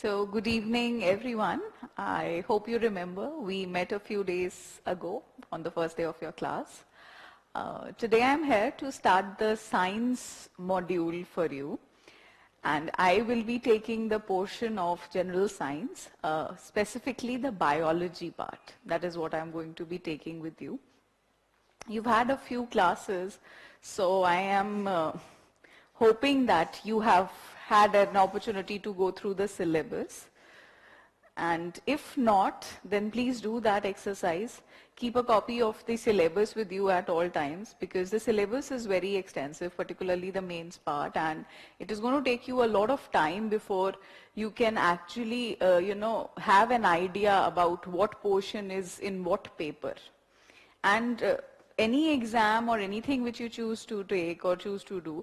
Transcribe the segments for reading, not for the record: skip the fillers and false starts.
So good evening everyone. I hope you remember we met a few days ago on the first day of your class. Today I'm here to start the science module for you, and I will be taking the portion of general science, specifically the biology part. That is what I'm going to be taking with you. You've had a few classes, so I am hoping that you have had an opportunity to go through the syllabus. And if not, then please do that exercise. Keep a copy of the syllabus with you at all times, because the syllabus is very extensive, particularly the mains part, and it is going to take you a lot of time before you can actually, have an idea about what portion is in what paper. And any exam or anything which you choose to take or choose to do,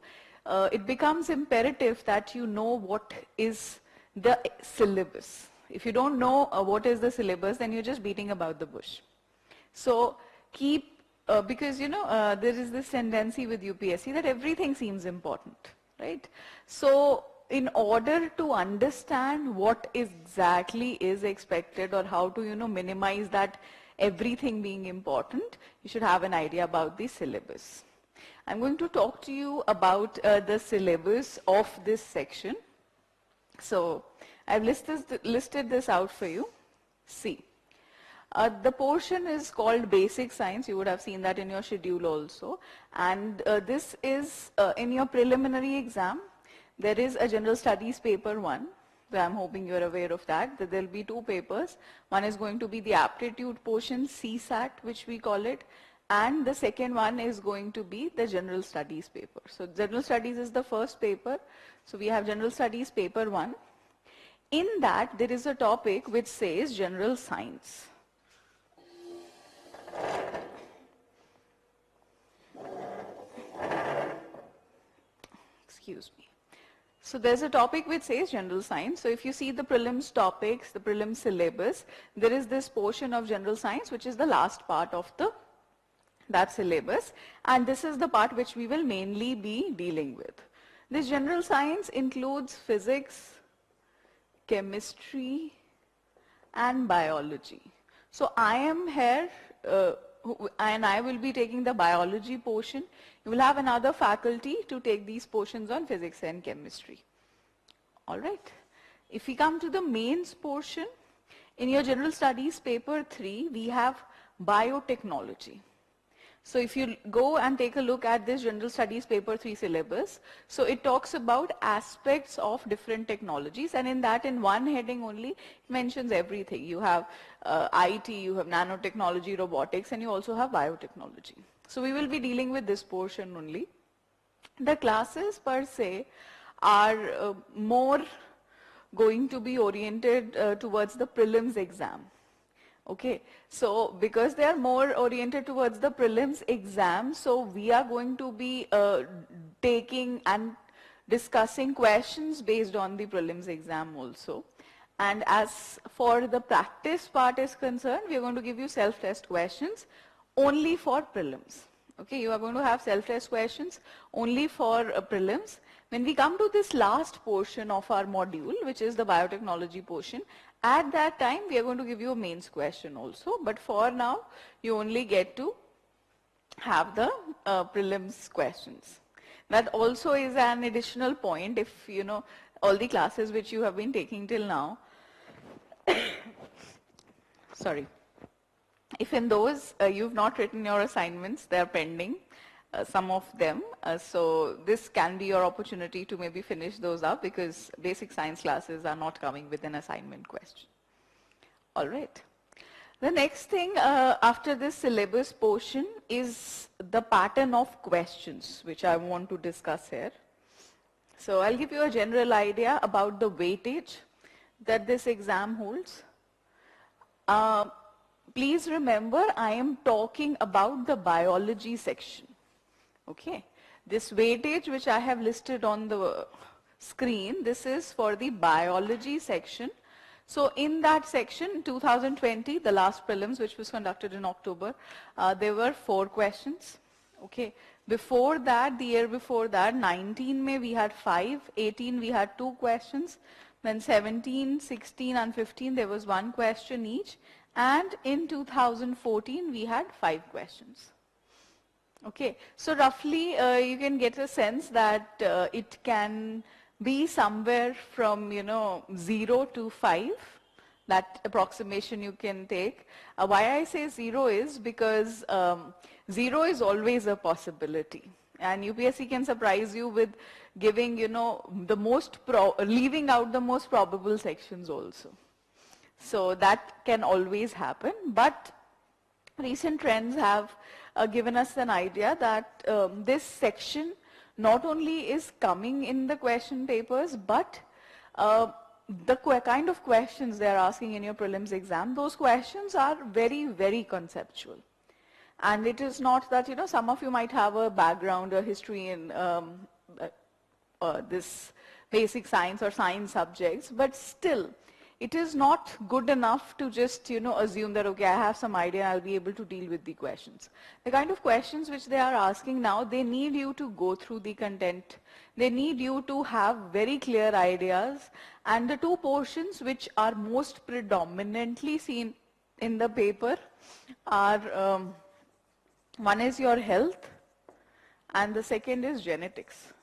it becomes imperative that you know what is the syllabus. If you don't know what is the syllabus, then you're just beating about the bush. So keep, because there is this tendency with UPSC that everything seems important, right? So in order to understand what exactly is expected or how to minimize that everything being important, you should have an idea about the syllabus. I'm going to talk to you about the syllabus of this section. So I've listed this out for you. See, the portion is called basic science. You would have seen that in your schedule also. And this is in your preliminary exam. There is a general studies paper 1. I'm hoping you're aware of that there'll be 2 papers. One is going to be the aptitude portion, CSAT, which we call it, and the second one is going to be the general studies paper. So general studies is the first paper. So we have general studies paper 1. In that, there is a topic which says general science. Excuse me. So there's a topic which says general science. So if you see the prelims topics, the prelims syllabus, there is this portion of general science which is the last part of that syllabus, and this is the part which we will mainly be dealing with. This general science includes physics, chemistry, and biology. So I am here and I will be taking the biology portion. You will have another faculty to take these portions on physics and chemistry. All right. If we come to the mains portion, in your general studies paper 3, we have biotechnology. So if you go and take a look at this general studies paper 3 syllabus, so it talks about aspects of different technologies, and in that, in one heading only, it mentions everything. You have IT, you have nanotechnology, robotics, and you also have biotechnology. So we will be dealing with this portion only. The classes per se are more going to be oriented towards the prelims exam. Okay, so because they are more oriented towards the prelims exam, so we are going to be taking and discussing questions based on the prelims exam also. And as for the practice part is concerned, we are going to give you self-test questions only for prelims. Okay, you are going to have self-test questions only for prelims. When we come to this last portion of our module, which is the biotechnology portion, at that time we are going to give you a mains question also, but for now you only get to have the prelims questions. That also is an additional point if all the classes which you have been taking till now, sorry, if in those you've not written your assignments, they are pending, some of them, so this can be your opportunity to maybe finish those up, because basic science classes are not coming with an assignment question. All right. The next thing after this syllabus portion is the pattern of questions, which I want to discuss here. So I'll give you a general idea about the weightage that this exam holds. Please remember, I am talking about the biology section. Okay, this weightage which I have listed on the screen, this is for the biology section. So in that section, 2020, the last prelims which was conducted in October, there were 4 questions. Okay, before that, the year before that, 19 May we had 5, 18 we had 2 questions. Then 17, 16 and 15 there was one question each, and in 2014 we had 5 questions. Okay, so roughly you can get a sense that it can be somewhere from 0 to 5. That approximation you can take. Why I say 0 is because 0 is always a possibility, and UPSC can surprise you with giving the leaving out the most probable sections also. So that can always happen, but recent trends have given us an idea that this section not only is coming in the question papers, but the kind of questions they are asking in your prelims exam, those questions are very, very conceptual. And it is not that, some of you might have a background, a history in this basic science or science subjects, but still, it is not good enough to just, assume that, okay, I have some idea, I'll be able to deal with the questions. The kind of questions which they are asking now, they need you to go through the content. They need you to have very clear ideas. And the two portions which are most predominantly seen in the paper are, one is your health, and the second is genetics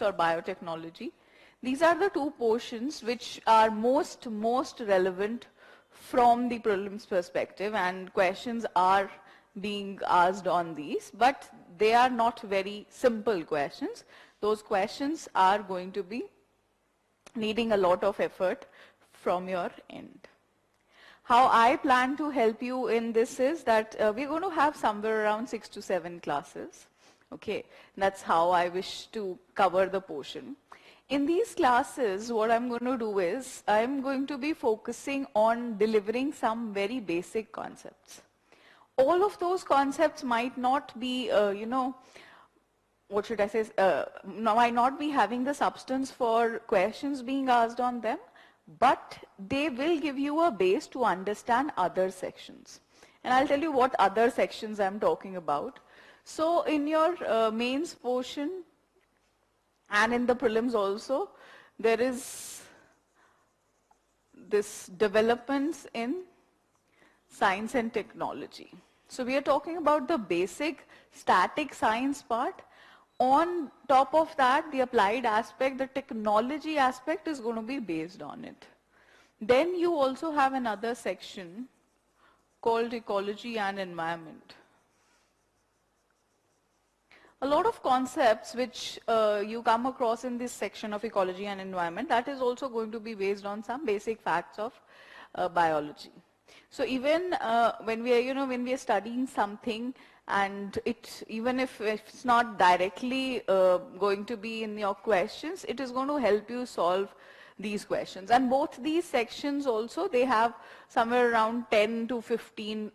or biotechnology. These are the two portions which are most relevant from the prelims perspective, and questions are being asked on these, but they are not very simple questions. Those questions are going to be needing a lot of effort from your end. How I plan to help you in this is that we're going to have somewhere around 6 to 7 classes. Okay, that's how I wish to cover the portion. In these classes, what I'm going to do is, I'm going to be focusing on delivering some very basic concepts. All of those concepts might not be, what should I say, might not be having the substance for questions being asked on them, but they will give you a base to understand other sections. And I'll tell you what other sections I'm talking about. So in your mains portion, and in the prelims also, there is this developments in science and technology. So we are talking about the basic static science part. On top of that, the applied aspect, the technology aspect is going to be based on it. Then you also have another section called ecology and environment. A lot of concepts which you come across in this section of ecology and environment, that is also going to be based on some basic facts of biology. So even when we are studying something, and even if it's not directly going to be in your questions, it is going to help you solve these questions. And both these sections also, they have somewhere around 10 to 15,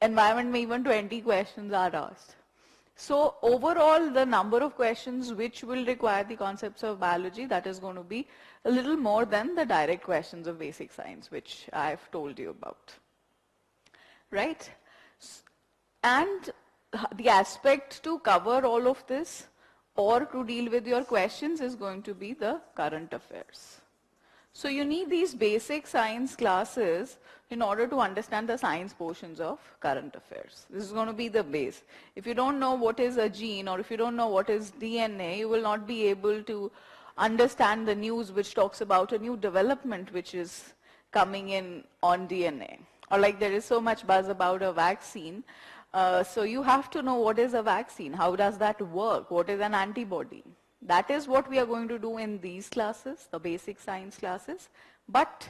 environment may even 20 questions are asked. So overall, the number of questions which will require the concepts of biology, that is going to be a little more than the direct questions of basic science, which I've told you about. Right? And the aspect to cover all of this or to deal with your questions is going to be the current affairs. So you need these basic science classes in order to understand the science portions of current affairs. This is going to be the base. If you don't know what is a gene, or if you don't know what is DNA, you will not be able to understand the news which talks about a new development which is coming in on DNA. Or like there is so much buzz about a vaccine. So you have to know what is a vaccine, how does that work, what is an antibody. That is what we are going to do in these classes, the basic science classes. But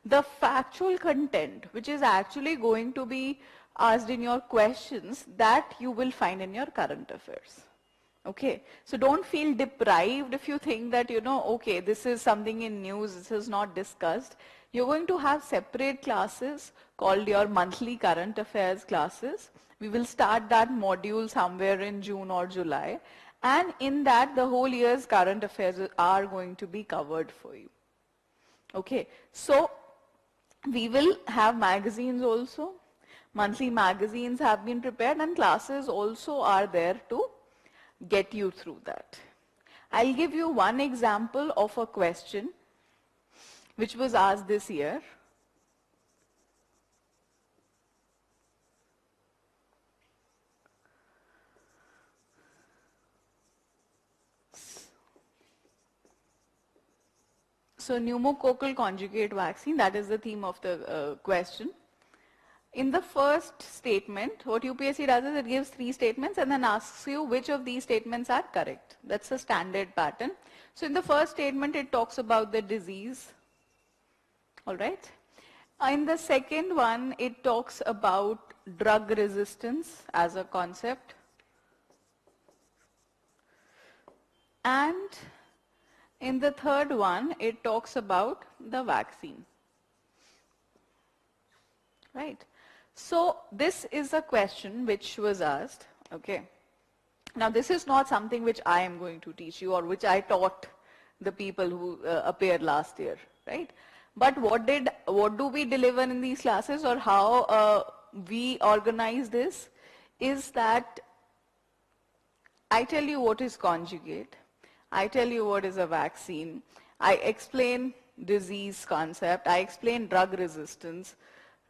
the factual content, which is actually going to be asked in your questions, that you will find in your current affairs. Okay, so don't feel deprived if you think that, okay, this is something in news, this is not discussed. You're going to have separate classes called your monthly current affairs classes. We will start that module somewhere in June or July. And in that, the whole year's current affairs are going to be covered for you. Okay, so we will have magazines also. Monthly magazines have been prepared, and classes also are there to get you through that. I'll give you one example of a question which was asked this year. So pneumococcal conjugate vaccine, that is the theme of the question. In the first statement, what UPSC does is it gives 3 statements and then asks you which of these statements are correct. That's a standard pattern. So in the first statement, it talks about the disease. All right. In the second one, it talks about drug resistance as a concept. And in the third one, it talks about the vaccine. Right. So this is a question which was asked. Okay. Now this is not something which I am going to teach you or which I taught the people who appeared last year. Right. But what do we deliver in these classes, or how we organize this, is that I tell you what is conjugate. I tell you what is a vaccine. I explain disease concept. I explain drug resistance,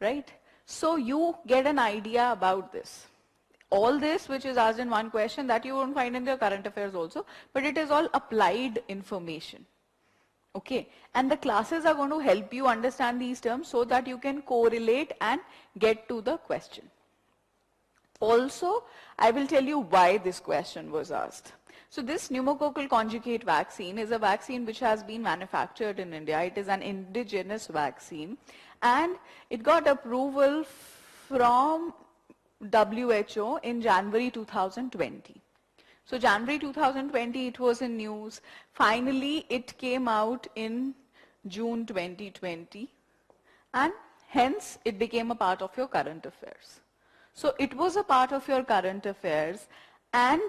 right? So you get an idea about this. All this which is asked in one question, that you won't find in the current affairs also, but it is all applied information. Okay, and the classes are going to help you understand these terms so that you can correlate and get to the question. Also, I will tell you why this question was asked. So this pneumococcal conjugate vaccine is a vaccine which has been manufactured in India. It is an indigenous vaccine and it got approval from WHO in January 2020. So January 2020 it was in news. Finally it came out in June 2020 and hence it became a part of your current affairs. So it was a part of your current affairs and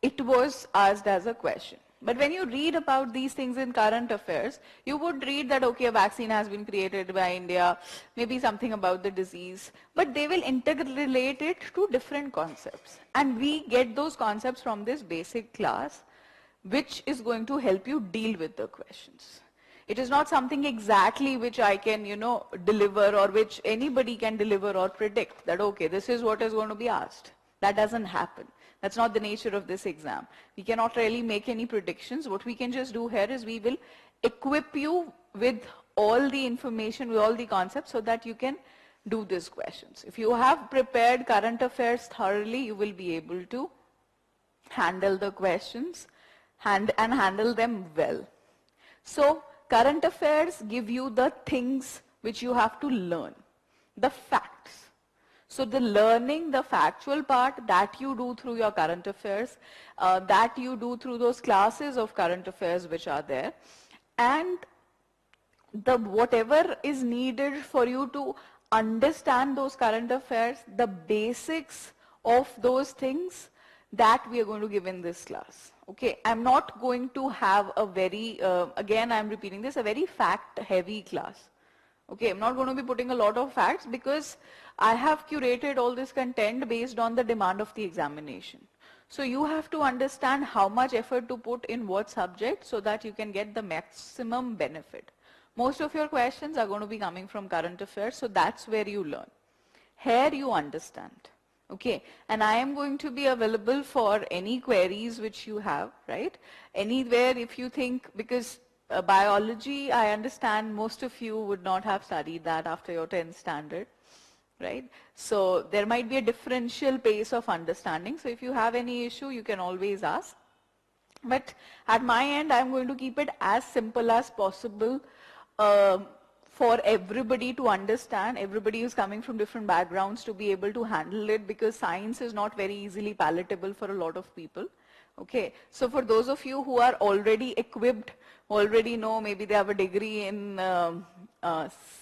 it was asked as a question. But when you read about these things in current affairs, you would read that, okay, a vaccine has been created by India, maybe something about the disease, but they will interrelate it to different concepts. And we get those concepts from this basic class, which is going to help you deal with the questions. It is not something exactly which I can, deliver or which anybody can deliver or predict that, okay, this is what is going to be asked. That doesn't happen. That's not the nature of this exam. We cannot really make any predictions. What we can just do here is we will equip you with all the information, with all the concepts so that you can do these questions. If you have prepared current affairs thoroughly, you will be able to handle the questions and handle them well. So current affairs give you the things which you have to learn, the facts. So the learning, the factual part, that you do through your current affairs, that you do through those classes of current affairs which are there, and the whatever is needed for you to understand those current affairs, the basics of those things, that we are going to give in this class. Okay, I'm not going to have a very, again I'm repeating this, a very fact-heavy class. Okay, I'm not going to be putting a lot of facts because I have curated all this content based on the demand of the examination. So you have to understand how much effort to put in what subject so that you can get the maximum benefit. Most of your questions are going to be coming from current affairs, so that's where you learn. Here you understand. Okay, and I am going to be available for any queries which you have, right? Anywhere if you think, because biology, I understand most of you would not have studied that after your 10th standard, right? So there might be a differential pace of understanding. So if you have any issue, you can always ask. But at my end, I'm going to keep it as simple as possible for everybody to understand, everybody who's coming from different backgrounds to be able to handle it, because science is not very easily palatable for a lot of people. Okay, so for those of you who are already equipped, already know, maybe they have a degree in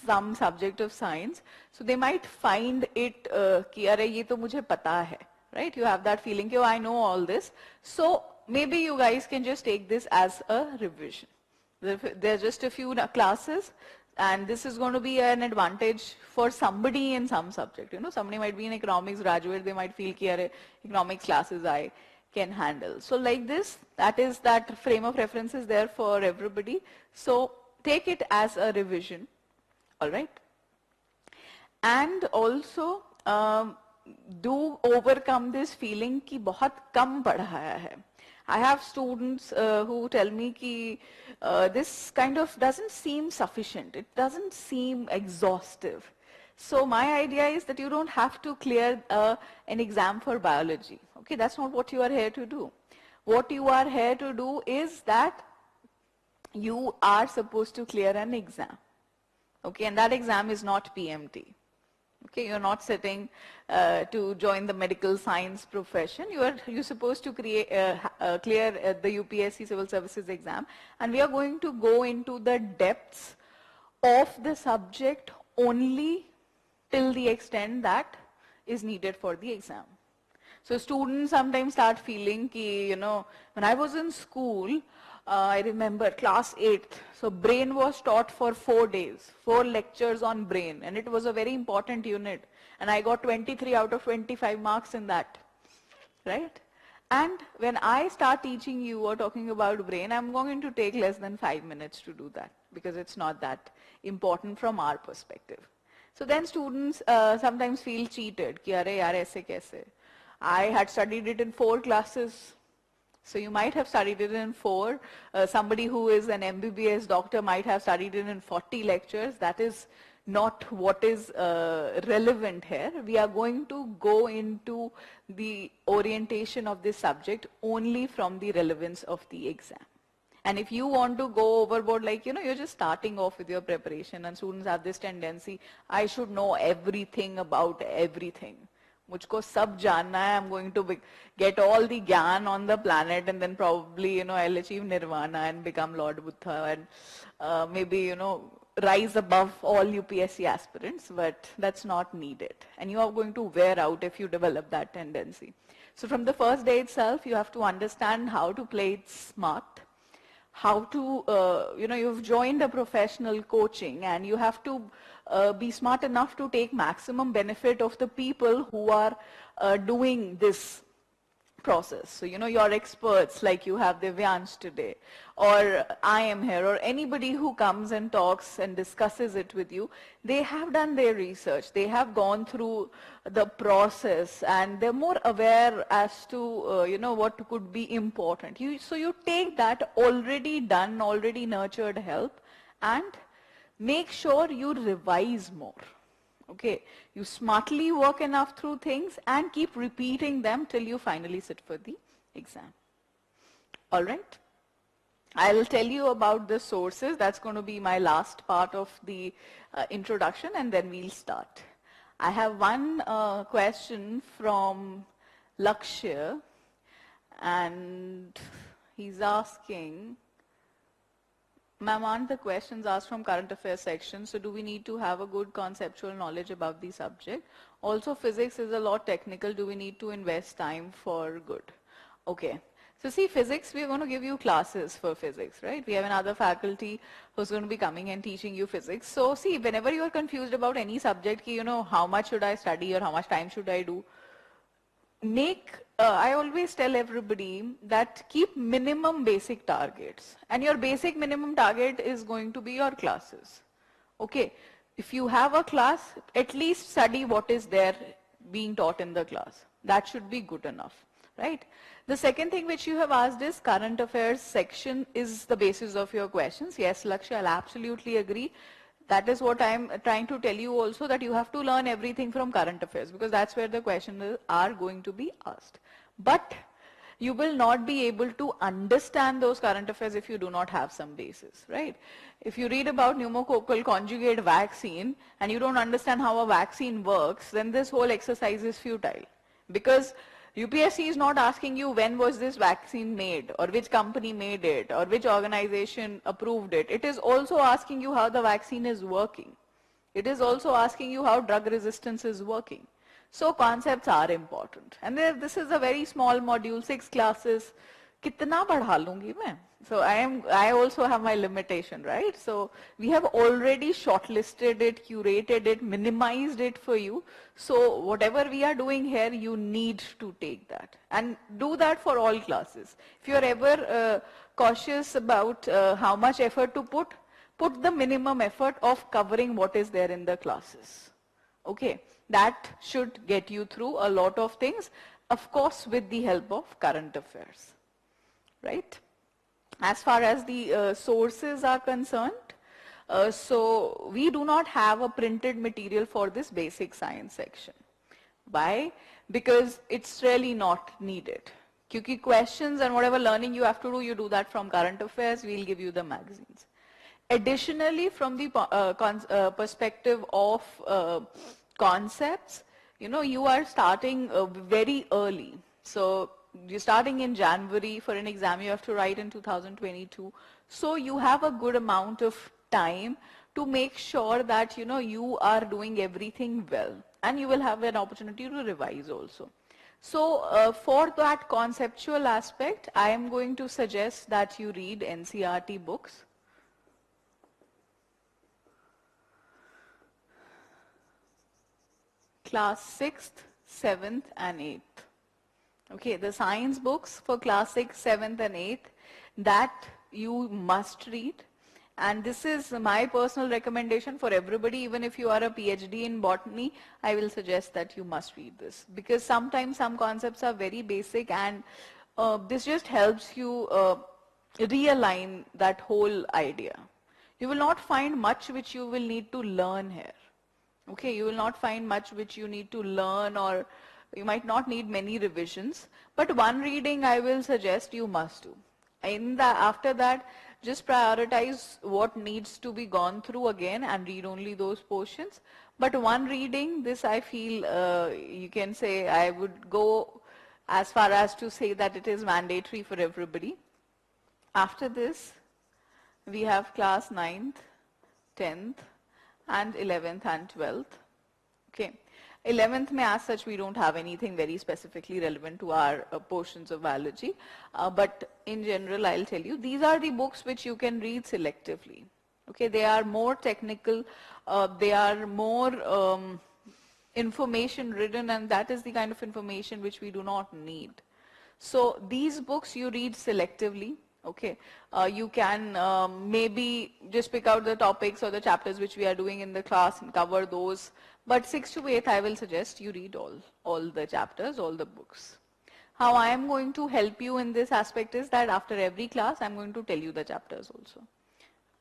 some subject of science, so they might find it ki arey ye to mujhe pata hai, right? You have that feeling ki, oh, I know all this. So maybe you guys can just take this as a revision. There's just a few classes, and this is going to be an advantage for somebody in some subject. Somebody might be an economics graduate, they might feel ki arey economics classes I can handle. So like this, that frame of reference is there for everybody. So take it as a revision, all right? And also do overcome this feeling कि बहुत कम पढ़ाया है. I have students who tell me कि this kind of doesn't seem sufficient. It doesn't seem exhaustive. So my idea is that you don't have to clear an exam for biology. Okay, that's not what you are here to do. What you are here to do is that you are supposed to clear an exam. Okay, and that exam is not PMT. Okay, you're not sitting to join the medical science profession. You're supposed to clear the UPSC Civil Services exam, and we are going to go into the depths of the subject only till the extent that is needed for the exam. So students sometimes start feeling ki, when I was in school, I remember class 8th. So brain was taught for 4 days, 4 lectures on brain, and it was a very important unit. And I got 23 out of 25 marks in that, right? And when I start teaching you or talking about brain, I'm going to take less than 5 minutes to do that because it's not that important from our perspective. So then students sometimes feel cheated. Ki, Are, yaar, aise kaise? I had studied it in 4 classes. So you might have studied it in 4. Somebody who is an MBBS doctor might have studied it in 40 lectures. That is not what is relevant here. We are going to go into the orientation of this subject only from the relevance of the exam. And if you want to go overboard, like, you're just starting off with your preparation, and students have this tendency, I should know everything about everything. Mujhko sab janna hai, I'm going to get all the gyan on the planet, and then probably, I'll achieve nirvana and become Lord Buddha and maybe, rise above all UPSC aspirants, but that's not needed. And you are going to wear out if you develop that tendency. So from the first day itself, you have to understand how to play it smart, how to, you've joined a professional coaching, and you have to be smart enough to take maximum benefit of the people who are doing this process. So, you're experts, like you have Divyansh today, or I am here, or anybody who comes and talks and discusses it with you, they have done their research, they have gone through the process, and they're more aware as to, what could be important. So you take that already done, already nurtured help, and make sure you revise more. Okay, you smartly work enough through things and keep repeating them till you finally sit for the exam. All right. I'll tell you about the sources. That's going to be my last part of the introduction, and then we'll start. I have one question from Lakshya, and he's asking, Ma'am, aren't the questions asked from current affairs section, so do we need to have a good conceptual knowledge about the subject? Also, physics is a lot technical. Do we need to invest time for good? Okay. So see, physics, we're going to give you classes for physics, right? We have another faculty who's going to be coming and teaching you physics. So see, whenever you are confused about any subject, how much should I study or how much time should I do, I always tell everybody that keep minimum basic targets, and your basic minimum target is going to be your classes. Okay, if you have a class, at least study what is there being taught in the class. That should be good enough, right? The second thing which you have asked is current affairs section is the basis of your questions. Yes, Lakshya, I'll absolutely agree. That is what I'm trying to tell you also, that you have to learn everything from current affairs, because that's where the questions are going to be asked. But you will not be able to understand those current affairs if you do not have some basis, right? If you read about pneumococcal conjugate vaccine and you don't understand how a vaccine works, then this whole exercise is futile, because UPSC is not asking you when was this vaccine made, or which company made it, or which organization approved it. It is also asking you how the vaccine is working. It is also asking you how drug resistance is working. So concepts are important. And this is a very small module, 6 classes. Kitna padha lungi main? So I also have my limitation, right? So we have already shortlisted it, curated it, minimized it for you. So whatever we are doing here, you need to take that and do that for all classes. If you're ever cautious about how much effort to put put the minimum effort of covering what is there in the classes. Okay, that should get you through a lot of things, of course with the help of current affairs, right? As far as the sources are concerned, so we do not have a printed material for this basic science section. Why? Because it's really not needed. Because questions and whatever learning you have to do, you do that from current affairs, we'll give you the magazines. Additionally, from the perspective of concepts, you know, you are starting very early. So you're starting in January. For an exam you have to write in 2022. So you have a good amount of time to make sure that, you know, you are doing everything well, and you will have an opportunity to revise also. So for that conceptual aspect, I am going to suggest that you read NCERT books. Class 6th, 7th and 8th. Okay, the science books for class 6th, 7th and 8th, that you must read. And this is my personal recommendation for everybody. Even if you are a PhD in botany, I will suggest that you must read this, because sometimes some concepts are very basic, and this just helps you realign that whole idea. You will not find much which you will need to learn here. Okay, you will not find much which you need to learn, or you might not need many revisions, but one reading I will suggest you must do. After that, just prioritize what needs to be gone through again and read only those portions. But one reading, this I feel, you can say, I would go as far as to say that it is mandatory for everybody. After this, we have class 9th, 10th, and 11th and 12th. Okay. 11th may, as such, we don't have anything very specifically relevant to our portions of biology, but in general I'll tell you, these are the books which you can read selectively. Okay, they are more technical, they are more information ridden, and that is the kind of information which we do not need. So these books you read selectively. Okay, you can maybe just pick out the topics or the chapters which we are doing in the class and cover those. But 6th to 8th, I will suggest you read all the chapters, all the books. How I am going to help you in this aspect is that after every class, I'm going to tell you the chapters also.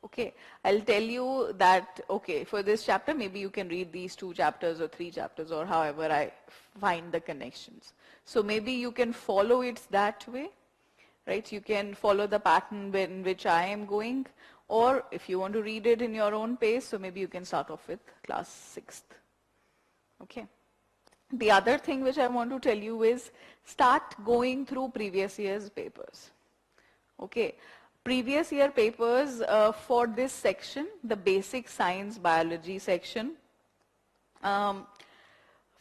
Okay, I'll tell you that, okay, for this chapter, maybe you can read these 2 chapters or 3 chapters, or however I find the connections. So maybe you can follow it that way. Right, you can follow the pattern in which I am going, or if you want to read it in your own pace, so maybe you can start off with class 6th. Okay. The other thing which I want to tell you is start going through previous year's papers. Okay. Previous year papers for this section, the basic science biology section,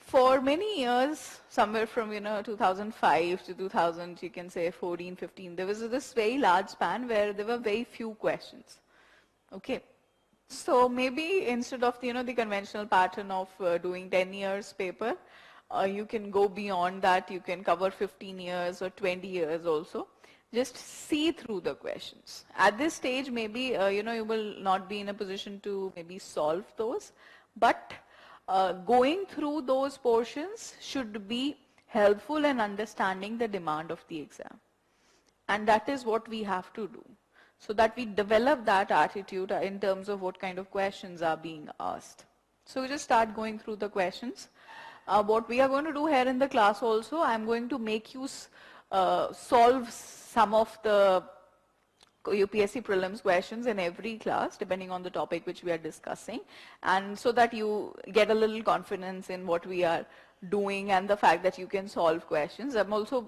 for many years, somewhere from 2005 to 2000, you can say 14, 15, there was this very large span where there were very few questions. Okay, so maybe instead of the conventional pattern of doing 10 years paper, you can go beyond that. You can cover 15 years or 20 years also. Just see through the questions. At this stage, maybe you will not be in a position to maybe solve those, but going through those portions should be helpful in understanding the demand of the exam. And that is what we have to do, so that we develop that attitude in terms of what kind of questions are being asked. So we just start going through the questions. What we are going to do here in the class also, I'm going to make you solve some of the UPSC prelims questions in every class depending on the topic which we are discussing, and so that you get a little confidence in what we are doing and the fact that you can solve questions. I'm also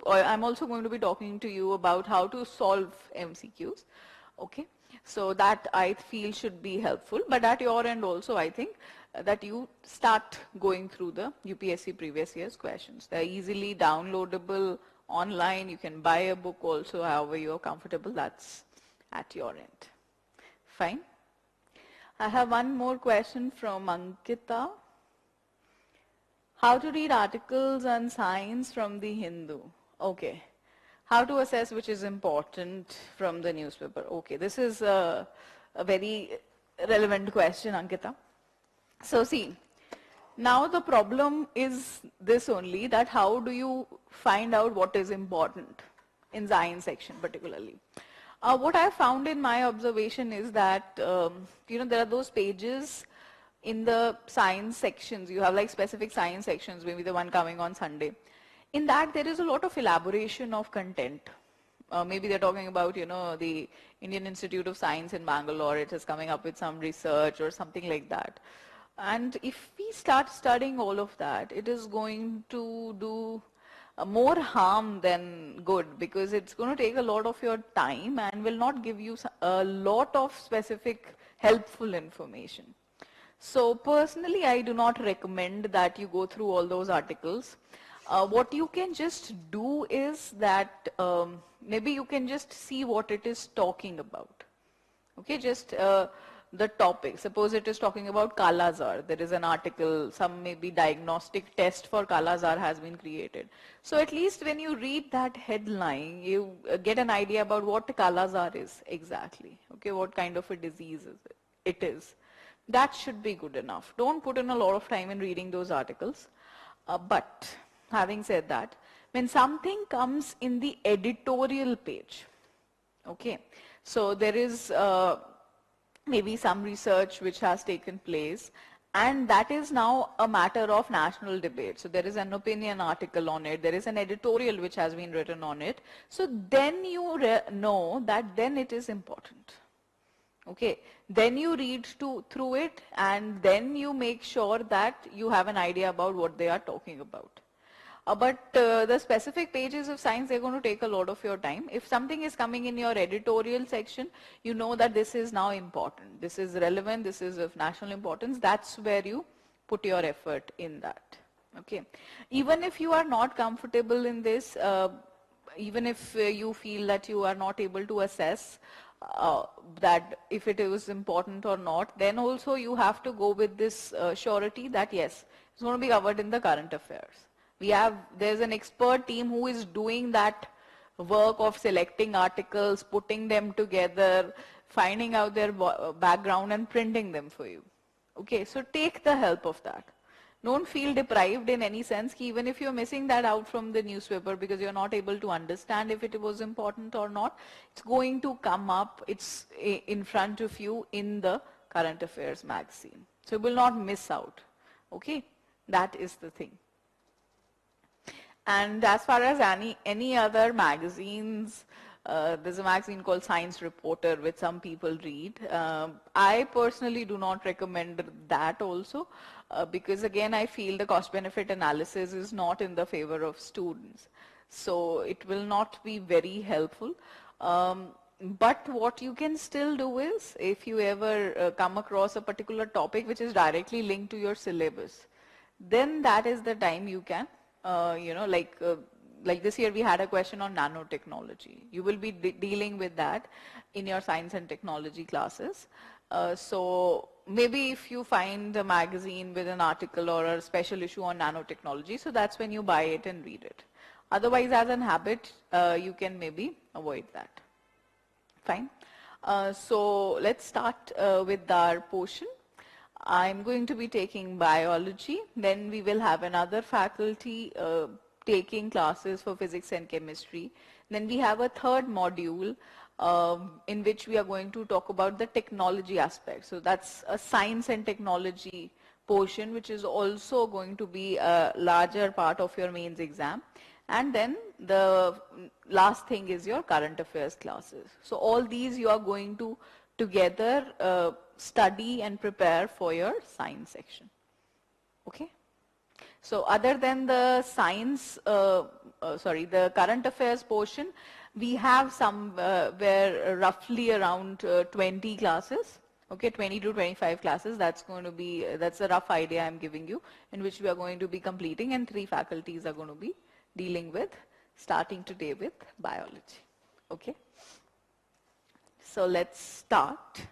going to be talking to you about how to solve MCQs. Okay, so that I feel should be helpful, but at your end also I think that you start going through the UPSC previous year's questions. They're easily downloadable online. You can buy a book also, however you're comfortable. That's at your end. Fine. I have one more question from Ankita. How to read articles on science from the Hindu? Okay. How to assess which is important from the newspaper? Okay, this is a very relevant question, Ankita. So see, now the problem is this only, that how do you find out what is important in science section particularly. What I found in my observation is that, there are those pages in the science sections. You have like specific science sections, maybe the one coming on Sunday. In that there is a lot of elaboration of content. Maybe they're talking about, the Indian Institute of Science in Bangalore. It is coming up with some research or something like that. And if we start studying all of that, it is going to do more harm than good, because it's going to take a lot of your time and will not give you a lot of specific helpful information. So personally, I do not recommend that you go through all those articles. What you can just do is that maybe you can just see what it is talking about. Okay, just the topic. Suppose it is talking about Kala Azar. There is an article, some maybe diagnostic test for Kala Azar has been created. So at least when you read that headline, you get an idea about what Kala Azar is exactly. Okay, what kind of a disease is it is. That should be good enough. Don't put in a lot of time in reading those articles. But having said that, when something comes in the editorial page, okay, so there is maybe some research which has taken place, and that is now a matter of national debate. So there is an opinion article on it, there is an editorial which has been written on it. So then you know that then it is important. Okay, then you read through it, and then you make sure that you have an idea about what they are talking about. But the specific pages of science, they're going to take a lot of your time. If something is coming in your editorial section, you know that this is now important, this is relevant, this is of national importance. That's where you put your effort in that. Okay, even if you are not comfortable in this, even if you feel that you are not able to assess that if it is important or not, then also you have to go with this surety that yes, it's going to be covered in the current affairs. There's an expert team who is doing that work of selecting articles, putting them together, finding out their background and printing them for you. Okay, so take the help of that. Don't feel deprived in any sense, even if you're missing that out from the newspaper because you're not able to understand if it was important or not. It's going to come up, it's in front of you in the current affairs magazine. So you will not miss out. Okay, that is the thing. And as far as any other magazines, there's a magazine called Science Reporter which some people read. I personally do not recommend that also because again I feel the cost benefit analysis is not in the favor of students. So it will not be very helpful. But what you can still do is, if you ever come across a particular topic which is directly linked to your syllabus, then that is the time you can like this year we had a question on nanotechnology. You will be dealing with that in your science and technology classes. So maybe if you find a magazine with an article or a special issue on nanotechnology, so that's when you buy it and read it. Otherwise, as an habit, you can maybe avoid that. Fine. So let's start with our portion. I'm going to be taking biology, then we will have another faculty taking classes for physics and chemistry. Then we have a third module in which we are going to talk about the technology aspect. So that's a science and technology portion which is also going to be a larger part of your mains exam. And then the last thing is your current affairs classes. So all these you are going to together study and prepare for your science section. Okay. So other than the science, the current affairs portion, we have where roughly around 20 classes. Okay, 20 to 25 classes. That's a rough idea I'm giving you, in which we are going to be completing, and 3 faculties are going to be dealing with, starting today with biology. Okay. So let's start.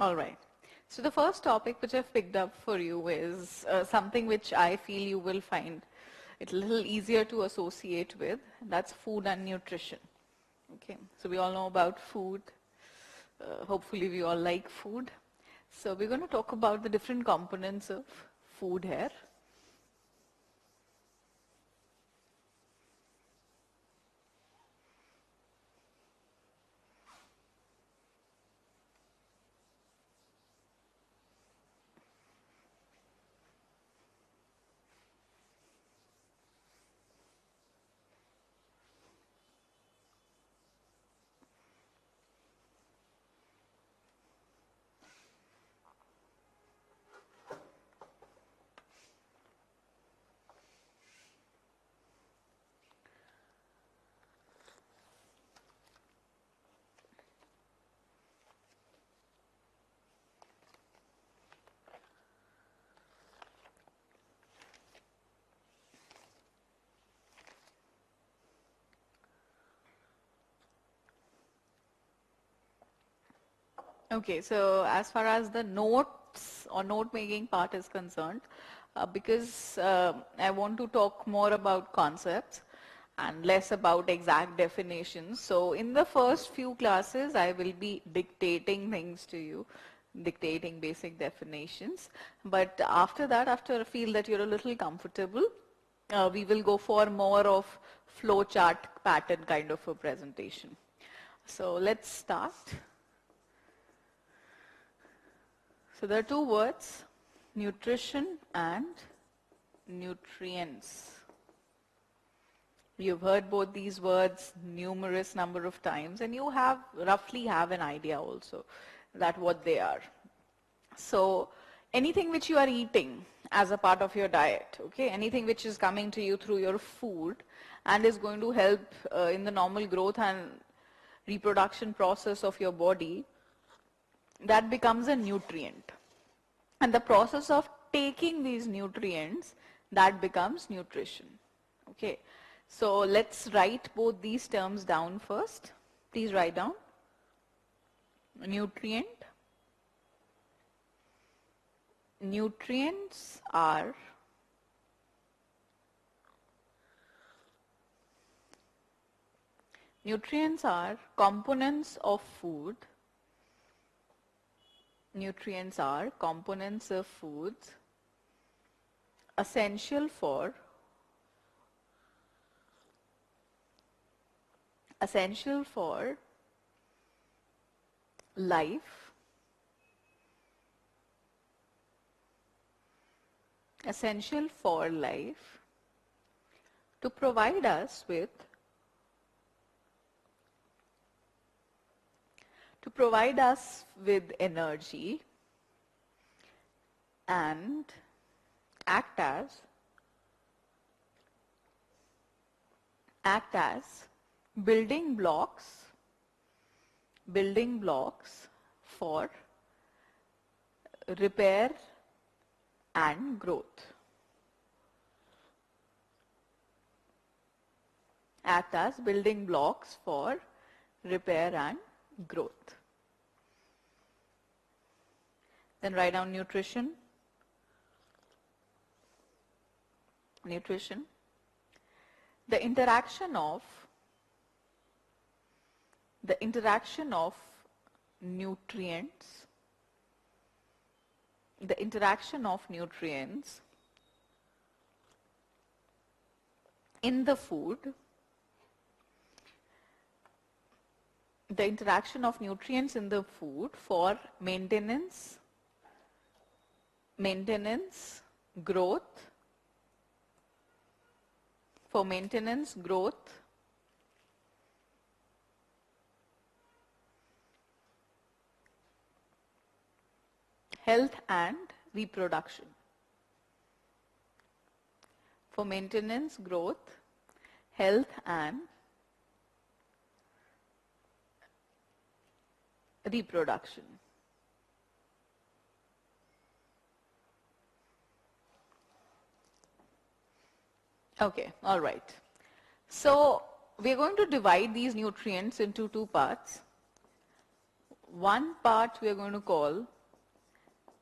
All right. So the first topic which I've picked up for you is something which I feel you will find it a little easier to associate with. That's food and nutrition. Okay. So we all know about food. Hopefully we all like food. So we're going to talk about the different components of food here. Okay, so as far as the notes or note making part is concerned, because I want to talk more about concepts and less about exact definitions. So in the first few classes, I will be dictating things to you, dictating basic definitions. But after that, after I feel that you're a little comfortable, we will go for more of flow chart pattern kind of a presentation. So let's start. So there are two words, nutrition and nutrients. You've heard both these words numerous number of times and you roughly have an idea also that what they are. So anything which you are eating as a part of your diet, okay, anything which is coming to you through your food and is going to help in the normal growth and reproduction process of your body, that becomes a nutrient. And the process of taking these nutrients, that becomes nutrition. Okay. So let's write both these terms down first. Please write down. Nutrient. Nutrients are components of food. Nutrients are components of foods essential for life, to provide us with energy and act as building blocks for repair and growth. Act as building blocks for repair and growth. Then write down nutrition. Nutrition. The interaction of nutrients in the food, for maintenance, growth, health and reproduction. For maintenance, growth, health and reproduction. Okay, all right. So we're going to divide these nutrients into two parts. one part we are going to call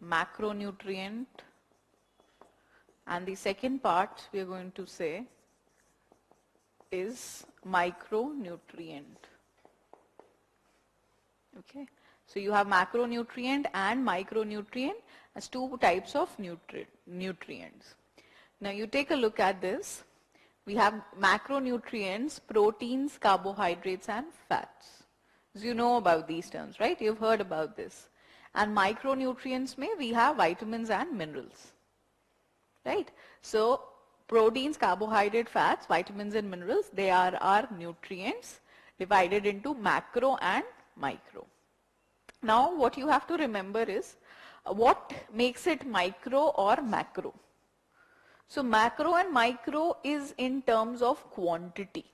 macronutrient, and the second part we are going to say is micronutrient. Okay, so you have macronutrient and micronutrient as two types of nutrients. Now you take a look at this. We have macronutrients, proteins, carbohydrates and fats. So you know about these terms, right? You've heard about this. And micronutrients may we have vitamins and minerals, right? So proteins, carbohydrate, fats, vitamins and minerals, they are our nutrients divided into macro and micro. Now what you have to remember is what makes it micro or macro. So macro and micro is in terms of quantity.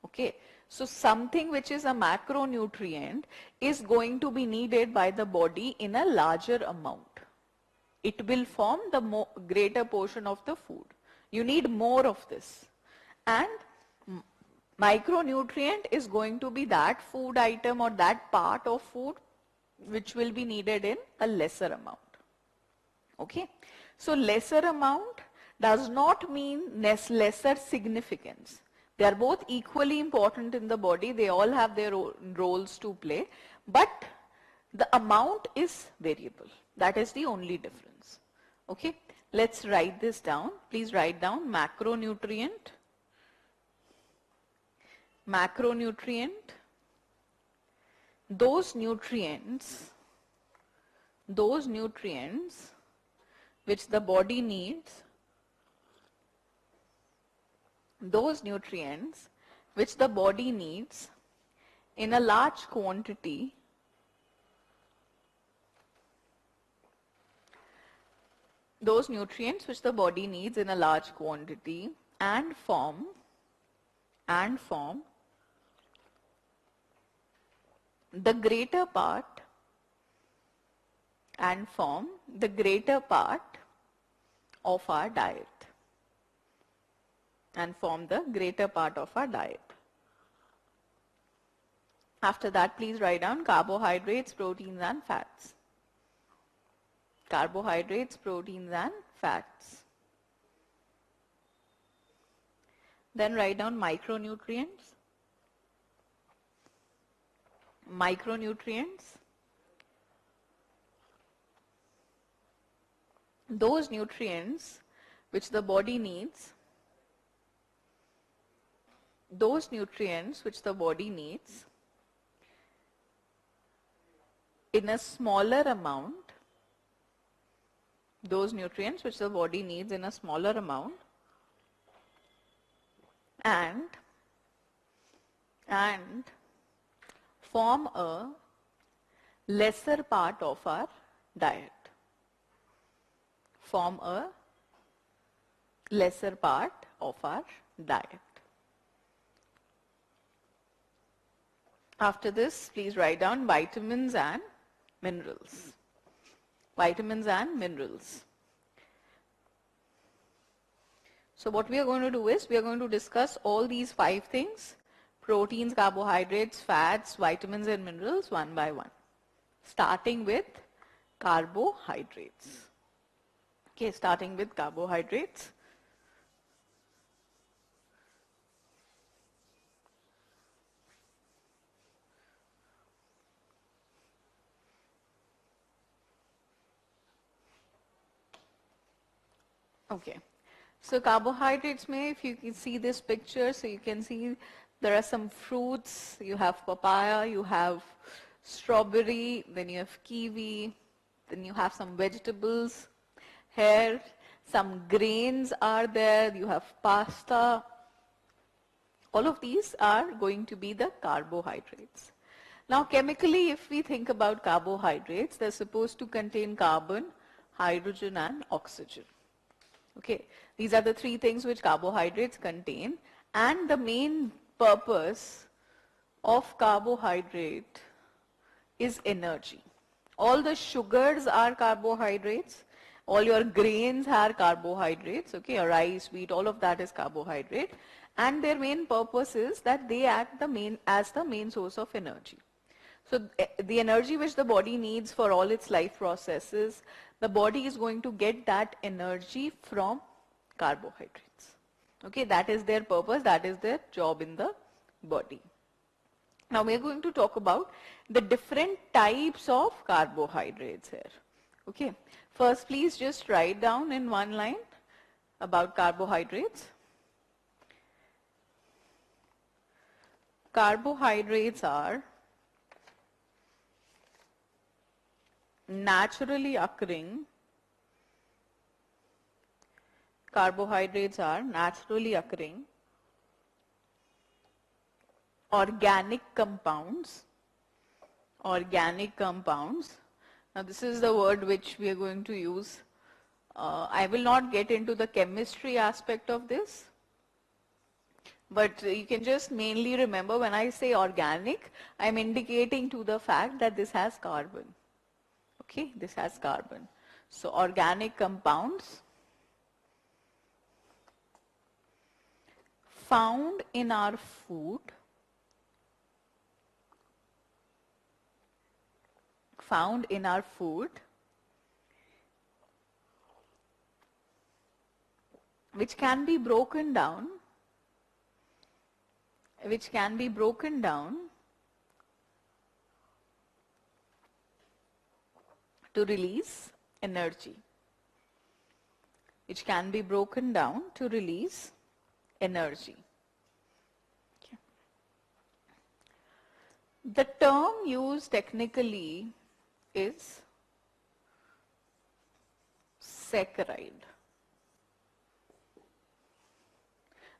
Okay, so something which is a macronutrient is going to be needed by the body in a larger amount. It will form the greater portion of the food. You need more of this. And micronutrient is going to be that food item or that part of food which will be needed in a lesser amount. Okay, so lesser amount does not mean lesser significance. They are both equally important in the body. They all have their roles to play, but the amount is variable. That is the only difference. Okay, let's write this down. Please write down macronutrient, macronutrient, those nutrients which the body needs, those nutrients which the body needs in a large quantity those nutrients which the body needs in a large quantity and form the greater part of our diet. After that, please write down carbohydrates, proteins and fats. Carbohydrates, proteins and fats. Then write down micronutrients. Micronutrients, those nutrients which the body needs, in a smaller amount, and form a lesser part of our diet. After this, please write down vitamins and minerals. So what we are going to do is, we are going to discuss all these 5 things: proteins, carbohydrates, fats, vitamins and minerals, one by one. Starting with carbohydrates. Okay, starting with carbohydrates. Okay, so carbohydrates may, if you can see this picture, so you can see there are some fruits. You have papaya, you have strawberry, then you have kiwi, then you have some vegetables here, some grains are there, you have pasta. All of these are going to be the carbohydrates. Now chemically, if we think about carbohydrates, they're supposed to contain carbon, hydrogen and oxygen. Okay, these are the 3 things which carbohydrates contain, and the main purpose of carbohydrate is energy. All the sugars are carbohydrates, all your grains are carbohydrates, okay, rice, wheat, all of that is carbohydrate, and their main purpose is that they act as the main source of energy. So the energy which the body needs for all its life processes, the body is going to get that energy from carbohydrates. Okay, that is their purpose, that is their job in the body. Now we are going to talk about the different types of carbohydrates here. Okay, first please just write down in one line about carbohydrates. Carbohydrates are naturally occurring organic compounds. Now this is the word which we are going to use. I will not get into the chemistry aspect of this, but you can just mainly remember when I say organic, I am indicating to the fact that this has carbon. Okay, this has carbon. So organic compounds found in our food, which can be broken down to release energy. Okay. The term used technically is saccharide.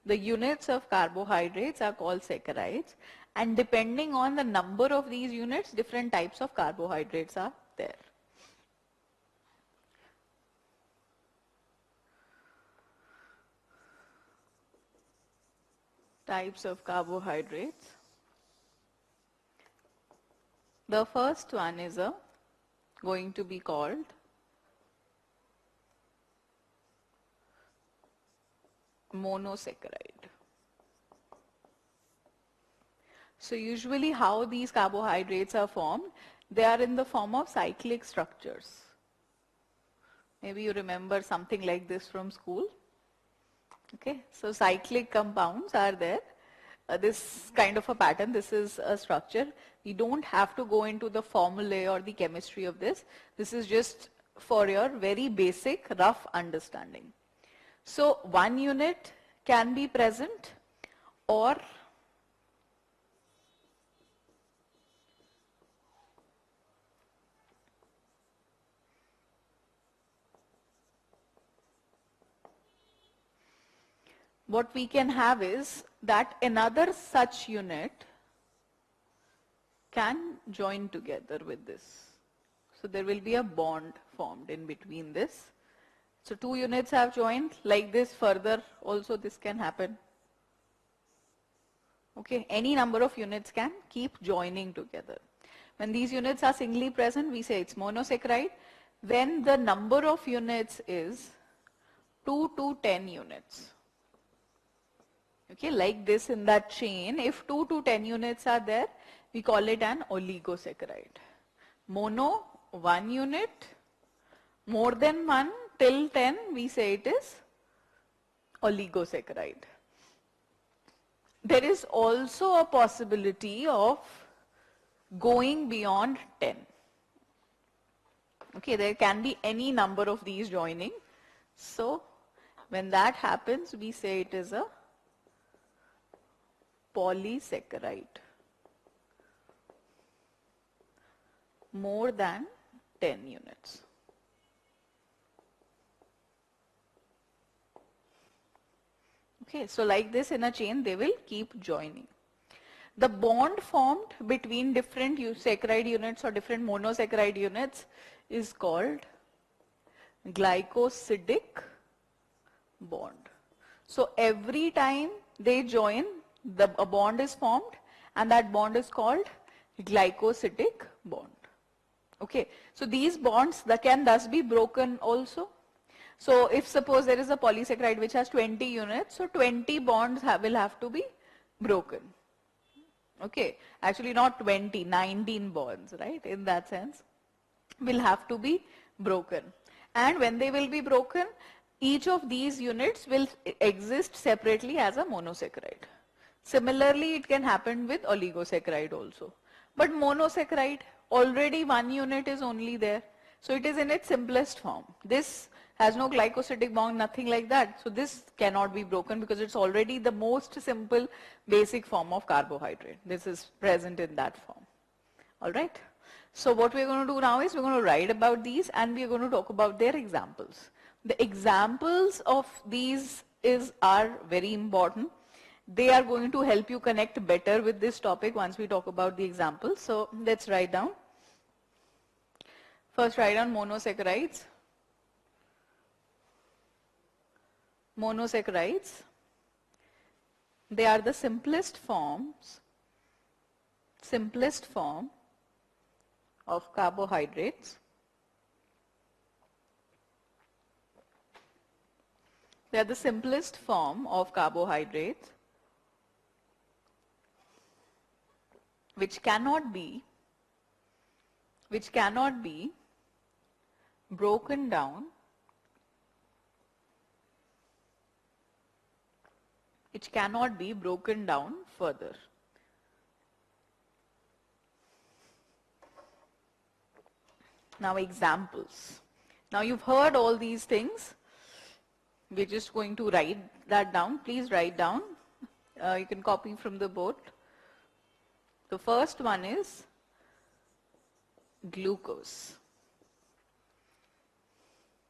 The units of carbohydrates are called saccharides, and depending on the number of these units, different types of carbohydrates are there. Types of carbohydrates. The first one is going to be called monosaccharide. So usually how these carbohydrates are formed, they are in the form of cyclic structures. Maybe you remember something like this from school. Okay, so cyclic compounds are there. This kind of a pattern, this is a structure. We don't have to go into the formulae or the chemistry of this. This is just for your very basic rough understanding. So one unit can be present, or what we can have is that another such unit can join together with this. So there will be a bond formed in between this. So two units have joined like this. Further also this can happen. Okay, any number of units can keep joining together. When these units are singly present, we say it's monosaccharide. When the number of units is 2 to 10 units. Okay, like this in that chain, if 2 to 10 units are there, we call it an oligosaccharide. Mono, 1 unit, more than 1 till 10, we say it is oligosaccharide. There is also a possibility of going beyond 10. Okay, there can be any number of these joining. So when that happens, we say it is a polysaccharide. More than 10 units. Okay, so like this in a chain, they will keep joining. The bond formed between different saccharide units or different monosaccharide units is called glycosidic bond. So every time they join, a bond is formed, and that bond is called glycosidic bond. Okay, so these bonds that can thus be broken also. So if suppose there is a polysaccharide which has 20 units, so 20 bonds will have to be broken. Okay, actually not 20, 19 bonds, right? In that sense, will have to be broken. And when they will be broken, each of these units will exist separately as a monosaccharide. Similarly, it can happen with oligosaccharide also. But monosaccharide, already one unit is only there. So it is in its simplest form. This has no glycosidic bond, nothing like that. So this cannot be broken because it's already the most simple basic form of carbohydrate. This is present in that form. All right. So what we're going to do now is we're going to write about these and we're going to talk about their examples. The examples of these are very important. They are going to help you connect better with this topic once we talk about the examples. So let's write down. First write down monosaccharides. Monosaccharides. They are the simplest form of carbohydrates. They are the simplest form of carbohydrates which cannot be broken down further. Now examples. Now you've heard all these things. We're just going to write that down. Please write down. You can copy from the board. The first one is glucose.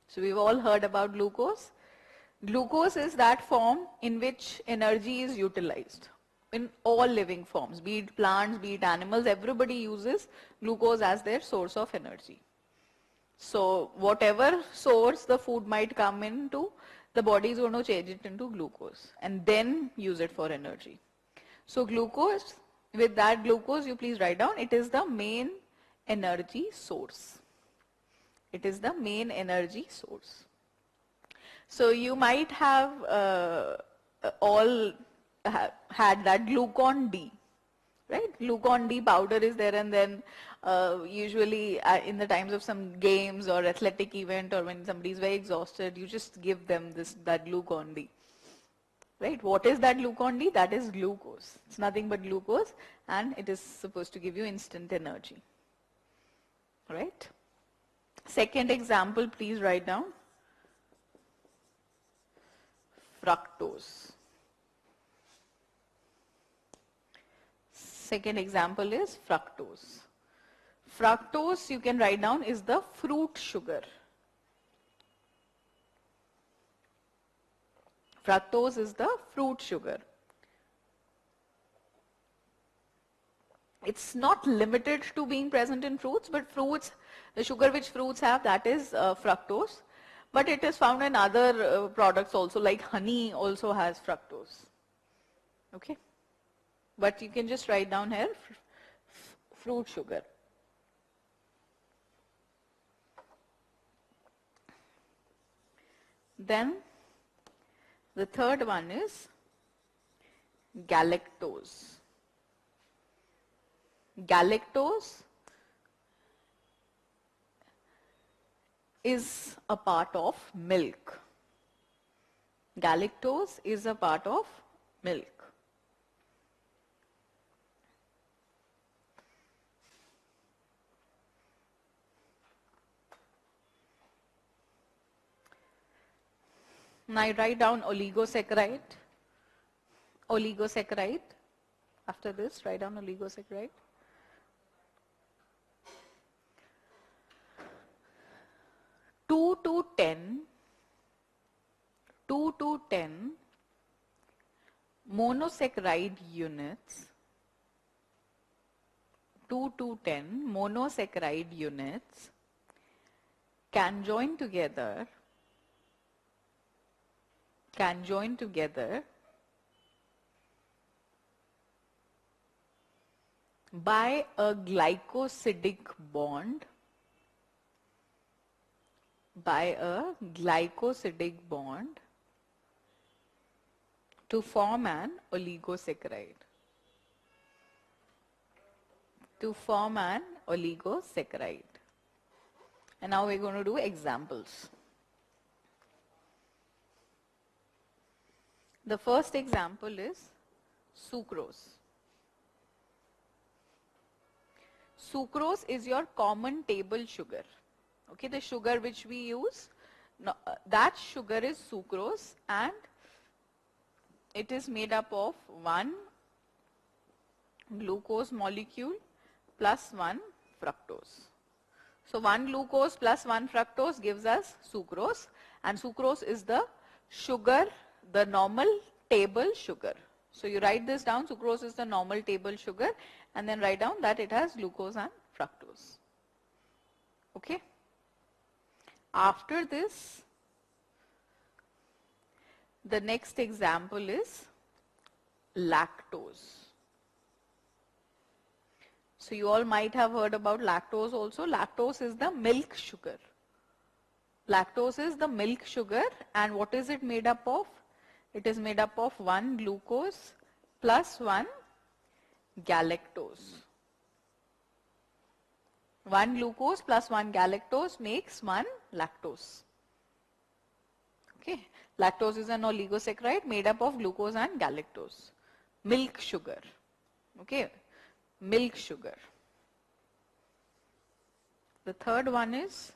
So we've all heard about glucose. Glucose is that form in which energy is utilized. In all living forms, be it plants, be it animals, everybody uses glucose as their source of energy. So whatever source the food might come into, the body is going to change it into glucose and then use it for energy. So glucose, with that glucose, you please write down, it is the main energy source. It is the main energy source. So you might have all had that glucon D, right? Glucon D powder is there, and then usually in the times of some games or athletic event, or when somebody is very exhausted, you just give them that glucon D. Right? What is that glucon D? That is glucose. It's nothing but glucose, and it is supposed to give you instant energy. Right? Second example, please write down. Fructose. Second example is fructose. Fructose, you can write down, is the fruit sugar. Fructose is the fruit sugar. It's not limited to being present in fruits, but fruits, the sugar which fruits have, that is fructose. But it is found in other products also, like honey also has fructose. Okay? But you can just write down here fruit sugar. Then the third one is galactose. Galactose is a part of milk. Galactose is a part of milk. Now I write down oligosaccharide. Oligosaccharide. After this, write down oligosaccharide. Two to ten monosaccharide units. 2 to 10 monosaccharide units can join together by a glycosidic bond to form an oligosaccharide. to form an oligosaccharide. And now we're going to do examples. The first example is sucrose. Sucrose is your common table sugar. Okay, the sugar which we use, that sugar is sucrose, and it is made up of one glucose molecule plus one fructose. So one glucose plus one fructose gives us sucrose, and sucrose is the sugar, the normal table sugar. So you write this down, sucrose is the normal table sugar, and then write down that it has glucose and fructose. Okay. After this, the next example is lactose. So you all might have heard about lactose also. Lactose is the milk sugar. Lactose is the milk sugar, and what is it made up of? It is made up of one glucose plus one galactose. One glucose plus one galactose makes one lactose. Okay. Lactose is an oligosaccharide made up of glucose and galactose. Milk sugar. Okay. Milk sugar. The third one is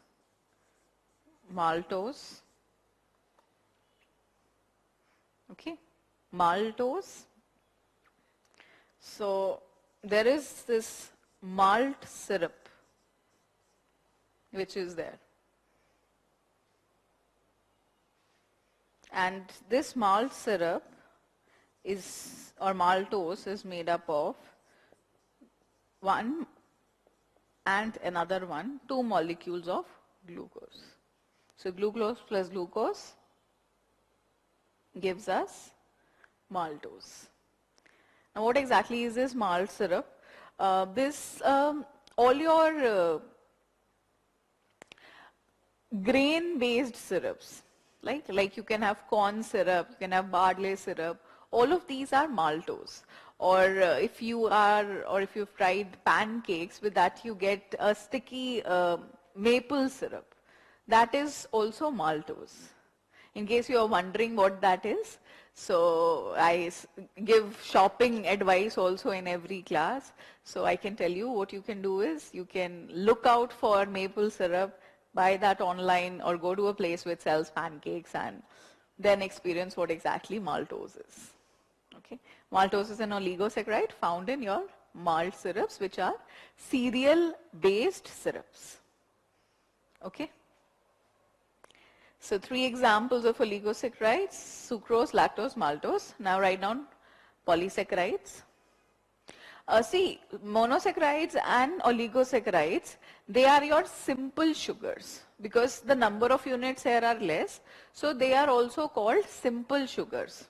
maltose. Okay. Maltose. So there is this malt syrup which is there. And this malt syrup is, or maltose, is made up of one and another one, two molecules of glucose. So glucose plus glucose gives us maltose. Now what exactly is this malt syrup? All your grain-based syrups, like you can have corn syrup, you can have barley syrup, all of these are maltose. Or if you've tried pancakes, with that you get a sticky maple syrup. That is also maltose. In case you are wondering what that is, so I give shopping advice also in every class. So I can tell you what you can do is you can look out for maple syrup, buy that online, or go to a place which sells pancakes and then experience what exactly maltose is. Okay. Maltose is an oligosaccharide found in your malt syrups, which are cereal-based syrups. Okay. So three examples of oligosaccharides: sucrose, lactose, maltose. Now write down polysaccharides. See, monosaccharides and oligosaccharides, they are your simple sugars because the number of units here are less. So they are also called simple sugars.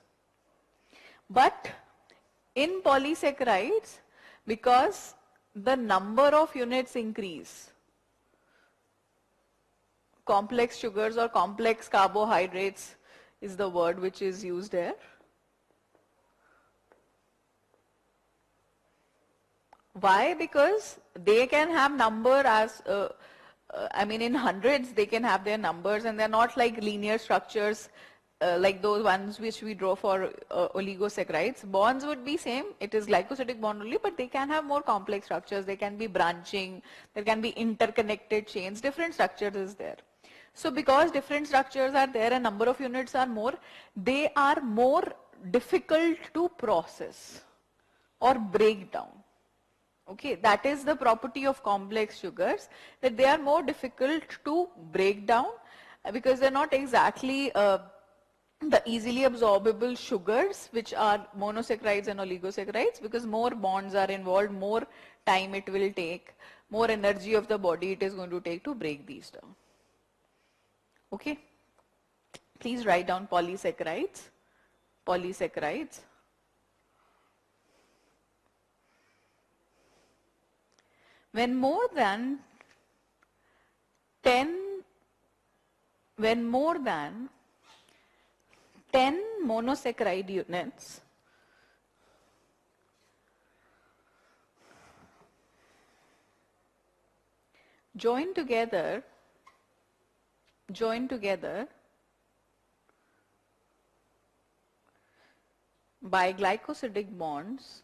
But in polysaccharides, because the number of units increase, complex sugars or complex carbohydrates is the word which is used here. Why? Because they can have number as, in hundreds they can have their numbers, and they're not like linear structures like those ones which we draw for oligosaccharides. Bonds would be same, it is glycosidic bond only, but they can have more complex structures. They can be branching, there can be interconnected chains, different structures is there. So because different structures are there and number of units are more, they are more difficult to process or break down. Okay, that is the property of complex sugars, that they are more difficult to break down because they're not exactly the easily absorbable sugars which are monosaccharides and oligosaccharides, because more bonds are involved, more time it will take, more energy of the body it is going to take to break these down. Okay, please write down polysaccharides. Polysaccharides. When more than 10 monosaccharide units join together by glycosidic bonds,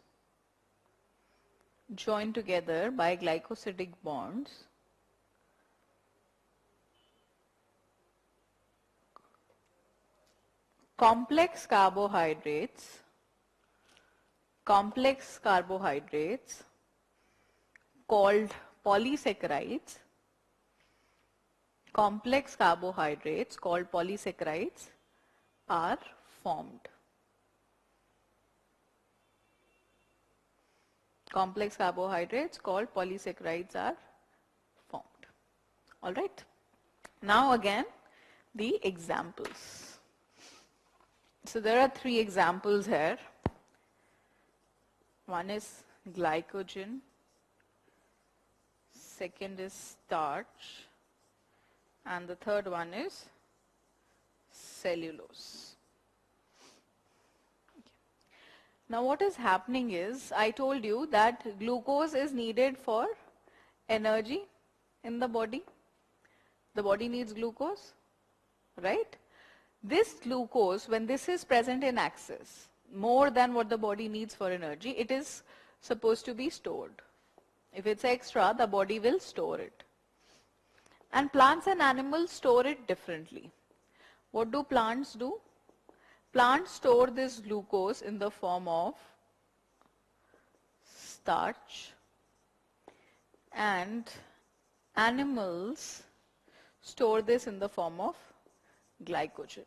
complex carbohydrates called polysaccharides, are formed. Complex carbohydrates called polysaccharides are formed. All right. Now again, the examples. So there are 3 examples here. One is glycogen, second is starch, and the third one is cellulose. Okay. Now what is happening is, I told you that glucose is needed for energy in the body. The body needs glucose, right? This glucose, when this is present in excess, more than what the body needs for energy, it is supposed to be stored. If it's extra, the body will store it. And plants and animals store it differently. What do plants do? Plants store this glucose in the form of starch, and animals store this in the form of glycogen.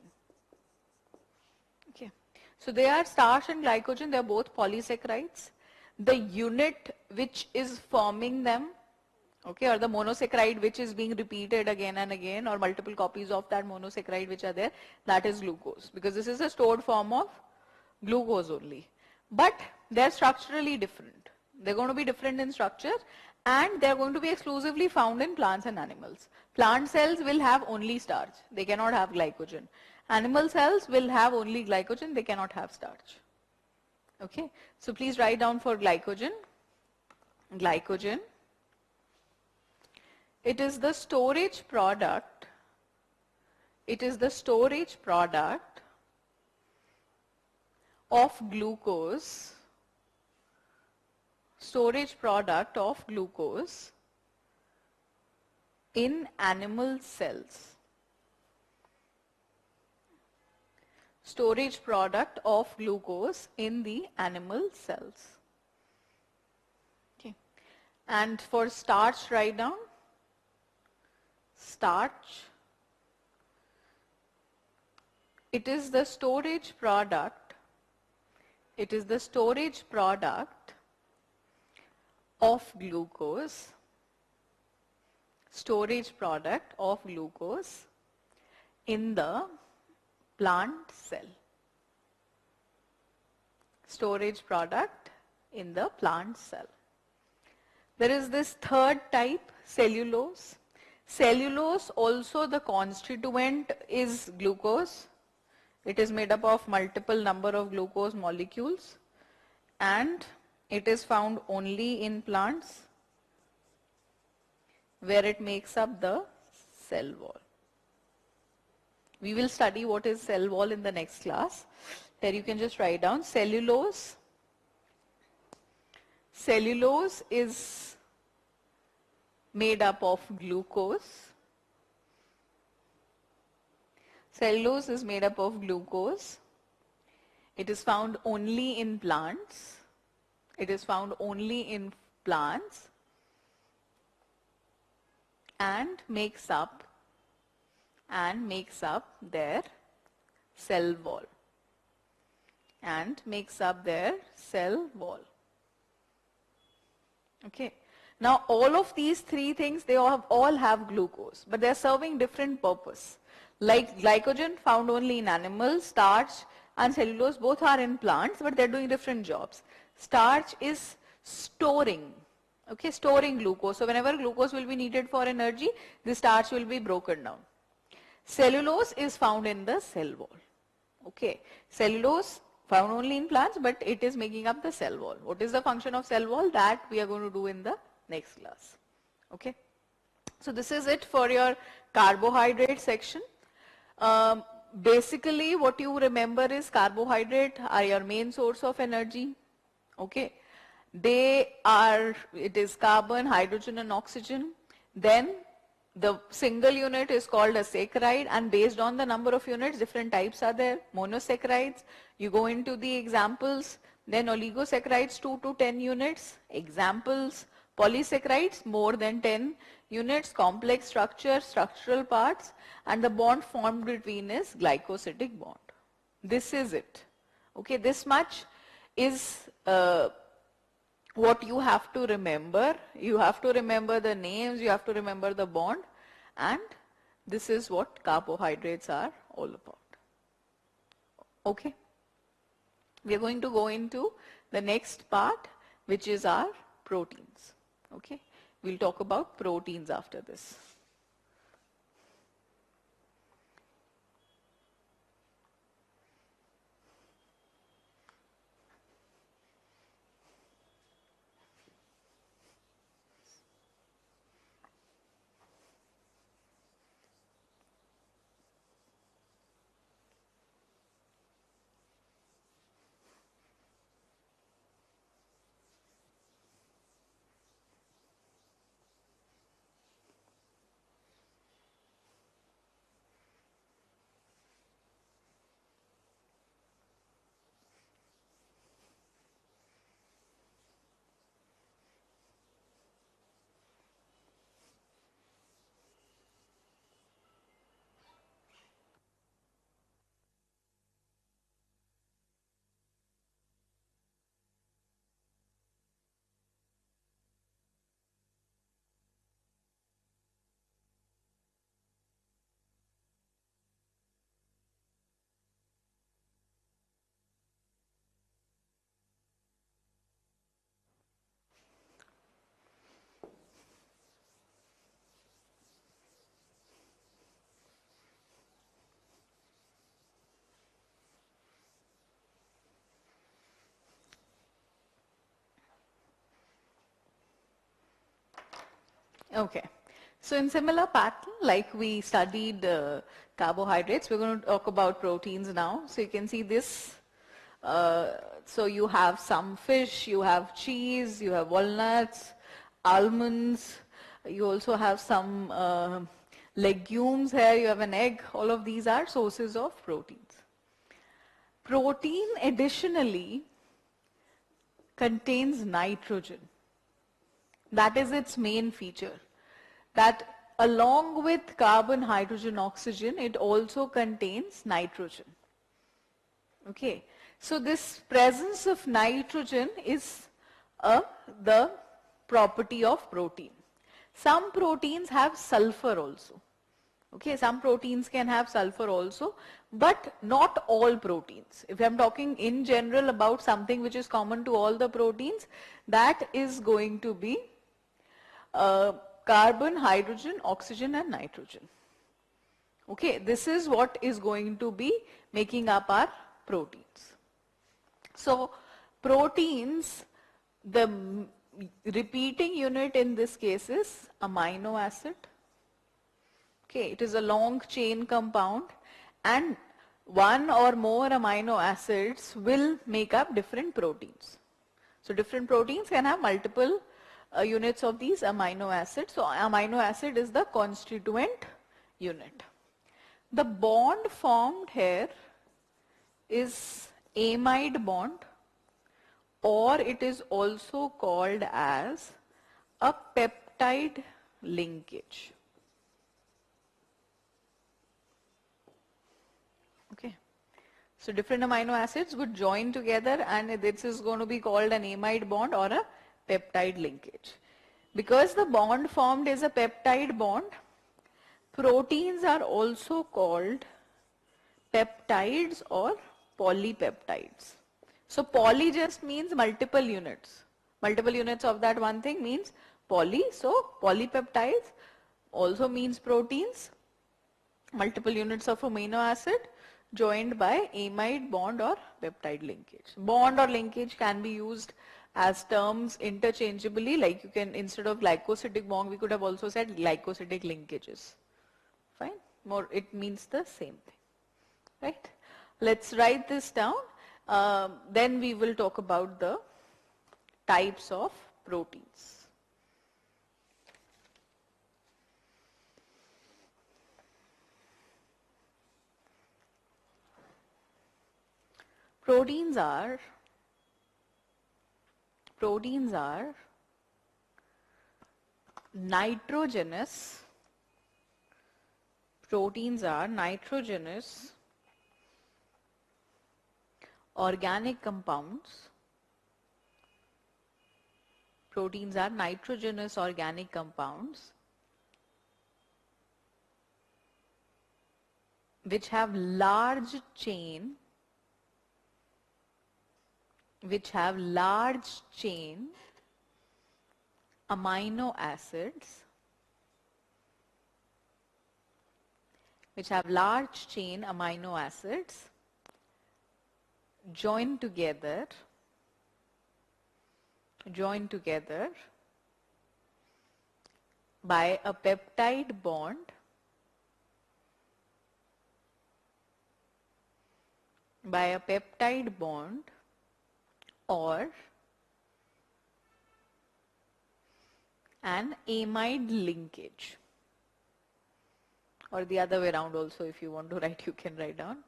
Okay. So they are starch and glycogen, they are both polysaccharides. The unit which is forming them, okay, or the monosaccharide which is being repeated again and again, or multiple copies of that monosaccharide which are there, that is glucose, because this is a stored form of glucose only. But they're structurally different. They're going to be different in structure, and they're going to be exclusively found in plants and animals. Plant cells will have only starch. They cannot have glycogen. Animal cells will have only glycogen. They cannot have starch. Okay. So please write down for glycogen. Glycogen. It is the storage product. It is the storage product of glucose. Storage product of glucose in animal cells. Storage product of glucose in the animal cells. Okay. And for starch, write down starch. It is the storage product. It is the storage product of glucose. Storage product of glucose in the plant cell. Storage product in the plant cell. There is this third type, cellulose. Cellulose, also the constituent is glucose. It is made up of multiple number of glucose molecules, and it is found only in plants where it makes up the cell wall. We will study what is cell wall in the next class. Here you can just write down cellulose. Cellulose is made up of glucose. Cellulose is made up of glucose. It is found only in plants. It is found only in plants and makes up their cell wall. And makes up their cell wall. Okay. Now all of these 3 things, they all have glucose, but they are serving different purpose. Like glycogen, found only in animals, starch and cellulose both are in plants, but they're doing different jobs. Starch is storing, okay, storing glucose. So whenever glucose will be needed for energy, the starch will be broken down. Cellulose is found in the cell wall. Okay, cellulose found only in plants, but it is making up the cell wall. What is the function of cell wall? That we are going to do in the next class. Okay. So this is it for your carbohydrate section. Um, Basically what you remember is carbohydrate are your main source of energy. Okay. It is carbon, hydrogen and oxygen. Then the single unit is called a saccharide, and based on the number of units, different types are there. Monosaccharides, you go into the examples, then oligosaccharides 2 to 10 units, examples, polysaccharides more than 10 units, complex structure, structural parts, and the bond formed between is glycosidic bond. This is it. Okay, this much is what you have to remember. You have to remember the names, you have to remember the bond, and this is what carbohydrates are all about. Okay. We are going to go into the next part, which is our proteins. Okay. We'll talk about proteins after this. Okay. So in similar pattern, like we studied carbohydrates, we're going to talk about proteins now. So you can see this. So you have some fish, you have cheese, you have walnuts, almonds, you also have some legumes here, you have an egg. All of these are sources of proteins. Protein additionally contains nitrogen. That is its main feature. That along with carbon, hydrogen, oxygen, it also contains nitrogen. Okay. So this presence of nitrogen is the property of protein. Some proteins have sulfur also. Okay, some proteins can have sulfur also, but not all proteins. If I'm talking in general about something which is common to all the proteins, that is going to be carbon, hydrogen, oxygen and nitrogen. Okay, this is what is going to be making up our proteins. So proteins, the repeating unit in this case is amino acid. Okay, it is a long chain compound, and one or more amino acids will make up different proteins. So different proteins can have multiple units of these amino acids. So amino acid is the constituent unit. The bond formed here is amide bond, or it is also called as a peptide linkage. Okay. So different amino acids would join together, and this is going to be called an amide bond or a peptide linkage. Because the bond formed is a peptide bond, proteins are also called peptides or polypeptides. So poly just means multiple units. Multiple units of that one thing means poly. So polypeptides also means proteins, multiple units of amino acid joined by amide bond or peptide linkage. Bond or linkage can be used as terms interchangeably, like you can, instead of glycosidic bond, we could have also said glycosidic linkages. Fine, more, it means the same thing, right? Let's write this down. Then we will talk about the types of proteins. Proteins are nitrogenous. Proteins are nitrogenous organic compounds. Proteins are nitrogenous organic compounds which have large chain amino acids, joined together by a peptide bond or an amide linkage, or the other way around also. If you want to write, you can write down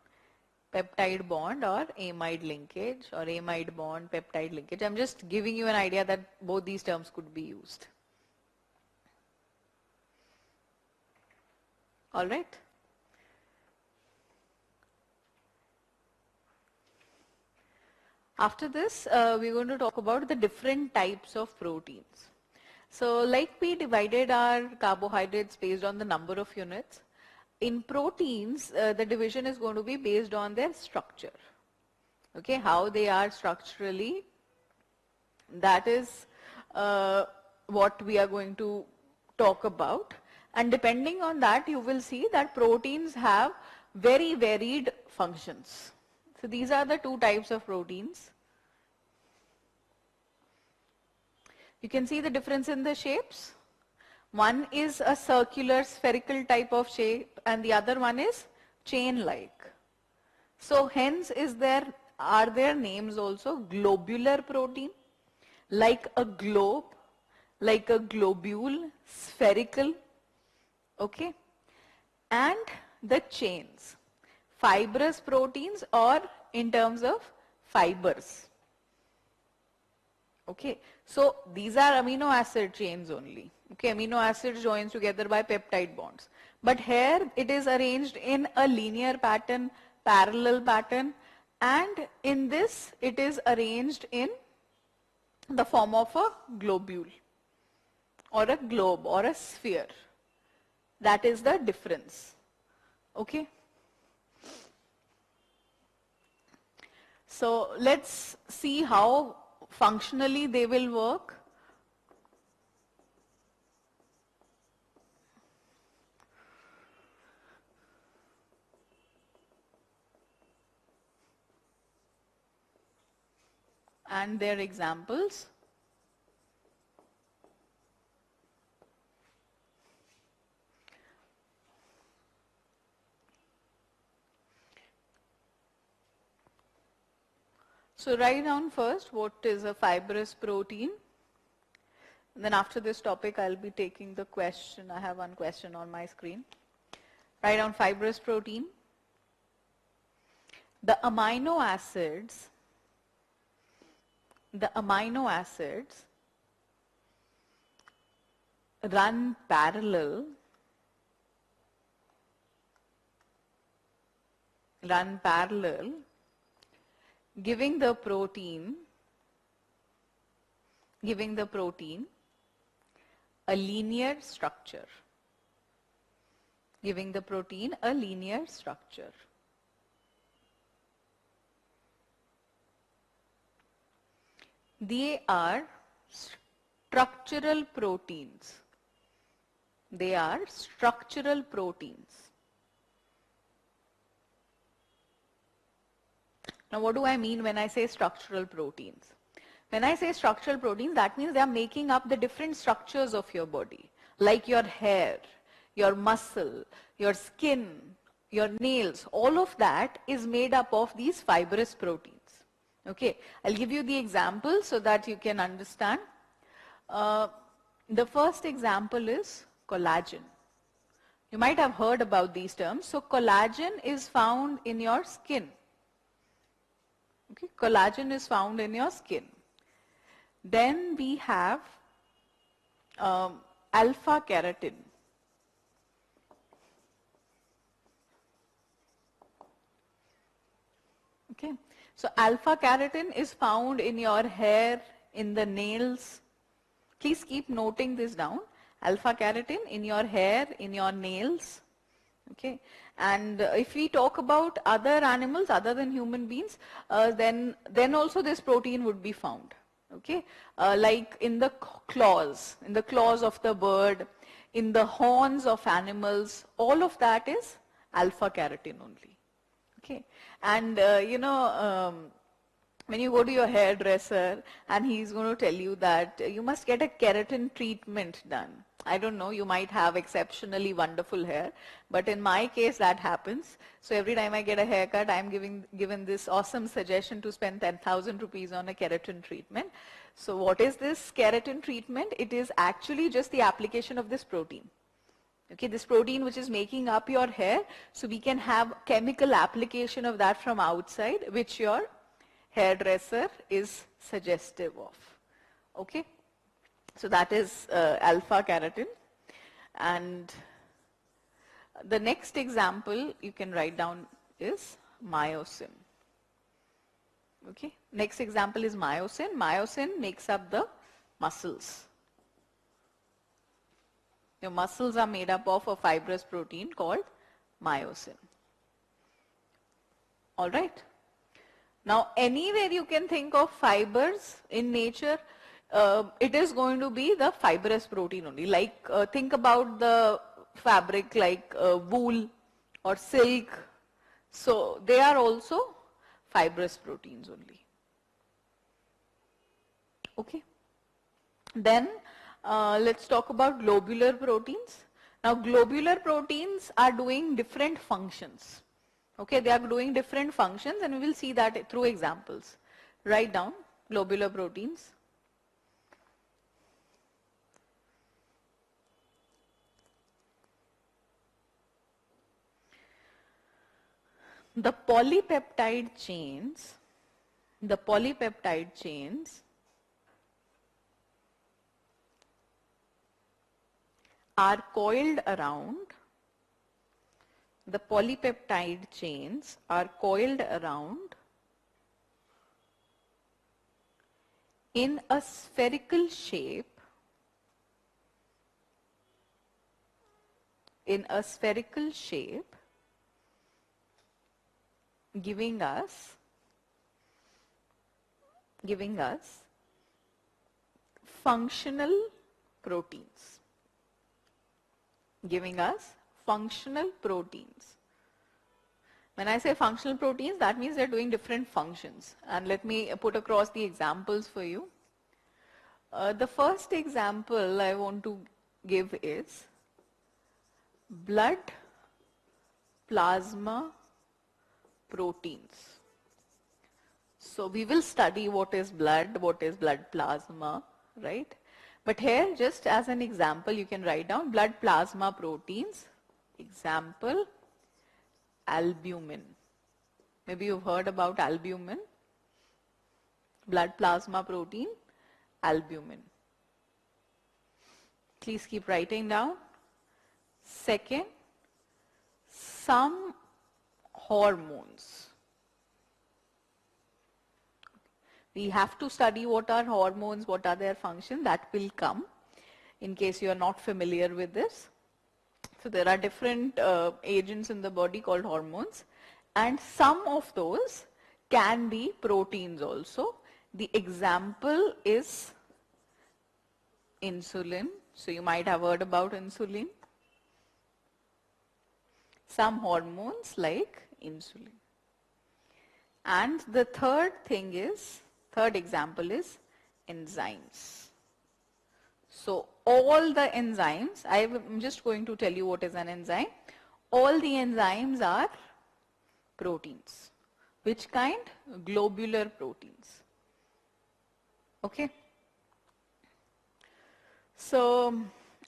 peptide bond or amide linkage, or amide bond peptide linkage. I'm just giving you an idea that both these terms could be used. All right. After this, we're going to talk about the different types of proteins. So like we divided our carbohydrates based on the number of units, in proteins, the division is going to be based on their structure. Okay, how they are structurally, that is what we are going to talk about. And depending on that, you will see that proteins have very varied functions. So these are the two types of proteins. You can see the difference in the shapes. One is a circular spherical type of shape and the other one is chain-like. So hence are there names also: globular protein, like a globe, like a globule, spherical, okay, and the chains, fibrous proteins, or in terms of fibers. Okay, so these are amino acid chains only. Okay, amino acids joins together by peptide bonds. But here it is arranged in a linear pattern, parallel pattern, and in this it is arranged in the form of a globule or a globe or a sphere. That is the difference. Okay. So let's see how functionally they will work. And their examples. So write down first what is a fibrous protein. And then after this topic, I'll be taking the question. I have one question on my screen. Write down fibrous protein. The amino acids run parallel giving the protein a linear structure. They are structural proteins. Now what do I mean when I say structural proteins? When I say structural proteins, that means they are making up the different structures of your body, like your hair, your muscle, your skin, your nails. All of that is made up of these fibrous proteins. Okay, I'll give you the example so that you can understand. The first example is collagen. You might have heard about these terms. So collagen is found in your skin. Okay, collagen is found in your skin. Then we have alpha keratin. Okay, so alpha keratin is found in your hair, in the nails. Please keep noting this down. Alpha keratin in your hair, in your nails. Okay, and if we talk about other animals other than human beings, then also this protein would be found. Okay, like in the claws of the bird, in the horns of animals, all of that is alpha keratin only. Okay, and when you go to your hairdresser and he's going to tell you that you must get a keratin treatment done. I don't know, you might have exceptionally wonderful hair, but in my case that happens. So every time I get a haircut, I'm given this awesome suggestion to spend 10,000 rupees on a keratin treatment. So what is this keratin treatment? It is actually just the application of this protein. Okay, this protein which is making up your hair, so we can have chemical application of that from outside, which your hairdresser is suggestive of. Okay, so that is alpha keratin. And the next example you can write down is myosin. Okay, next example is myosin. Myosin makes up the muscles. Your muscles are made up of a fibrous protein called myosin. All right. Now, anywhere you can think of fibers in nature, it is going to be the fibrous protein only. Like think about the fabric like wool or silk. So they are also fibrous proteins only. Okay. Then let's talk about globular proteins. Now globular proteins are doing different functions. Okay, they are doing different functions and we will see that through examples. Write down globular proteins. The polypeptide chains are coiled around in a spherical shape giving us functional proteins. When I say functional proteins, that means they're doing different functions. And let me put across the examples for you. The first example I want to give is blood plasma proteins. So we will study what is blood plasma, right? But here, just as an example, you can write down blood plasma proteins. Example, albumin. Maybe you've heard about albumin. Blood plasma protein, albumin. Please keep writing down. Second, some hormones. We have to study what are hormones, what are their functions. That will come in case you are not familiar with this. So there are different agents in the body called hormones, and some of those can be proteins also. The example is insulin. So you might have heard about insulin. Some hormones like insulin. And the third example is enzymes. So all the enzymes, I'm just going to tell you what is an enzyme. All the enzymes are proteins. Which kind? Globular proteins. Okay. So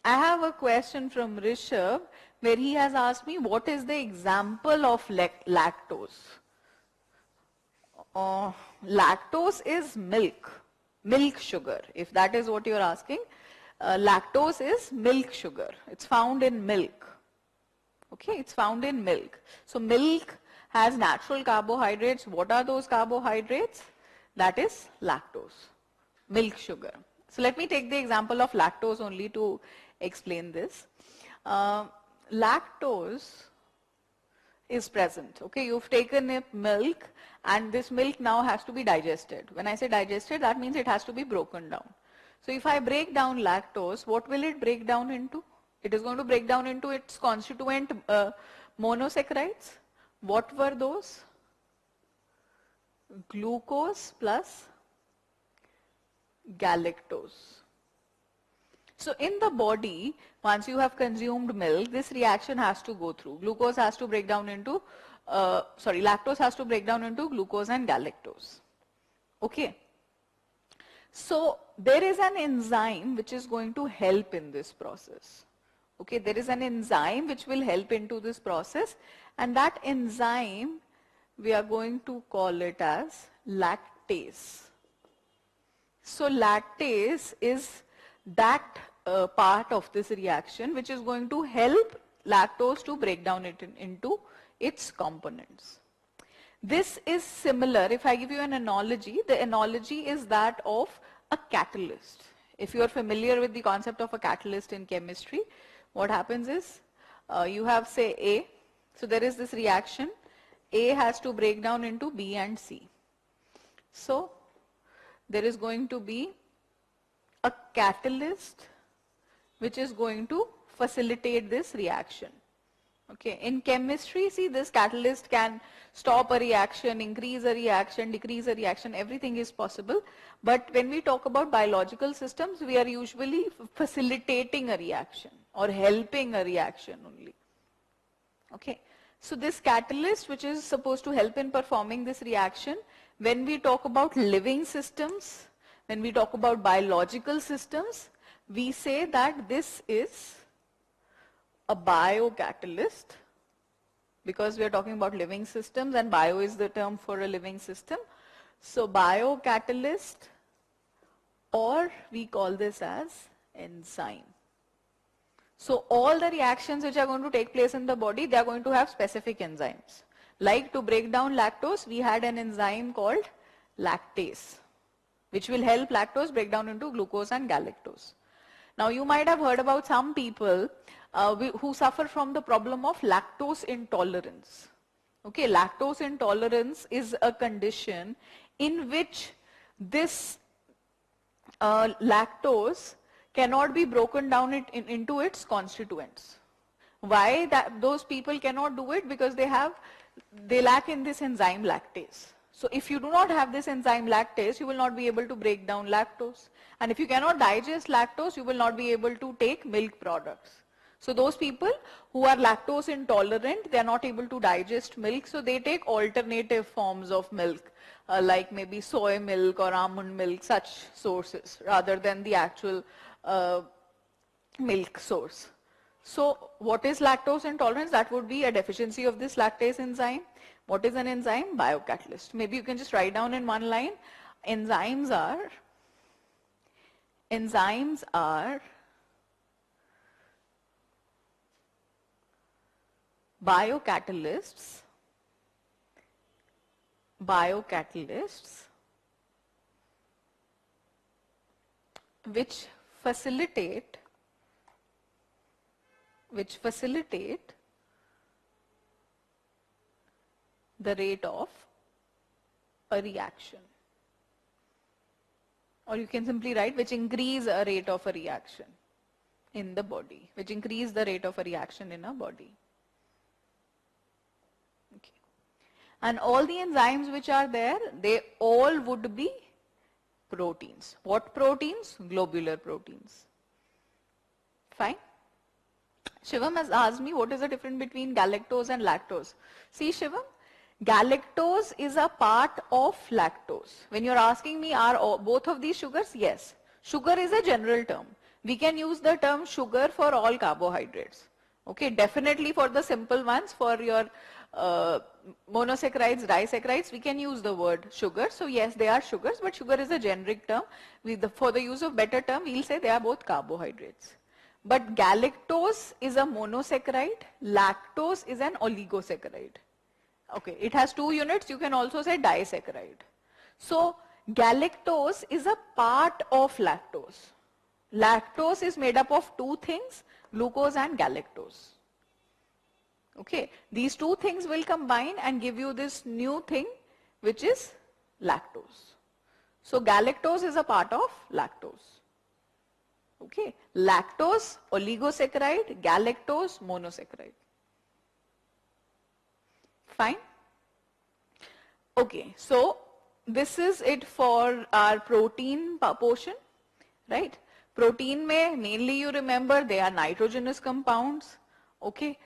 I have a question from Rishabh where he has asked me what is the example of lactose. Lactose is milk sugar. If that is what you're asking, lactose is milk sugar. It's found in milk. Okay, it's found in milk. So milk has natural carbohydrates. What are those carbohydrates? That is lactose, milk sugar. So let me take the example of lactose only to explain this. Lactose is present. Okay, you've taken a milk and this milk now has to be digested. When I say digested, that means it has to be broken down. So if I break down lactose, what will it break down into? It is going to break down into its constituent monosaccharides. What were those? Glucose plus galactose. So in the body, once you have consumed milk, this reaction has to go through. Glucose has to break down into, lactose has to break down into glucose and galactose. Okay. So there is an enzyme which is going to help in this process. Okay, there is an enzyme which will help into this process, and that enzyme we are going to call it as lactase. So lactase is that part of this reaction which is going to help lactose to break down it into its components. This is similar, if I give you an analogy, the analogy is that of a catalyst. If you are familiar with the concept of a catalyst in chemistry, what happens is you have, say, A. So there is this reaction. A has to break down into B and C. So there is going to be a catalyst which is going to facilitate this reaction. Okay, in chemistry, see, this catalyst can stop a reaction, increase a reaction, decrease a reaction, everything is possible. But when we talk about biological systems, we are usually facilitating a reaction or helping a reaction only. Okay, so this catalyst which is supposed to help in performing this reaction, when we talk about living systems, when we talk about biological systems, we say that this is a biocatalyst, because we are talking about living systems and bio is the term for a living system. So biocatalyst, or we call this as enzyme. So all the reactions which are going to take place in the body, they are going to have specific enzymes. Like to break down lactose, we had an enzyme called lactase, which will help lactose break down into glucose and galactose. Now you might have heard about some people who suffer from the problem of lactose intolerance. Okay, lactose intolerance is a condition in which this lactose cannot be broken down into its constituents. Why those people cannot do it? Because they lack in this enzyme lactase. So if you do not have this enzyme lactase, you will not be able to break down lactose. And if you cannot digest lactose, you will not be able to take milk products. So those people who are lactose intolerant, they are not able to digest milk, so they take alternative forms of milk, like maybe soy milk or almond milk, such sources, rather than the actual milk source. So what is lactose intolerance? That would be a deficiency of this lactase enzyme. What is an enzyme? Biocatalyst. Maybe you can just write down in one line. Enzymes are biocatalysts which facilitate the rate of a reaction. Or you can simply write which increase a rate of a reaction in the body, which increase the rate of a reaction in a body. Okay. And all the enzymes which are there, they all would be Proteins. What proteins? Globular proteins. Fine. Shivam has asked me what is the difference between galactose and lactose. See Shivam, galactose is a part of lactose. When you're asking me are both of these sugars? Yes. Sugar is a general term. We can use the term sugar for all carbohydrates. Okay, definitely for the simple ones, for your monosaccharides, disaccharides, we can use the word sugar. So yes, they are sugars, but sugar is a generic term. For the use of better term, we'll say they are both carbohydrates. But galactose is a monosaccharide, lactose is an oligosaccharide. Okay, it has two units, you can also say disaccharide. So galactose is a part of lactose. Lactose is made up of two things, glucose and galactose. Okay, these two things will combine and give you this new thing which is lactose. So galactose is a part of lactose. Okay, lactose, oligosaccharide, galactose, monosaccharide. Fine. Okay, so this is it for our protein portion, right? Protein mein mainly you remember they are nitrogenous compounds, okay,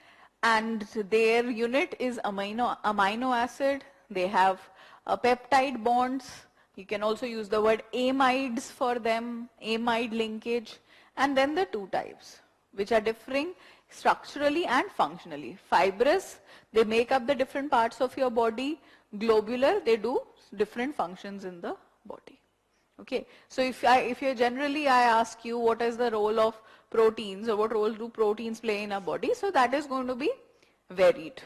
and their unit is amino acid. They have peptide bonds. You can also use the word amides for them, amide linkage, and then the two types which are differing structurally and functionally. Fibrous, they make up the different parts of your body. Globular, they do different functions in the body. Okay, so if you generally I ask you what is the role of proteins or what role do proteins play in our body, so that is going to be varied,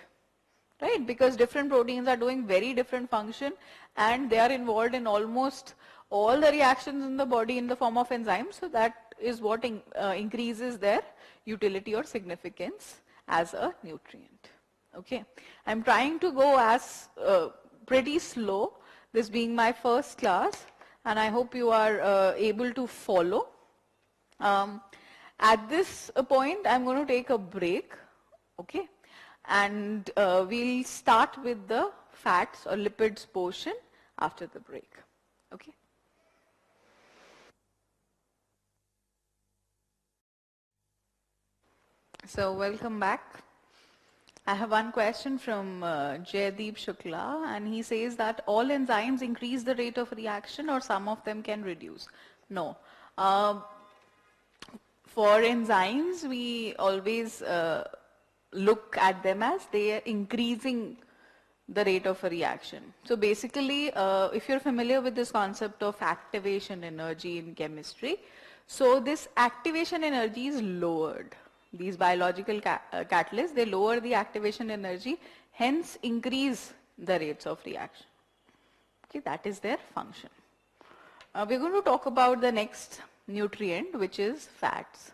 right? Because different proteins are doing very different function and they are involved in almost all the reactions in the body in the form of enzymes, so that is what increases their utility or significance as a nutrient. Okay, I'm trying to go as pretty slow, this being my first class, and I hope you are able to follow. At this point, I'm going to take a break, okay, and we'll start with the fats or lipids portion after the break, okay. So welcome back. I have one question from Jaydeep Shukla, and he says that all enzymes increase the rate of reaction or some of them can reduce. No. For enzymes, we always look at them as they are increasing the rate of a reaction. So basically, if you're familiar with this concept of activation energy in chemistry, so this activation energy is lowered. These biological catalysts, they lower the activation energy, hence increase the rates of reaction. Okay, that is their function. We're going to talk about the next nutrient, which is fats.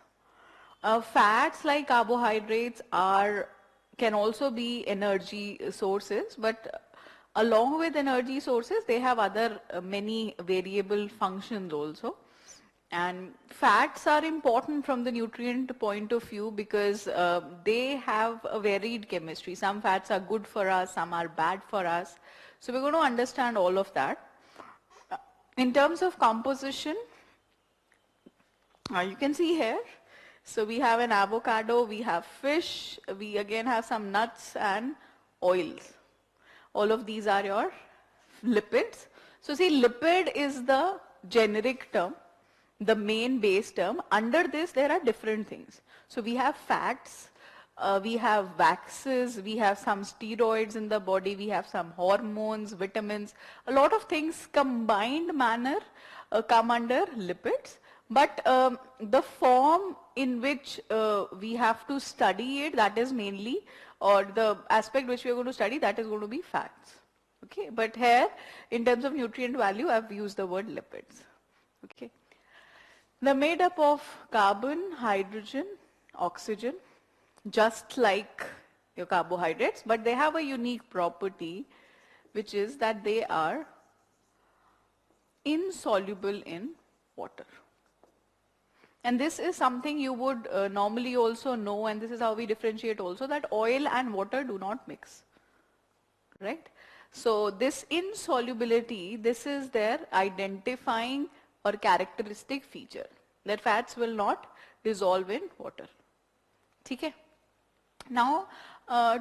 Fats, like carbohydrates, can also be energy sources, but along with energy sources, they have other many variable functions also. And fats are important from the nutrient point of view because they have a varied chemistry. Some fats are good for us, some are bad for us. So we're going to understand all of that. In terms of composition, you can see here, so we have an avocado, we have fish, we again have some nuts and oils. All of these are your lipids. So see, lipid is the generic term, the main base term. Under this there are different things. So we have fats, we have waxes, we have some steroids in the body, we have some hormones, vitamins, a lot of things combined manner come under lipids. But the form in which we have to study it, that is mainly, or the aspect which we are going to study, that is going to be fats. Okay, but here in terms of nutrient value, I've used the word lipids. Okay. They're made up of carbon, hydrogen, oxygen, just like your carbohydrates, but they have a unique property, which is that they are insoluble in water. And this is something you would normally also know, and this is how we differentiate also, that oil and water do not mix, right? So this insolubility, this is their identifying or characteristic feature, that fats will not dissolve in water. Okay? Now,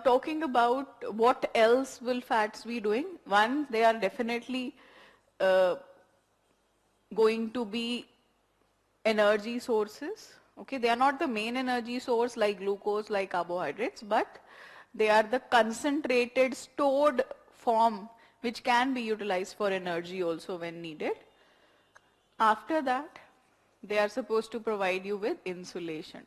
talking about what else will fats be doing. One, they are definitely uh, going to be energy sources. Okay, they are not the main energy source like glucose, like carbohydrates, but they are the concentrated stored form which can be utilized for energy also when needed. After that, they are supposed to provide you with insulation.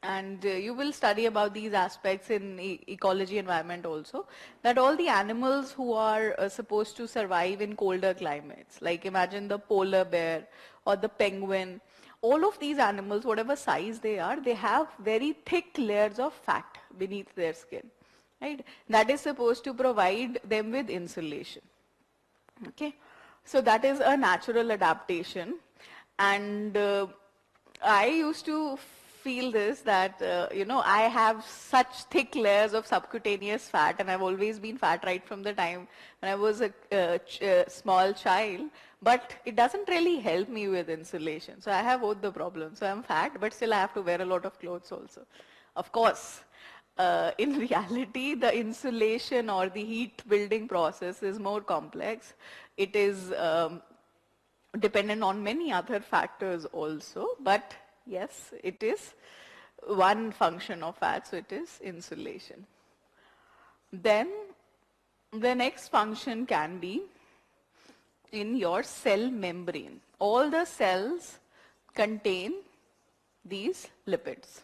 And you will study about these aspects in ecology environment also, that all the animals who are supposed to survive in colder climates, like imagine the polar bear or the penguin, all of these animals, whatever size they are, they have very thick layers of fat beneath their skin, right? That is supposed to provide them with insulation. Okay, so that is a natural adaptation. And I used to feel this, that I have such thick layers of subcutaneous fat, and I've always been fat right from the time when I was a small child, but it doesn't really help me with insulation. So I have both the problems. So I'm fat, but still I have to wear a lot of clothes also. Of course, in reality, the insulation or the heat building process is more complex. It is dependent on many other factors also, but yes, it is one function of fat, so it is insulation. Then the next function can be in your cell membrane. All the cells contain these lipids.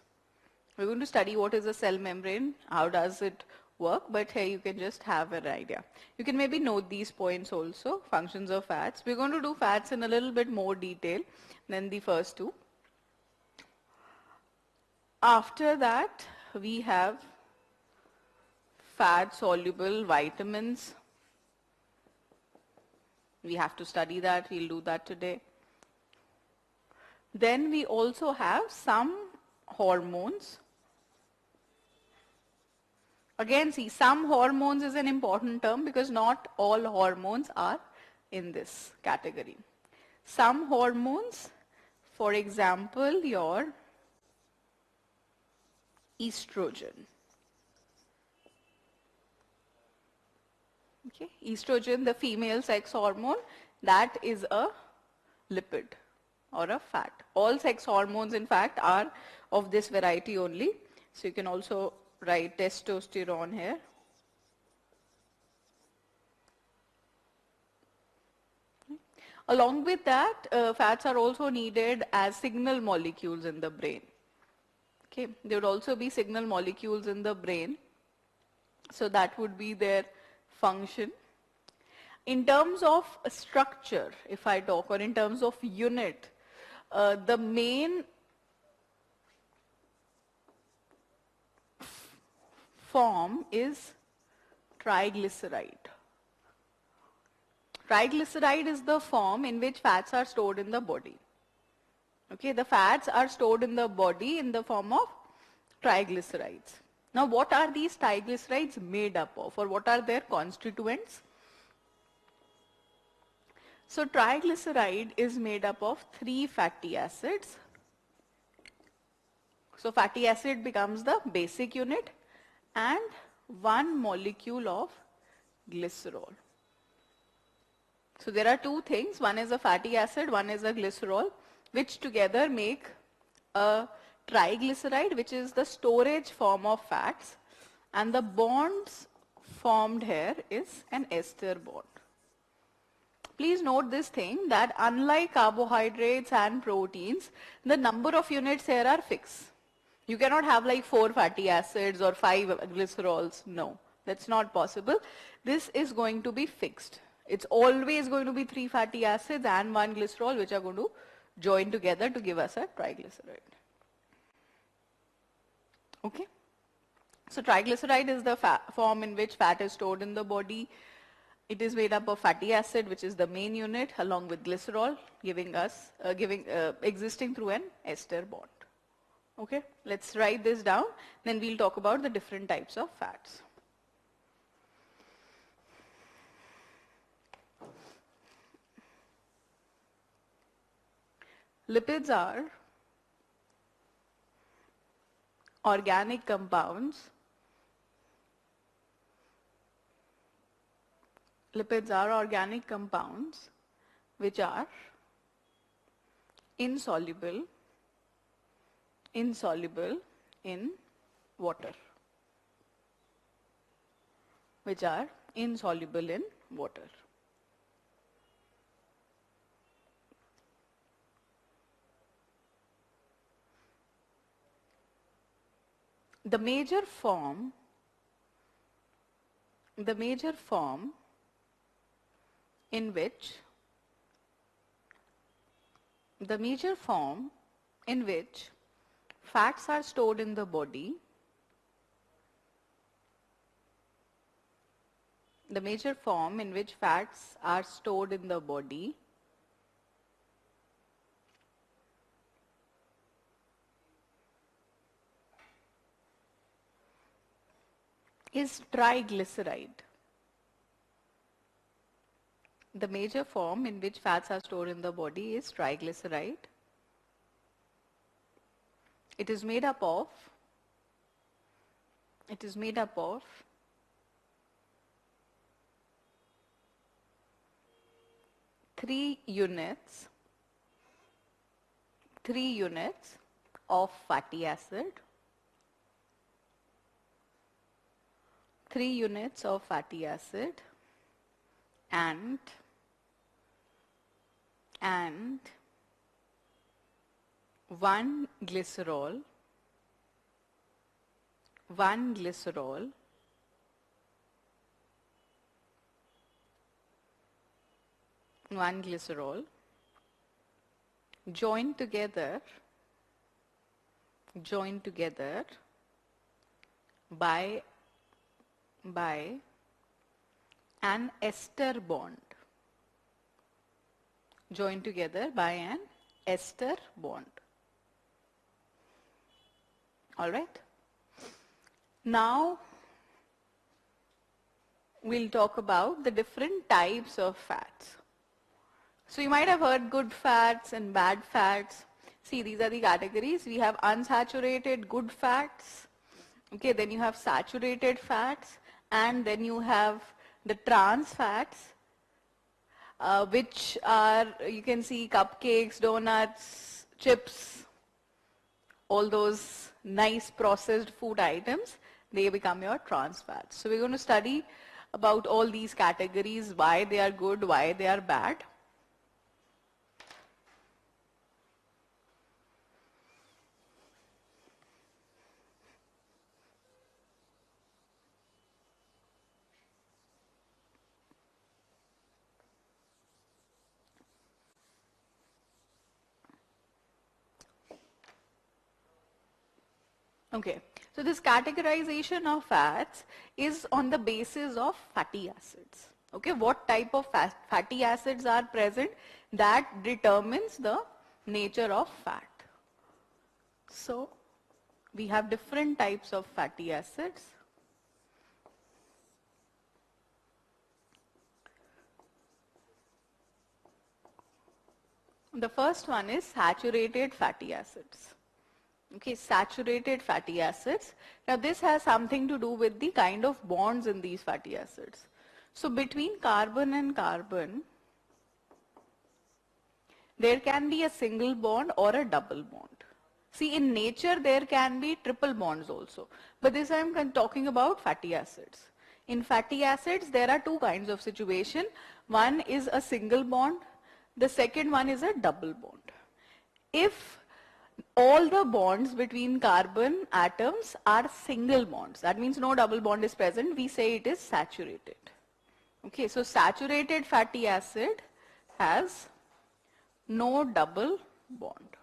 We're going to study what is a cell membrane, how does it work, but here you can just have an idea. You can maybe note these points also, functions of fats. We're going to do fats in a little bit more detail than the first two. After that, we have fat-soluble vitamins. We have to study that, we'll do that today. Then we also have some hormones. Again, see, some hormones is an important term because not all hormones are in this category. Some hormones, for example, your estrogen. Okay, estrogen, the female sex hormone, that is a lipid or a fat. All sex hormones, in fact, are of this variety only. So you can also write testosterone here. Along with that, fats are also needed as signal molecules in the brain. Okay, there would also be signal molecules in the brain. So that would be their function. In terms of structure, if I talk, or in terms of unit, the main form is triglyceride. Triglyceride is the form in which fats are stored in the body. Okay, the fats are stored in the body in the form of triglycerides. Now, what are these triglycerides made up of, or what are their constituents? So, triglyceride is made up of 3 fatty acids. So, fatty acid becomes the basic unit and 1 molecule of glycerol. So, there are 2 things. One is a fatty acid, one is a glycerol, which together make a triglyceride, which is the storage form of fats, and the bonds formed here is an ester bond. Please note this thing, that unlike carbohydrates and proteins, the number of units here are fixed. You cannot have like 4 fatty acids or 5 glycerols. No, that's not possible. This is going to be fixed. It's always going to be 3 fatty acids and 1 glycerol, which are going to join together to give us a triglyceride. Okay? So triglyceride is the form in which fat is stored in the body. It is made up of fatty acid, which is the main unit, along with glycerol, existing through an ester bond. Okay, let's write this down. Then we'll talk about the different types of fats. Lipids are organic compounds. Lipids are organic compounds which are insoluble in water. Which are insoluble in water. The major form in which fats are stored in the body, is triglyceride. The major form in which fats are stored in the body is triglyceride. It is made up of three units of fatty acid, and one glycerol, joined together by an ester bond. All right. Now we'll talk about the different types of fats. So you might have heard good fats and bad fats. See, these are the categories. We have unsaturated good fats. Okay, then you have saturated fats, and then you have the trans fats, which are, you can see, cupcakes, donuts, chips, all those nice processed food items, they become your trans fats. So we're going to study about all these categories, why they are good, why they are bad. Okay, so this categorization of fats is on the basis of fatty acids. Okay, what type of fatty acids are present, that determines the nature of fat. So we have different types of fatty acids. The first one is saturated fatty acids. Okay, saturated fatty acids. Now this has something to do with the kind of bonds in these fatty acids. So between carbon and carbon, there can be a single bond or a double bond. See, in nature there can be triple bonds also. But this I am talking about fatty acids. In fatty acids there are two kinds of situation. One is a single bond. The second one is a double bond. If all the bonds between carbon atoms are single bonds, that means no double bond is present, we say it is saturated. Okay, so saturated fatty acid has no double bond.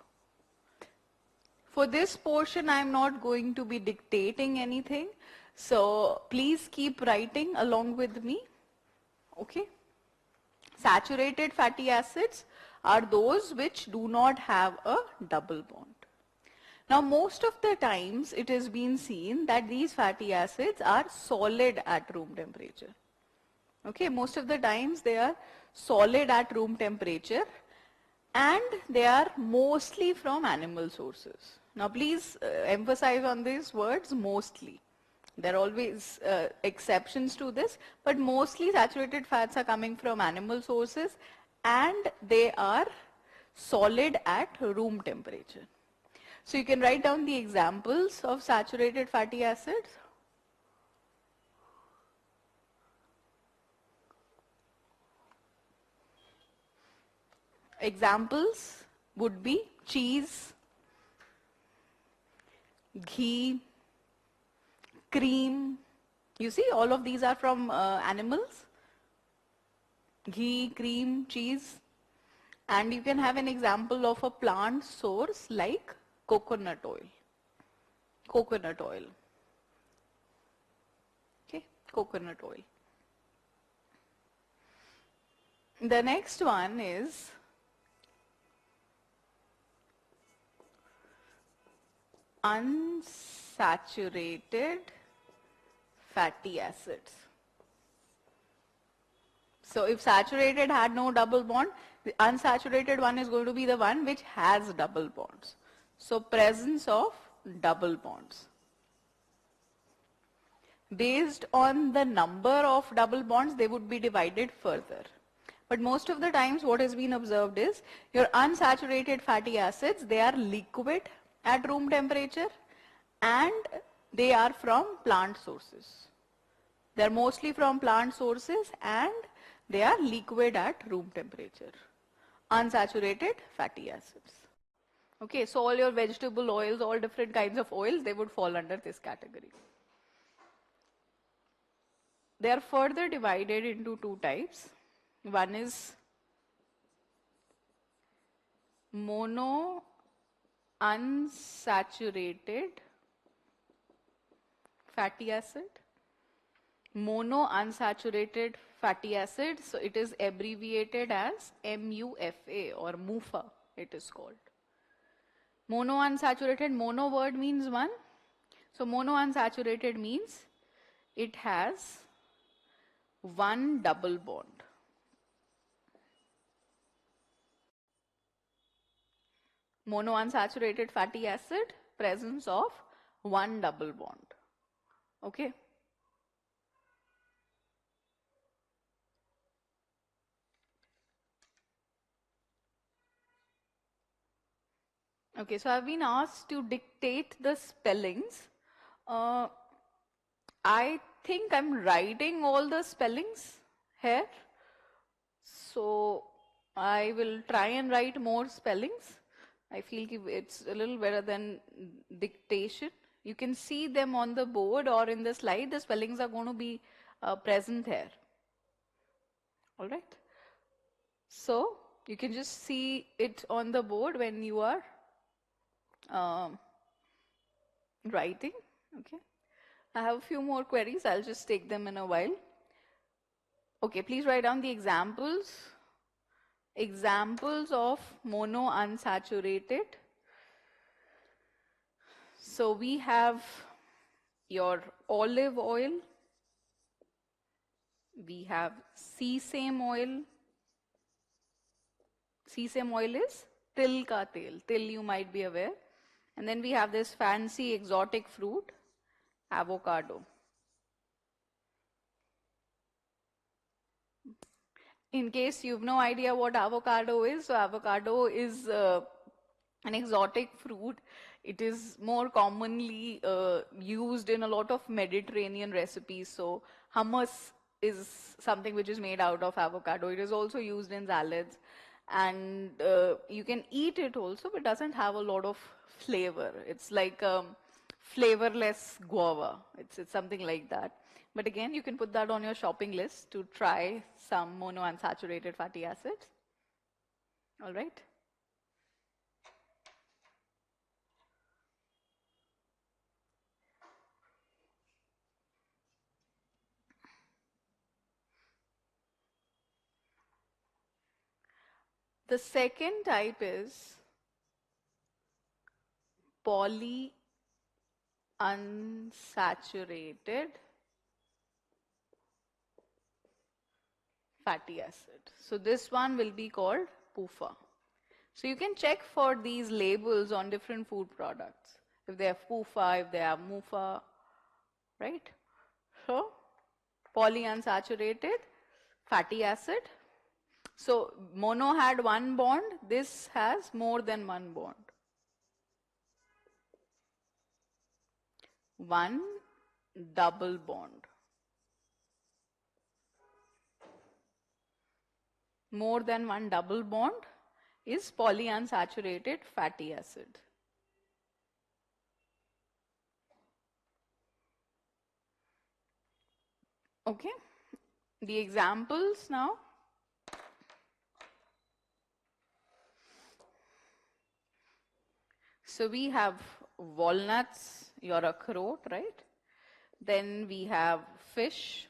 For this portion I am not going to be dictating anything, so please keep writing along with me. Okay, saturated fatty acids are those which do not have a double bond. Now most of the times it has been seen that these fatty acids are solid at room temperature. Okay, most of the times they are solid at room temperature. and they are mostly from animal sources. Now please emphasize on these words, mostly. There are always exceptions to this, but mostly saturated fats are coming from animal sources and they are solid at room temperature. So you can write down the examples of saturated fatty acids. Examples would be cheese, ghee, cream. You see, all of these are from animals. Ghee, cream, cheese. And you can have an example of a plant source like coconut oil. Coconut oil. Okay, coconut oil. The next one is unsaturated fatty acids. So if saturated had no double bond, the unsaturated one is going to be the one which has double bonds. So presence of double bonds. Based on the number of double bonds, they would be divided further. But most of the times what has been observed is your unsaturated fatty acids, they are liquid at room temperature and they are from plant sources. They are mostly from plant sources and they are liquid at room temperature. Unsaturated fatty acids. Okay, so all your vegetable oils, all different kinds of oils, they would fall under this category. They are further divided into two types. One is monounsaturated fatty acid. Monounsaturated fatty acid, so it is abbreviated as MUFA or MUFA it is called. Monounsaturated, mono word means one. So monounsaturated means it has one double bond. Monounsaturated fatty acid, presence of one double bond. Okay. Okay, so I've been asked to dictate the spellings. I think I'm writing all the spellings here. So I will try and write more spellings. I feel it's a little better than dictation. You can see them on the board or in the slide. The spellings are going to be present here. All right. So you can just see it on the board when you are writing. Okay. I have a few more queries. I'll just take them in a while. Okay, please write down the examples. Examples of monounsaturated. So we have your olive oil. We have sesame oil. Sesame oil is til ka tel. Til you might be aware. And then we have this fancy exotic fruit, avocado. In case you've no idea what avocado is, so avocado is an exotic fruit. It is more commonly used in a lot of Mediterranean recipes. So hummus is something which is made out of avocado. It is also used in salads. And you can eat it also, but doesn't have a lot of flavor. It's like flavorless guava. It's something like that. But again, you can put that on your shopping list to try some monounsaturated fatty acids. All right. The second type is polyunsaturated fatty acid. So this one will be called PUFA. So you can check for these labels on different food products. If they have PUFA, if they have MUFA, right? So polyunsaturated fatty acid. So mono had one bond, this has more than one bond. One double bond. More than one double bond is polyunsaturated fatty acid. Okay, the examples now. So we have walnuts, your akroot, right? Then we have fish.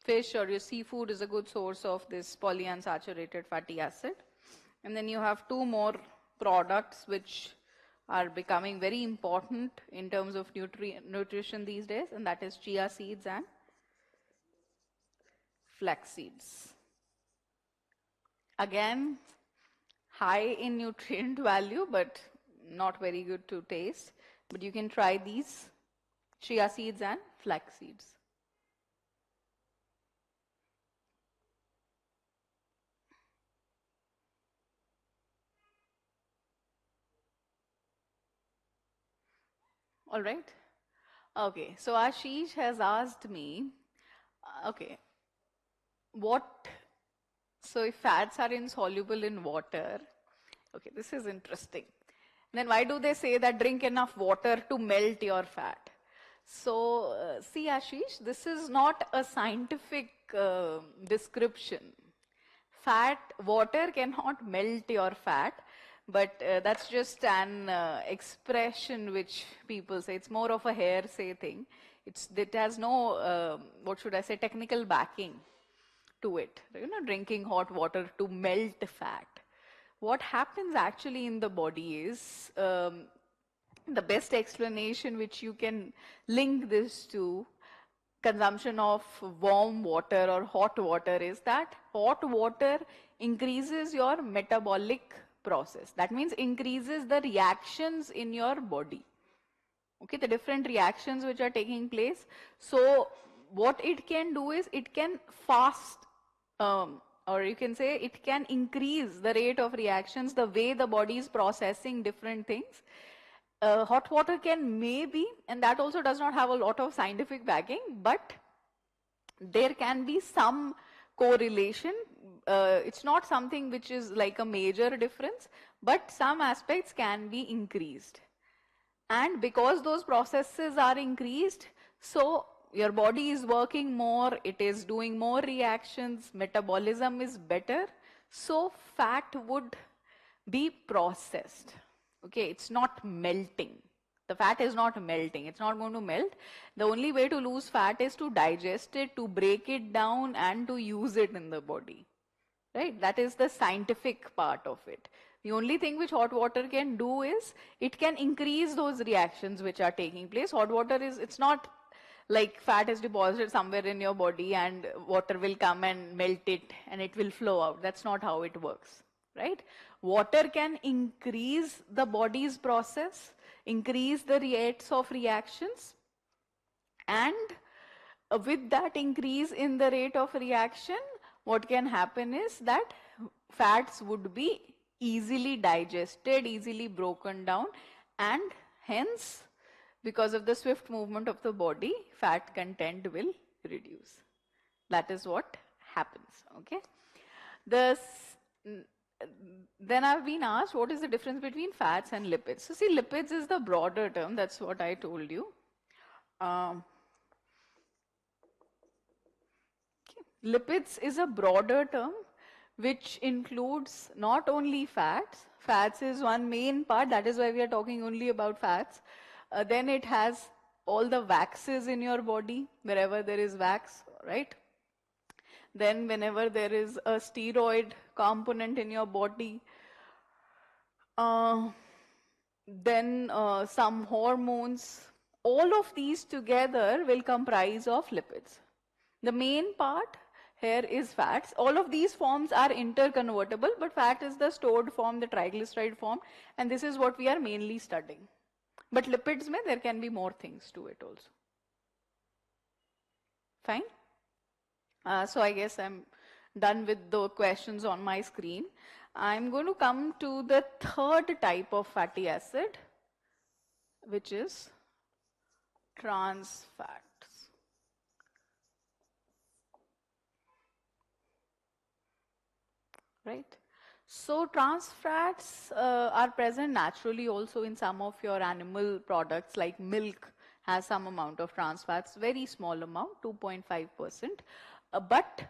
Fish or your seafood is a good source of this polyunsaturated fatty acid. And then you have two more products which are becoming very important in terms of nutrition these days, and that is chia seeds and flax seeds. Again, high in nutrient value, but not very good to taste. But you can try these chia seeds and flax seeds. All right. Okay, so Ashish has asked me, okay, so if fats are insoluble in water, okay, this is interesting. Then why do they say that drink enough water to melt your fat? So, see Ashish, this is not a scientific description. Water cannot melt your fat, but that's just an expression which people say. It's more of a hearsay thing. It has no, what should I say, technical backing to it. Drinking hot water to melt fat. What happens actually in the body is, the best explanation which you can link this to consumption of warm water or hot water is that hot water increases your metabolic process. That means increases the reactions in your body. Okay, the different reactions which are taking place. So what it can do is it can or you can say it can increase the rate of reactions, the way the body is processing different things. Hot water can maybe, and that also does not have a lot of scientific backing, but there can be some correlation. It's not something which is like a major difference, but some aspects can be increased. And because those processes are increased, so your body is working more, it is doing more reactions, metabolism is better, so fat would be processed. Okay, it's not melting. The fat is not melting. It's not going to melt. The only way to lose fat is to digest it, to break it down, and to use it in the body. Right? That is the scientific part of it. The only thing which hot water can do is it can increase those reactions which are taking place. Hot water is, it's not like fat is deposited somewhere in your body and water will come and melt it and it will flow out. That's not how it works. Right? Water can increase the body's process, increase the rates of reactions, and with that increase in the rate of reaction, what can happen is that fats would be easily digested, easily broken down, and hence, because of the swift movement of the body, fat content will reduce. That is what happens. Okay. Then I've been asked, what is the difference between fats and lipids? So see, lipids is the broader term. That's what I told you. Lipids is a broader term which includes not only fats. Fats is one main part. That is why we are talking only about fats. Then it has all the waxes in your body, wherever there is wax, right? Then whenever there is a steroid component in your body, then some hormones, all of these together will comprise of lipids. The main part here is fats. All of these forms are interconvertible, but fat is the stored form, the triglyceride form, and this is what we are mainly studying. But lipids, there can be more things to it also. Fine? So I guess I'm done with the questions on my screen. I'm going to come to the third type of fatty acid, which is trans fats. Right? So trans fats are present naturally also in some of your animal products, like milk has some amount of trans fats, very small amount, 2.5%, but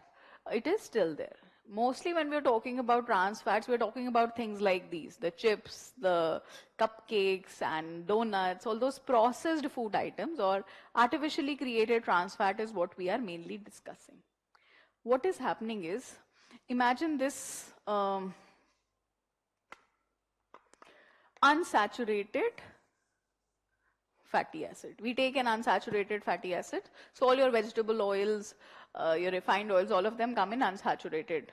it is still there. Mostly when we're talking about trans fats, we're talking about things like these, the chips, the cupcakes and donuts, all those processed food items or artificially created trans fat is what we are mainly discussing. What is happening is, imagine this unsaturated fatty acid. We take an unsaturated fatty acid. So all your vegetable oils, your refined oils, all of them come in unsaturated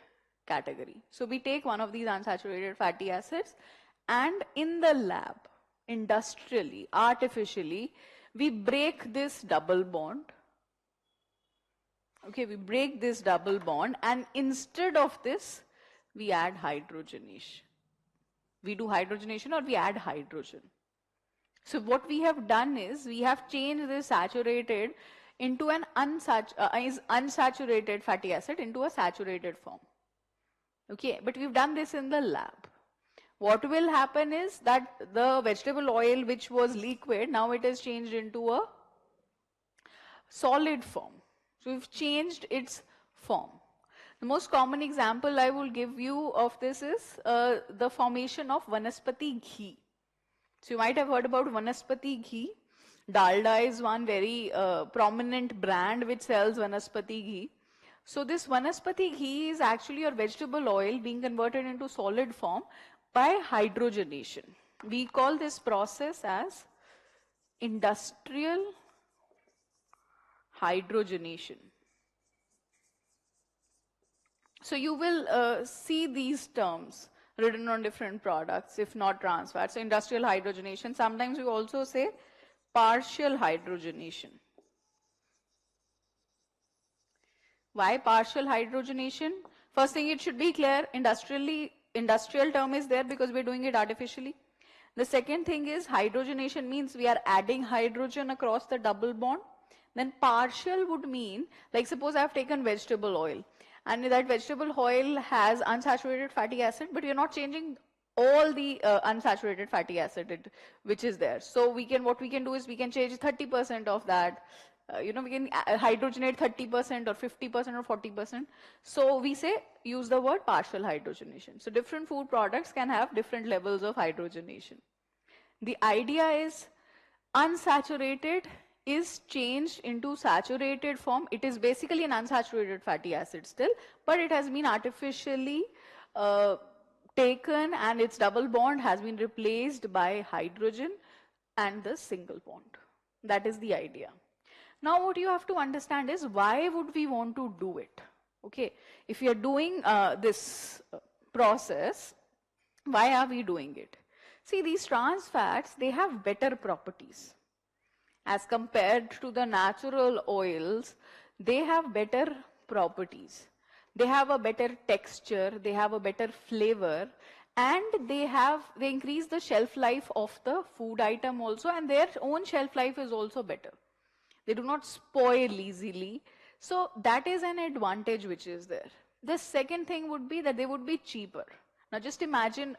category. So we take one of these unsaturated fatty acids and in the lab, industrially, artificially, we break this double bond. Okay, we break this double bond and instead of this, we add hydrogenation. We do hydrogenation or we add hydrogen. So what we have done is we have changed this saturated into an unsaturated fatty acid into a saturated form. Okay, but we've done this in the lab. What will happen is that the vegetable oil which was liquid, now it is changed into a solid form. So we've changed its form. The most common example I will give you of this is the formation of Vanaspati ghee. So you might have heard about Vanaspati ghee. Dalda is one very prominent brand which sells Vanaspati ghee. So this Vanaspati ghee is actually your vegetable oil being converted into solid form by hydrogenation. We call this process as industrial hydrogenation. So you will see these terms written on different products, if not trans fats. So industrial hydrogenation. Sometimes we also say partial hydrogenation. Why partial hydrogenation? First thing, it should be clear, industrial term is there because we're doing it artificially. The second thing is hydrogenation means we are adding hydrogen across the double bond. Then partial would mean, like suppose I have taken vegetable oil and that vegetable oil has unsaturated fatty acid, but you're not changing all the unsaturated fatty acid which is there. So what we can do is we can change 30% of that. We can hydrogenate 30% or 50% or 40%. So we say use the word partial hydrogenation. So different food products can have different levels of hydrogenation. The idea is unsaturated is changed into saturated form. It is basically an unsaturated fatty acid still, but it has been artificially taken and its double bond has been replaced by hydrogen and the single bond. That is the idea. Now what you have to understand is why would we want to do it? Okay, if you are doing this process, why are we doing it? See, these trans fats, they have better properties. As compared to the natural oils, they have better properties. They have a better texture, they have a better flavor, and they increase the shelf life of the food item also, and their own shelf life is also better. They do not spoil easily. So that is an advantage which is there. The second thing would be that they would be cheaper. Now just imagine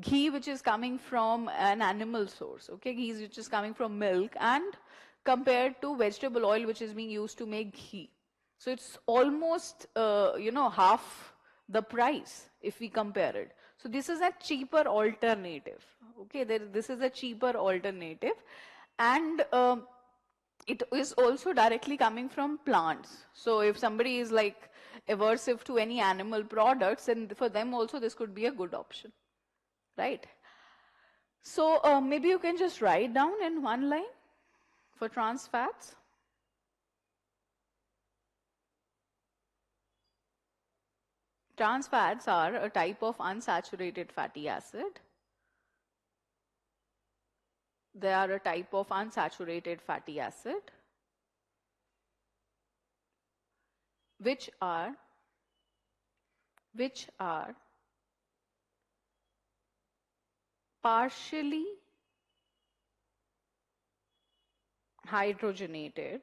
ghee which is coming from an animal source, okay, ghee which is coming from milk and compared to vegetable oil which is being used to make ghee. So it's almost, half the price if we compare it. So this is a cheaper alternative, okay, this is a cheaper alternative and it is also directly coming from plants. So if somebody is like aversive to any animal products, then for them also this could be a good option, right? So maybe you can just write down in one line for trans fats. Trans fats are a type of unsaturated fatty acid. They are a type of unsaturated fatty acid which are partially hydrogenated,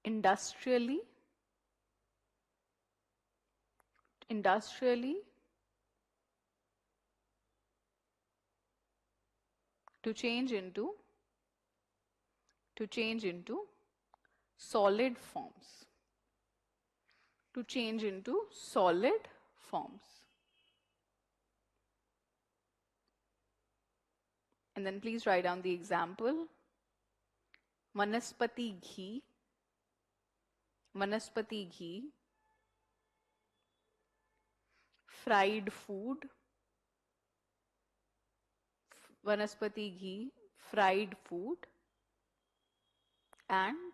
industrially to change into solid forms. And then please write down the example. Vanaspati ghee, fried food, and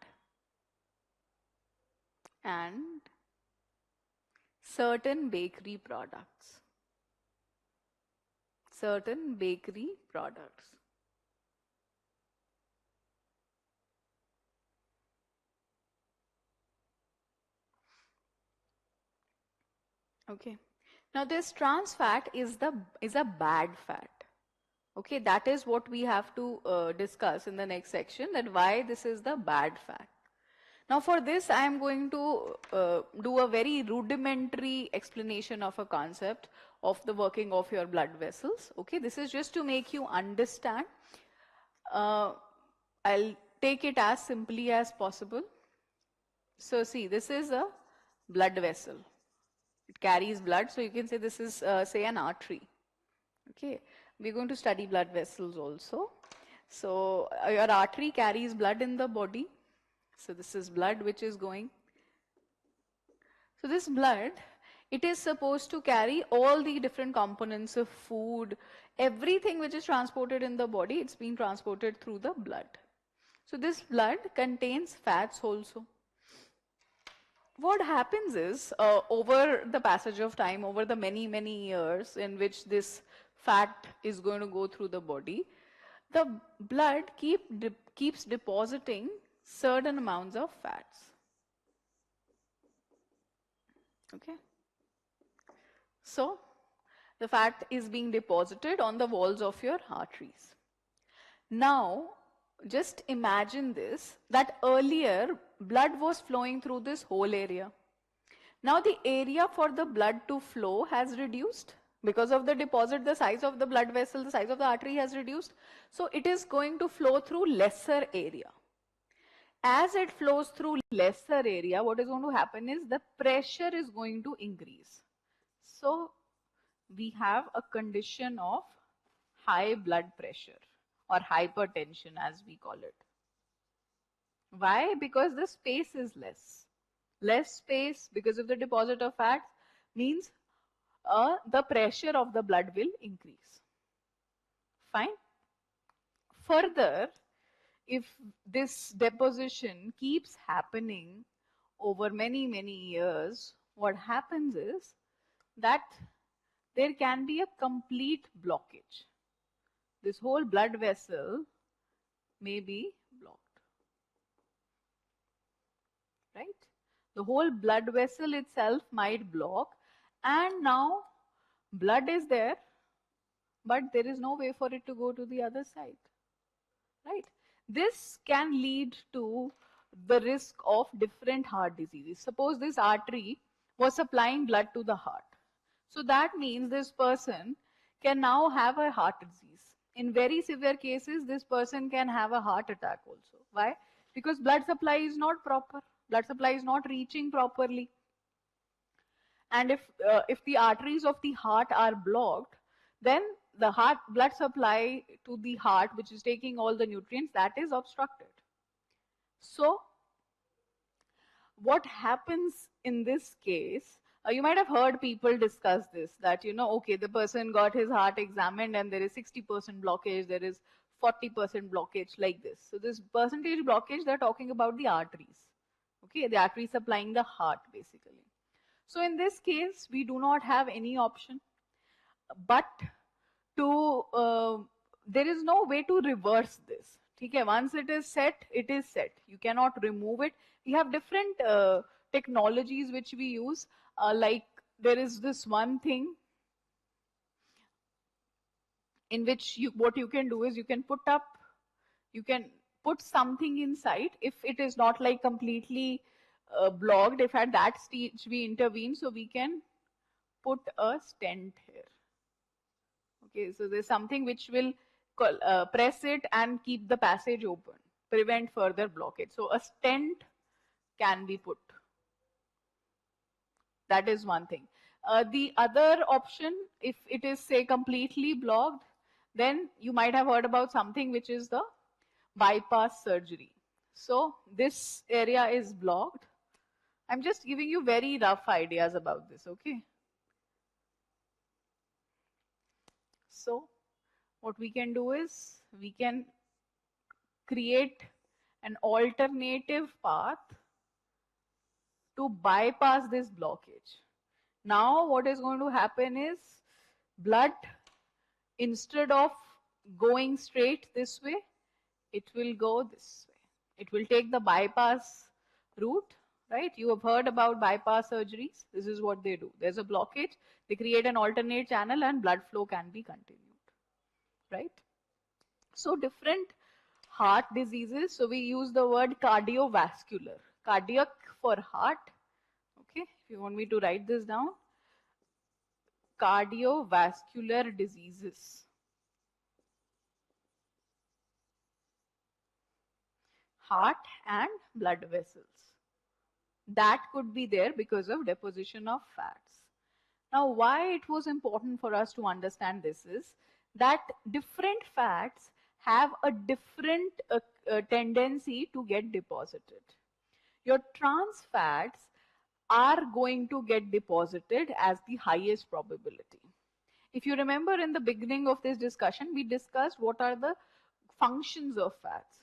certain bakery products. Okay. Now this trans fat is a bad fat. Okay, that is what we have to discuss in the next section, that why this is the bad fat. Now for this I am going to do a very rudimentary explanation of a concept of the working of your blood vessels. Okay, this is just to make you understand. I'll take it as simply as possible. So see, this is a blood vessel. It carries blood, so you can say this is say an artery. Okay, we're going to study blood vessels also. So your artery carries blood in the body. So this is blood which is going. So this blood, it is supposed to carry all the different components of food, everything which is transported in the body, it's being transported through the blood. So this blood contains fats also. What happens is, over the passage of time, over the many years in which this fat is going to go through the body, the blood keeps depositing certain amounts of fats. Okay. So the fat is being deposited on the walls of your arteries. Now, just imagine this, that earlier blood was flowing through this whole area. Now the area for the blood to flow has reduced. Because of the deposit, the size of the blood vessel, the size of the artery has reduced. So it is going to flow through lesser area. As it flows through lesser area, what is going to happen is the pressure is going to increase. So we have a condition of high blood pressure or hypertension as we call it. Why? Because the space is less. Less space because of the deposit of fats means the pressure of the blood will increase. Fine. Further, if this deposition keeps happening over many years, what happens is that there can be a complete blockage. This whole blood vessel may be blocked. Right? The whole blood vessel itself might block, and now blood is there, but there is no way for it to go to the other side. Right? This can lead to the risk of different heart diseases. Suppose this artery was supplying blood to the heart. So that means this person can now have a heart disease. In very severe cases, this person can have a heart attack also. Why? Because blood supply is not proper. Blood supply is not reaching properly. And if the arteries of the heart are blocked, then the blood supply to the heart, which is taking all the nutrients, that is obstructed. So what happens in this case, you might have heard people discuss this, that, okay, the person got his heart examined and there is 60% blockage, there is 40% blockage like this. So this percentage blockage, they're talking about the arteries. Okay, the arteries supplying the heart basically. So in this case, we do not have any option, but to there is no way to reverse this. Okay, once it is set, it is set. You cannot remove it. We have different technologies which we use. Like there is this one thing in which what you can do is you can put something inside if it is not like completely blocked. If at that stage we intervene, so we can put a stent here. Okay, so there's something which will press it and keep the passage open, prevent further blockage. So a stent can be put. That is one thing. The other option, if it is say completely blocked, then you might have heard about something which is the bypass surgery. So this area is blocked. I'm just giving you very rough ideas about this, okay? So what we can do is we can create an alternative path to bypass this blockage. Now what is going to happen is blood, instead of going straight this way, it will go this way. It will take the bypass route, right? You have heard about bypass surgeries. This is what they do. There's a blockage, they create an alternate channel and blood flow can be continued, right? So different heart diseases. So we use the word cardiovascular. Cardiac for heart. Okay, if you want me to write this down. Cardiovascular diseases. Heart and blood vessels. That could be there because of deposition of fats. Now, why it was important for us to understand this is that different fats have a different tendency to get deposited. Your trans fats are going to get deposited as the highest probability. If you remember in the beginning of this discussion, we discussed what are the functions of fats.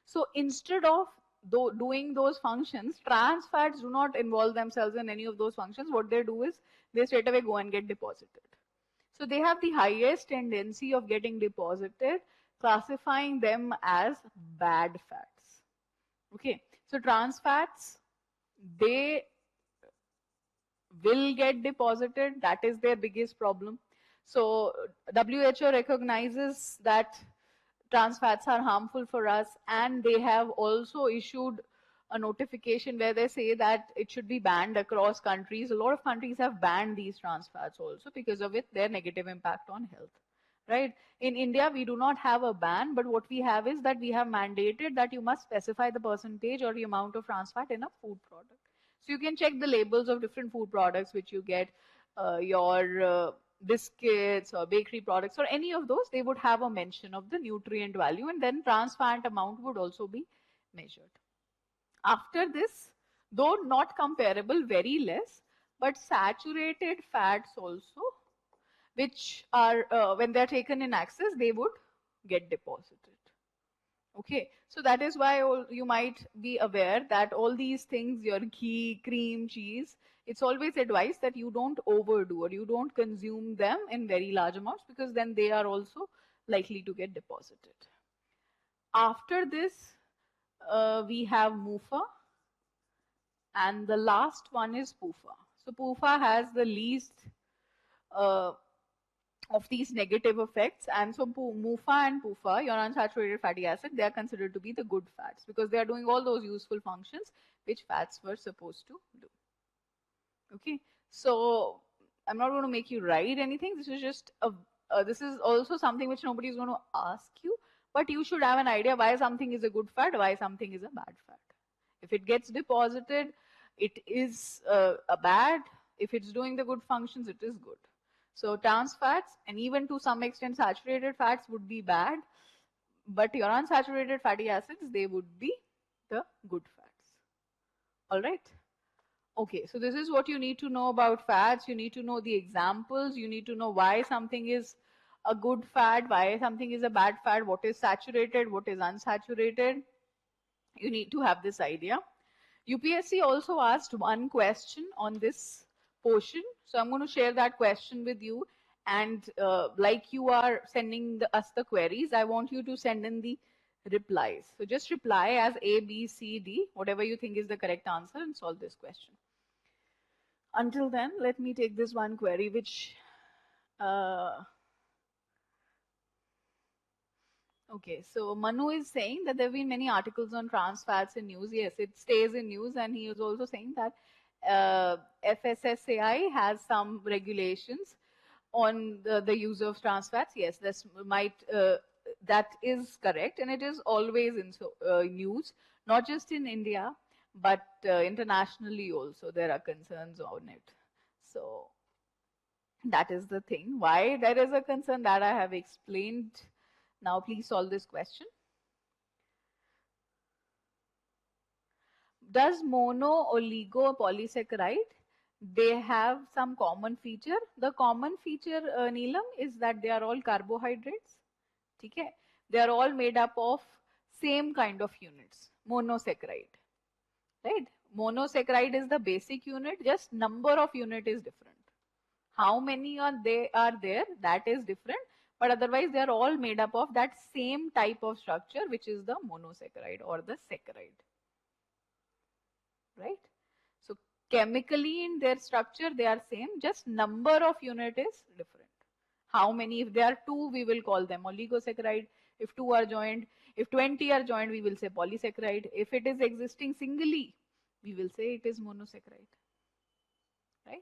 So instead of doing those functions, trans fats do not involve themselves in any of those functions. What they do is they straight away go and get deposited. So they have the highest tendency of getting deposited, classifying them as bad fats. Okay, so trans fats, they will get deposited. That is their biggest problem. So WHO recognizes that trans fats are harmful for us, and they have also issued a notification where they say that it should be banned across countries. A lot of countries have banned these trans fats also because of their negative impact on health. Right? In India, we do not have a ban, but what we have is that we have mandated that you must specify the percentage or the amount of trans fat in a food product. So you can check the labels of different food products which you get, your biscuits or bakery products or any of those, they would have a mention of the nutrient value, and then trans fat amount would also be measured. After this, though not comparable, very less, but saturated fats also, which are, when they're taken in excess, they would get deposited. Okay, so that is why you might be aware that all these things, your ghee, cream, cheese, it's always advised that you don't overdo or you don't consume them in very large amounts, because then they are also likely to get deposited. After this, we have MUFA, and the last one is PUFA. So PUFA has the least of these negative effects, and so MUFA and PUFA, your unsaturated fatty acid, they are considered to be the good fats because they are doing all those useful functions which fats were supposed to do. Okay, so I'm not going to make you write anything. This is just this is also something which nobody is going to ask you, but you should have an idea why something is a good fat, why something is a bad fat. If it gets deposited, it is a bad. If it's doing the good functions, it is good. So trans fats and even to some extent saturated fats would be bad, but your unsaturated fatty acids, they would be the good fats. All right. Okay, so this is what you need to know about fats. You need to know the examples. You need to know why something is a good fat, why something is a bad fat, what is saturated, what is unsaturated. You need to have this idea. UPSC also asked one question on this portion. So I'm going to share that question with you. And like you are sending us the queries, I want you to send in the replies. So just reply as A, B, C, D, whatever you think is the correct answer, and solve this question. Until then, let me take this one query, which okay, so Manu is saying that there have been many articles on trans fats in news. Yes, it stays in news, and he is also saying that FSSAI has some regulations on the use of trans fats. Yes, that is correct, and it is always in news, not just in India, but internationally also there are concerns on it. So that is the thing. Why there is a concern that I have explained. Now please solve this question. Does mono, oligo, polysaccharide, they have some common feature? The common feature, Neelam, is that they are all carbohydrates. Okay? They are all made up of same kind of units, monosaccharide. Right? Monosaccharide is the basic unit, just number of unit is different. How many are there, that is different, but otherwise they are all made up of that same type of structure, which is the monosaccharide or the saccharide. Right? So chemically in their structure they are same, just number of unit is different. How many? If there are 2, we will call them oligosaccharide. If 2 are joined, if 20 are joined, we will say polysaccharide. If it is existing singly, we will say it is monosaccharide. Right?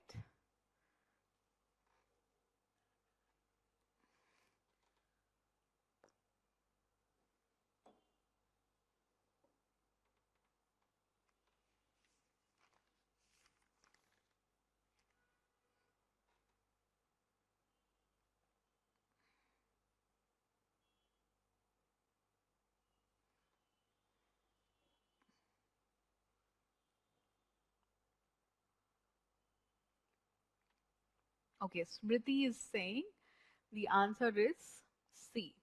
Okay, Smriti is saying the answer is C.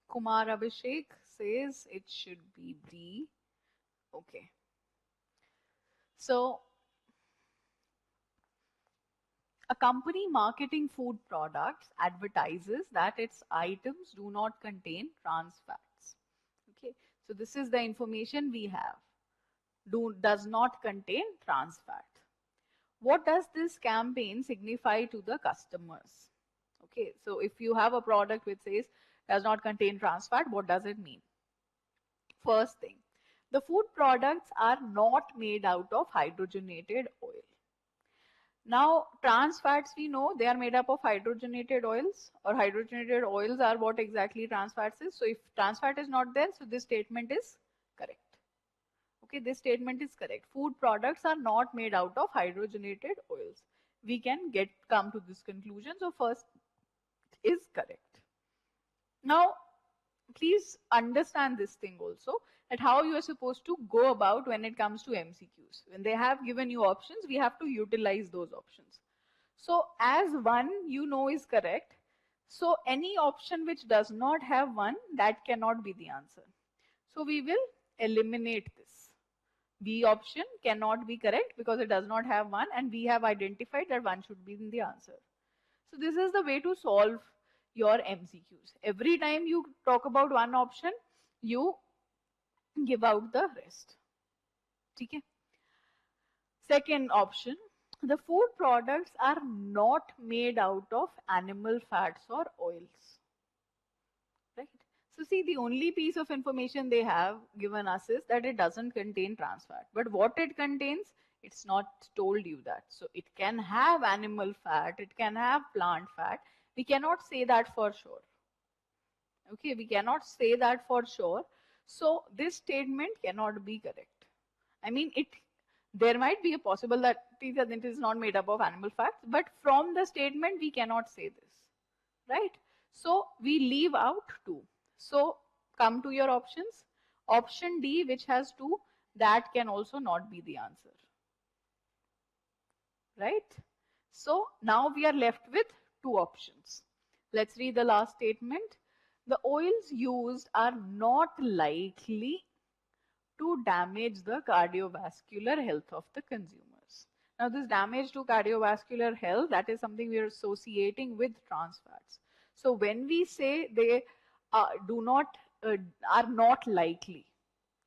Kumar Abhishek says it should be D. Okay. So, a company marketing food products advertises that its items do not contain trans fats. Okay. So, this is the information we have. Does not contain trans fat. What does this campaign signify to the customers? Okay. So, if you have a product which says does not contain trans fat, what does it mean? First thing, the food products are not made out of hydrogenated oil. Now, trans fats, we know they are made up of hydrogenated oils, or hydrogenated oils are what exactly trans fats is. So, if trans fat is not there, so this statement is correct. Okay, this statement is correct. Food products are not made out of hydrogenated oils. We can come to this conclusion. So, first is correct. Now, please understand this thing also, that how you are supposed to go about when it comes to MCQs. When they have given you options, we have to utilize those options. So as 1 you know is correct, so any option which does not have 1, that cannot be the answer. So we will eliminate this. B option cannot be correct because it does not have 1, and we have identified that 1 should be in the answer. So this is the way to solve your MCQs. Every time you talk about one option, you give out the rest. Okay? Second option, the food products are not made out of animal fats or oils. Right? So see, the only piece of information they have given us is that it doesn't contain trans fat. But what it contains, it's not told you that. So it can have animal fat, it can have plant fat. We cannot say that for sure. Okay, we cannot say that for sure. So this statement cannot be correct. I mean, there might be a possible that it is not made up of animal fats, but from the statement we cannot say this, right? So we leave out 2. So come to your options. Option D, which has 2, that can also not be the answer. right? So now we are left with two options. Let's read the last statement. The oils used are not likely to damage the cardiovascular health of the consumers. Now, this damage to cardiovascular health, that is something we are associating with trans fats. So, when we say they do not are not likely,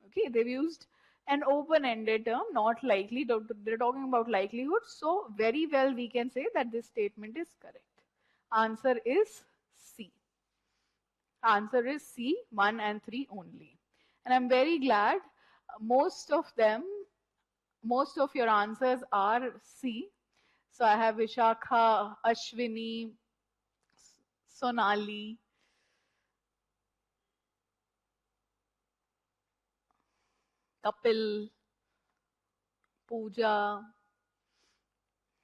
okay, they've used an open-ended term, not likely. They're talking about likelihood. So, very well, we can say that this statement is correct. Answer is C. Answer is C, 1 and 3 only. And I'm very glad most of them, most of your answers are C. So I have Vishakha, Ashwini, Sonali, Kapil, Pooja,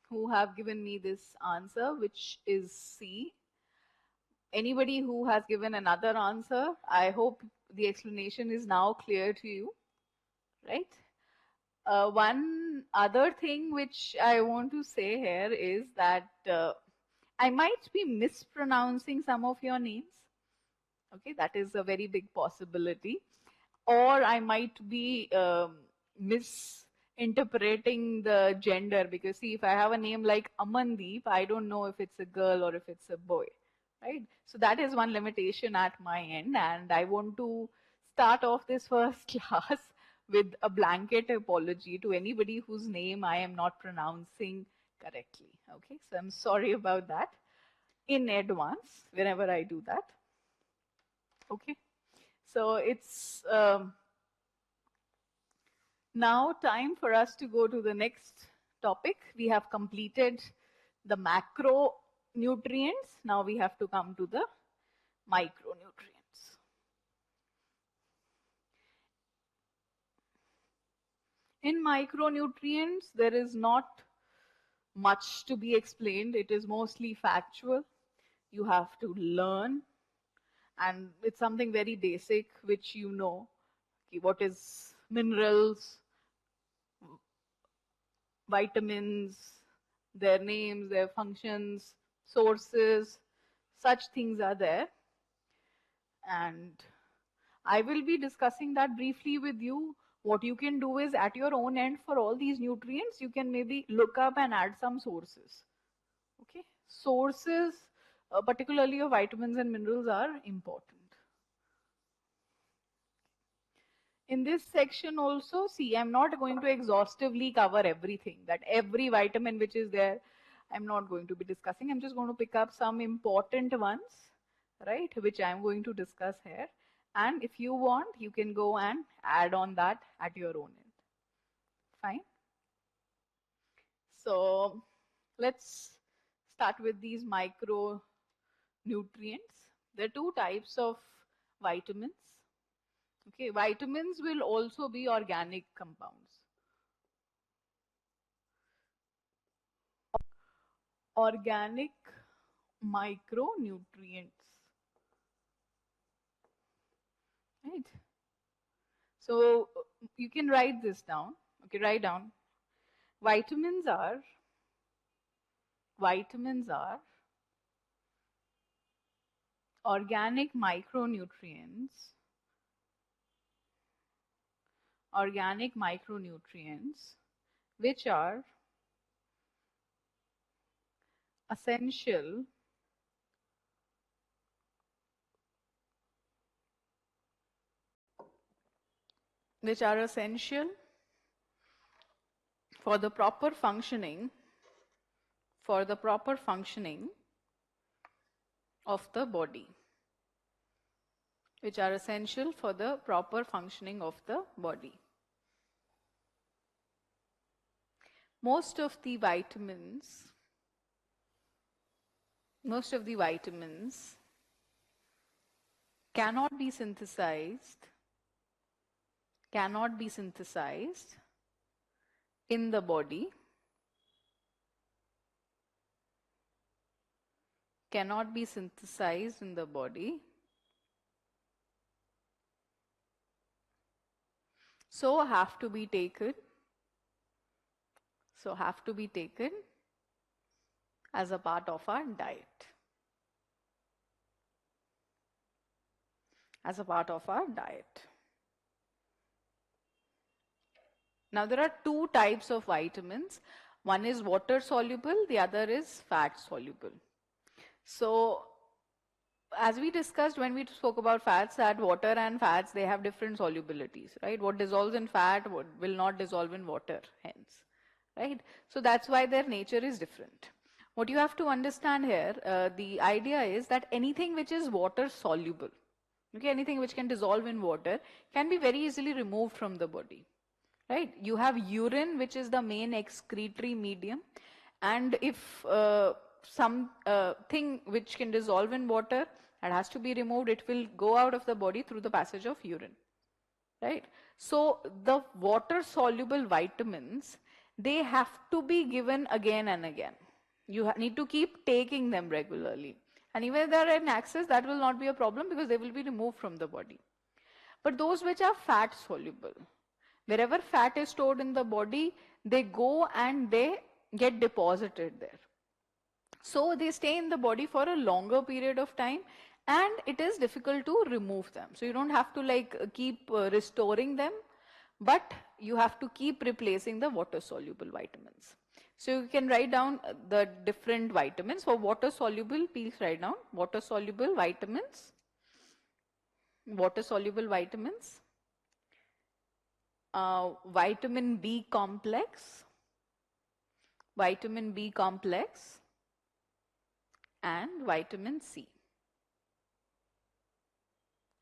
who have given me this answer, which is C. Anybody who has given another answer, I hope the explanation is now clear to you, right? One other thing which I want to say here is that I might be mispronouncing some of your names. Okay, that is a very big possibility. Or I might be misinterpreting the gender, because see, if I have a name like Amandeep, I don't know if it's a girl or if it's a boy, right? So that is one limitation at my end, and I want to start off this first class with a blanket apology to anybody whose name I am not pronouncing correctly. Okay, so I'm sorry about that in advance whenever I do that. Okay, so it's now time for us to go to the next topic. We have completed the macronutrients. Now we have to come to the micronutrients. In micronutrients, there is not much to be explained. It is mostly factual. You have to learn, and it's something very basic which you know. Okay, what is minerals, vitamins, their names, their functions, sources, such things are there. And I will be discussing that briefly with you. What you can do is, at your own end, for all these nutrients, you can maybe look up and add some sources. Okay, sources, particularly of vitamins and minerals, are important. In this section also, see, I'm not going to exhaustively cover everything, that every vitamin which is there, I'm not going to be discussing. I'm just going to pick up some important ones, right, which I'm going to discuss here. And if you want, you can go and add on that at your own end. Fine. So let's start with these micronutrients. There are two types of vitamins. Okay, vitamins will also be organic compounds. Organic micronutrients, right? So you can write this down. Okay, write down. Vitamins are organic micronutrients, which are essential for the proper functioning of the body, which are essential for the proper functioning of the body. Most of the vitamins cannot be synthesized in the body, so have to be taken as a part of our diet. As a part of our diet. Now there are two types of vitamins. One is water soluble, the other is fat soluble. So as we discussed when we spoke about fats, that water and fats, they have different solubilities, right? What dissolves in fat will not dissolve in water, hence, right? So that's why their nature is different. What you have to understand here, the idea is that anything which is water soluble, okay, anything which can dissolve in water can be very easily removed from the body, right? You have urine, which is the main excretory medium, and if some thing which can dissolve in water and has to be removed, it will go out of the body through the passage of urine, right? So the water soluble vitamins, they have to be given again and again. You need to keep taking them regularly, and even if they are in excess, that will not be a problem because they will be removed from the body. But those which are fat soluble, wherever fat is stored in the body, they go and they get deposited there. So they stay in the body for a longer period of time, and it is difficult to remove them. So you don't have to like keep restoring them, but you have to keep replacing the water soluble vitamins. So you can write down the different vitamins. For water soluble, please write down water soluble vitamins. Water soluble vitamins. Vitamin B complex, vitamin B complex, and vitamin C.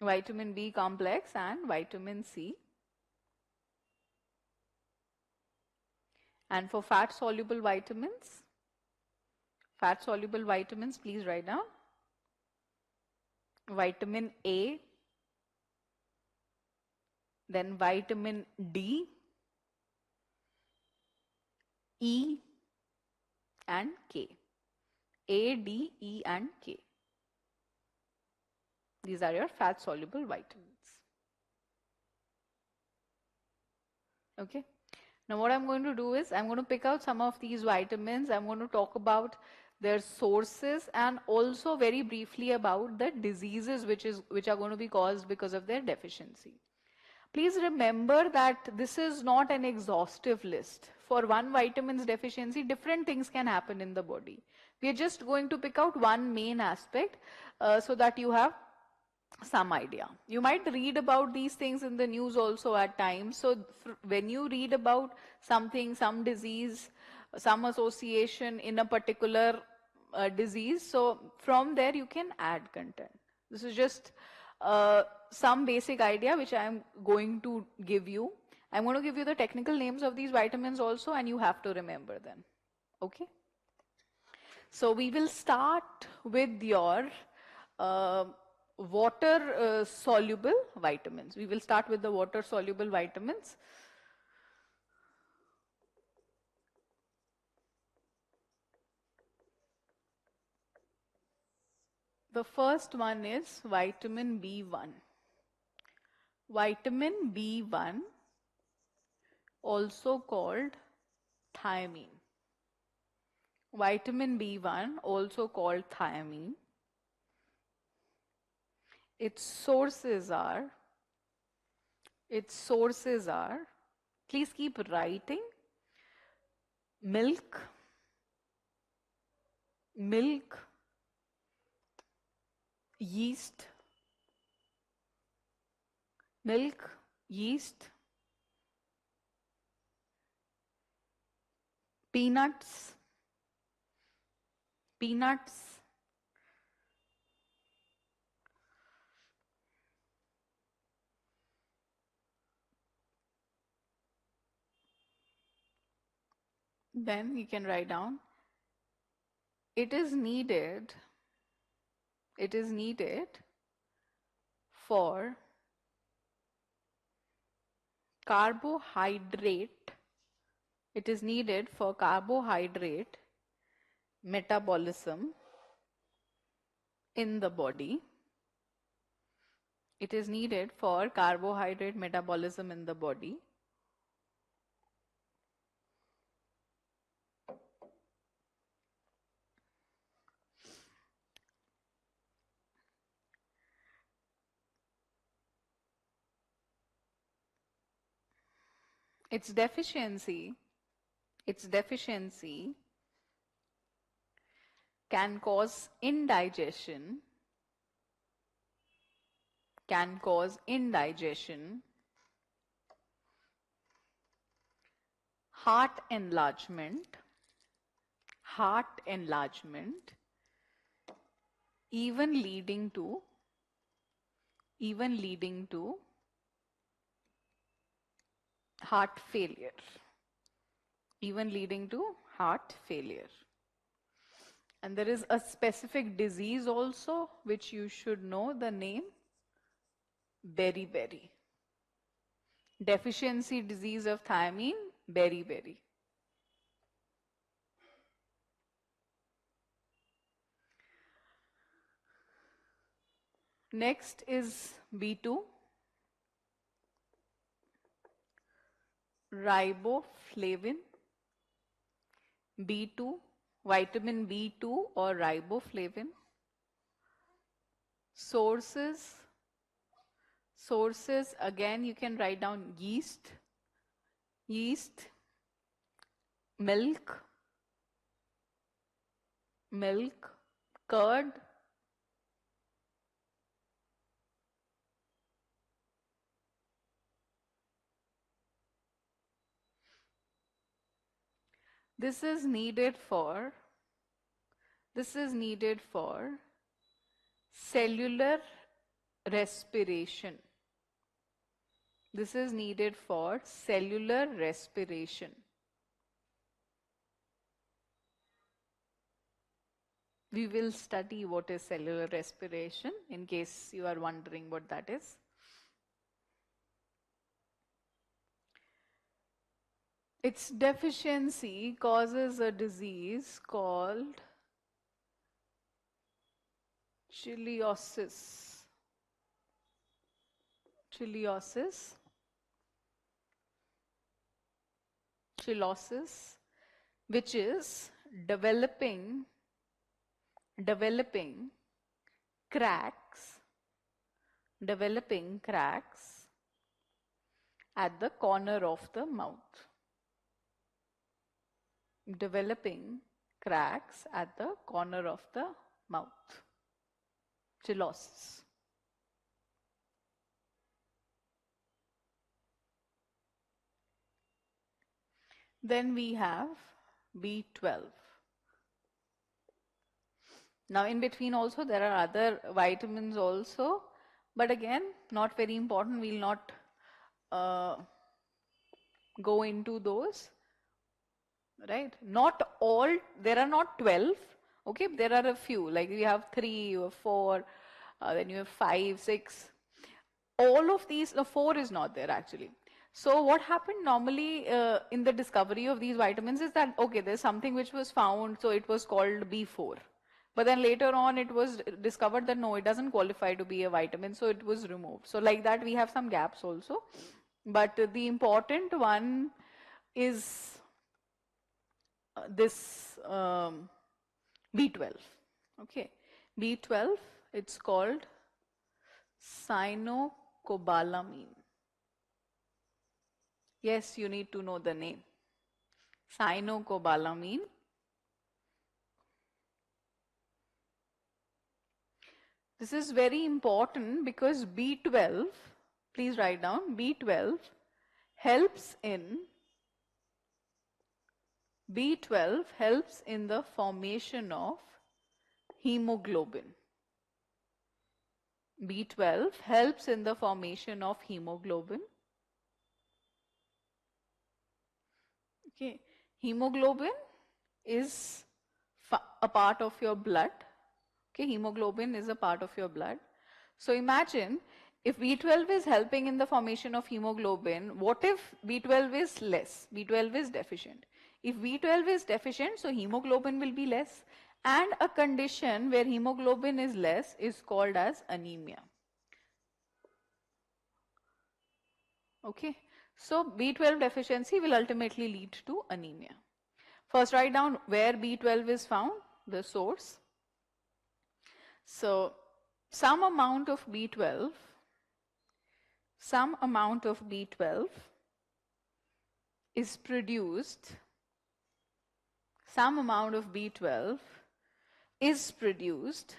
Vitamin B complex and vitamin C. And for fat soluble vitamins, please write down vitamin A, then vitamin D, E, and K. A, D, E, and K. These are your fat soluble vitamins. Okay. Now what I'm going to do is I'm going to pick out some of these vitamins. I'm going to talk about their sources and also very briefly about the diseases which are going to be caused because of their deficiency. Please remember that this is not an exhaustive list. For one vitamin's deficiency, different things can happen in the body. We are just going to pick out one main aspect so that you have some idea. You might read about these things in the news also at times. So when you read about something, some disease, some association in a particular disease, so from there you can add content. This is just some basic idea which I am going to give you. I'm going to give you the technical names of these vitamins also, and you have to remember them. Okay? So we will start with your water soluble vitamins. We will start with the water soluble vitamins. The first one is vitamin B1. Vitamin B1, also called thiamine. Vitamin B1, also called thiamine. Its sources are, please keep writing, milk, yeast, peanuts, then you can write down, it is needed for carbohydrate, metabolism in the body. It is needed for carbohydrate metabolism in the body. its deficiency can cause indigestion, heart enlargement, even leading to heart failure, And there is a specific disease also which you should know the name, beriberi. Deficiency disease of thiamine, beriberi. Next is B2, riboflavin. B2, vitamin B2 or riboflavin. Sources, again you can write down yeast, milk, curd, this is needed for cellular respiration. We will study what is cellular respiration in case you are wondering what that is. Its deficiency causes a disease called chiliosis, which is developing cracks at the corner of the mouth. Chiliosis. Then we have B12. Now in between also there are other vitamins also, but again not very important, we'll not go into those, right? Not all, there are not 12, okay, there are a few, like you have 3, you have 4, then you have 5, 6. All of these, 4 is not there actually. So what happened normally in the discovery of these vitamins is that, okay, there's something which was found, so it was called B4. But then later on it was discovered that no, it doesn't qualify to be a vitamin, so it was removed. So like that we have some gaps also. But the important one is this B12. Okay, B12, it's called cyanocobalamin. Yes, you need to know the name. Cyanocobalamin. This is very important because B12, please write down, B12 helps in the formation of hemoglobin. B12 helps in the formation of hemoglobin. Okay, hemoglobin is a part of your blood. Okay, hemoglobin is a part of your blood. So imagine if B12 is helping in the formation of hemoglobin, what if B12 is less? B12 is deficient. If B12 is deficient, so hemoglobin will be less. And a condition where hemoglobin is less is called as anemia. Okay, so B12 deficiency will ultimately lead to anemia. First write down where B12 is found, the source. So some amount of B12 is produced, some amount of B12 is produced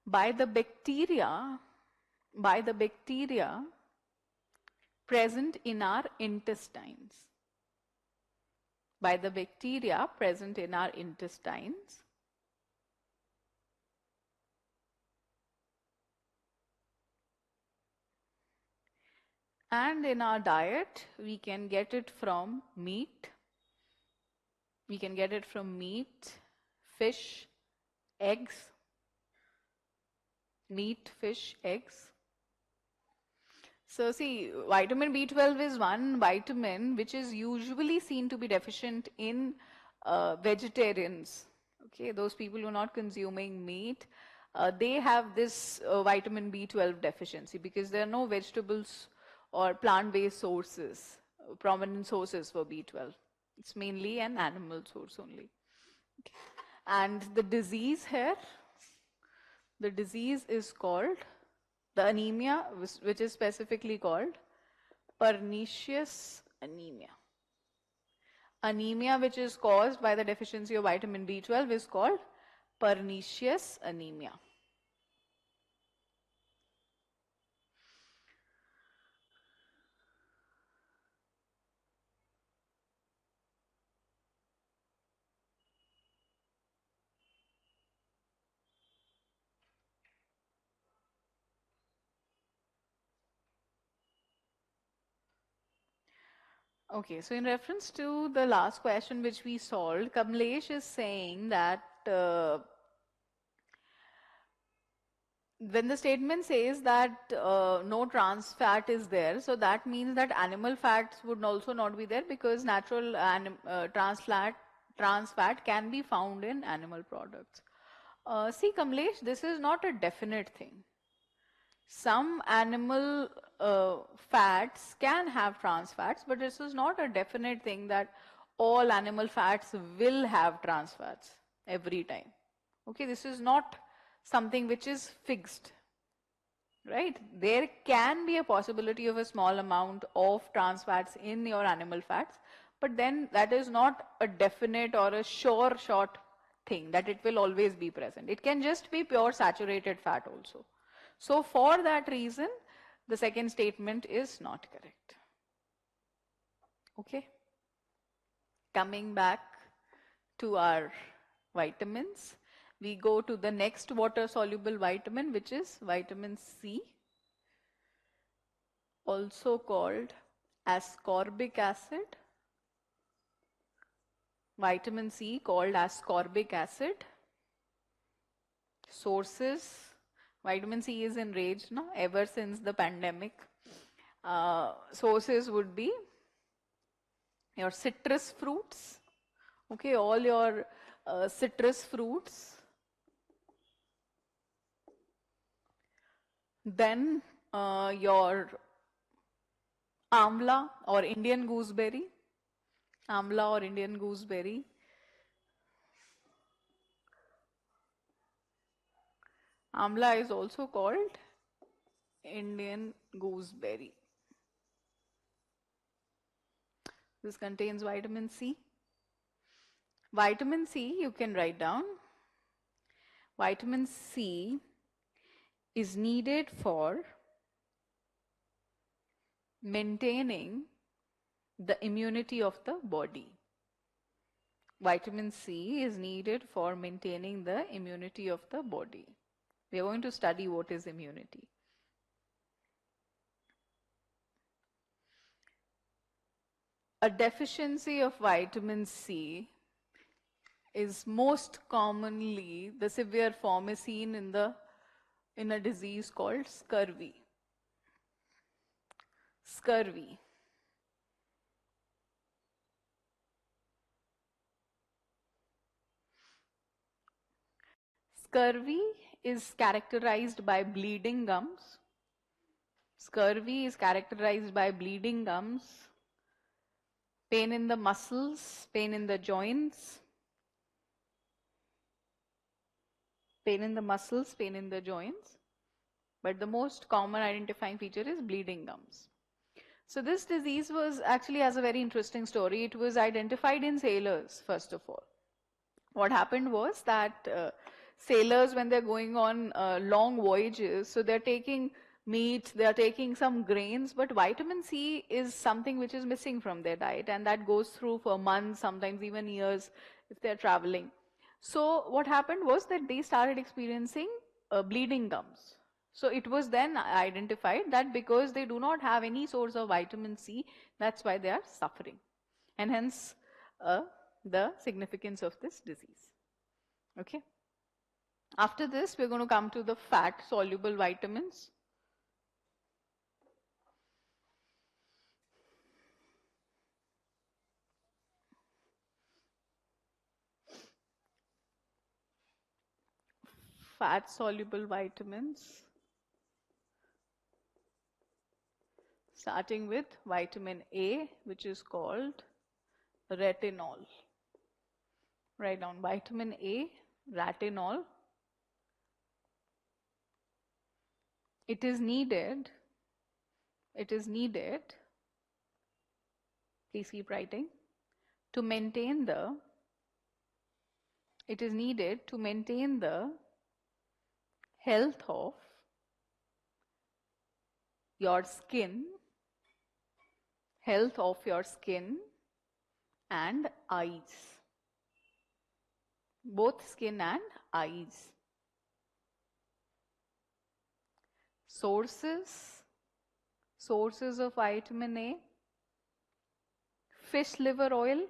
by the bacteria present in our intestines. By the bacteria present in our intestines. And in our diet, we can get it from meat. We can get it from meat, fish, eggs. Meat, fish, eggs. So see, vitamin B12 is one vitamin which is usually seen to be deficient in vegetarians. Okay, those people who are not consuming meat, they have this vitamin B12 deficiency because there are no vegetables or plant-based sources, prominent sources for B12. It's mainly an animal source only. Okay. And the disease here, the disease is called, the anemia, which is specifically called pernicious anemia. Anemia which is caused by the deficiency of vitamin B12 is called pernicious anemia. Okay, so in reference to the last question which we solved, Kamlesh is saying that when the statement says that no trans fat is there, so that means that animal fats would also not be there because natural trans fat can be found in animal products. See, Kamlesh, this is not a definite thing. Some animal fats can have trans fats, but this is not a definite thing that all animal fats will have trans fats every time. Okay, this is not something which is fixed, right? There can be a possibility of a small amount of trans fats in your animal fats, but then that is not a definite or a sure shot thing that it will always be present. It can just be pure saturated fat also. So for that reason, the second statement is not correct. Okay. Coming back to our vitamins, we go to the next water-soluble vitamin, which is vitamin C, also called ascorbic acid. Vitamin C called ascorbic acid. Sources, vitamin C is enraged now ever since the pandemic. Sources would be your citrus fruits, okay, all your citrus fruits. Then your amla or Indian gooseberry, amla or Indian gooseberry. Amla is also called Indian gooseberry. This contains vitamin C. Vitamin C, you can write down. Vitamin C is needed for maintaining the immunity of the body. Vitamin C is needed for maintaining the immunity of the body. We are going to study what is immunity. A deficiency of vitamin C is most commonly, the severe form is seen in a disease called scurvy. Scurvy. Scurvy is characterized by bleeding gums. Scurvy is characterized by bleeding gums, pain in the muscles, pain in the joints, pain in the muscles, pain in the joints. but the most common identifying feature is bleeding gums. So this disease was actually has a very interesting story. It was identified in sailors, first of all. What happened was that sailors, when they're going on long voyages, so they're taking meat, they're taking some grains, but vitamin C is something which is missing from their diet, and that goes through for months, sometimes even years if they're traveling. So what happened was that they started experiencing bleeding gums. So it was then identified that because they do not have any source of vitamin C, that's why they are suffering. And hence the significance of this disease. Okay. After this, we're going to come to the fat soluble vitamins. Fat soluble vitamins, starting with vitamin A, which is called retinol. Write down vitamin A, retinol. It is needed, please keep writing, to maintain the, it is needed to maintain the health of your skin, and eyes. Both skin and eyes. Sources of vitamin A: fish liver oil,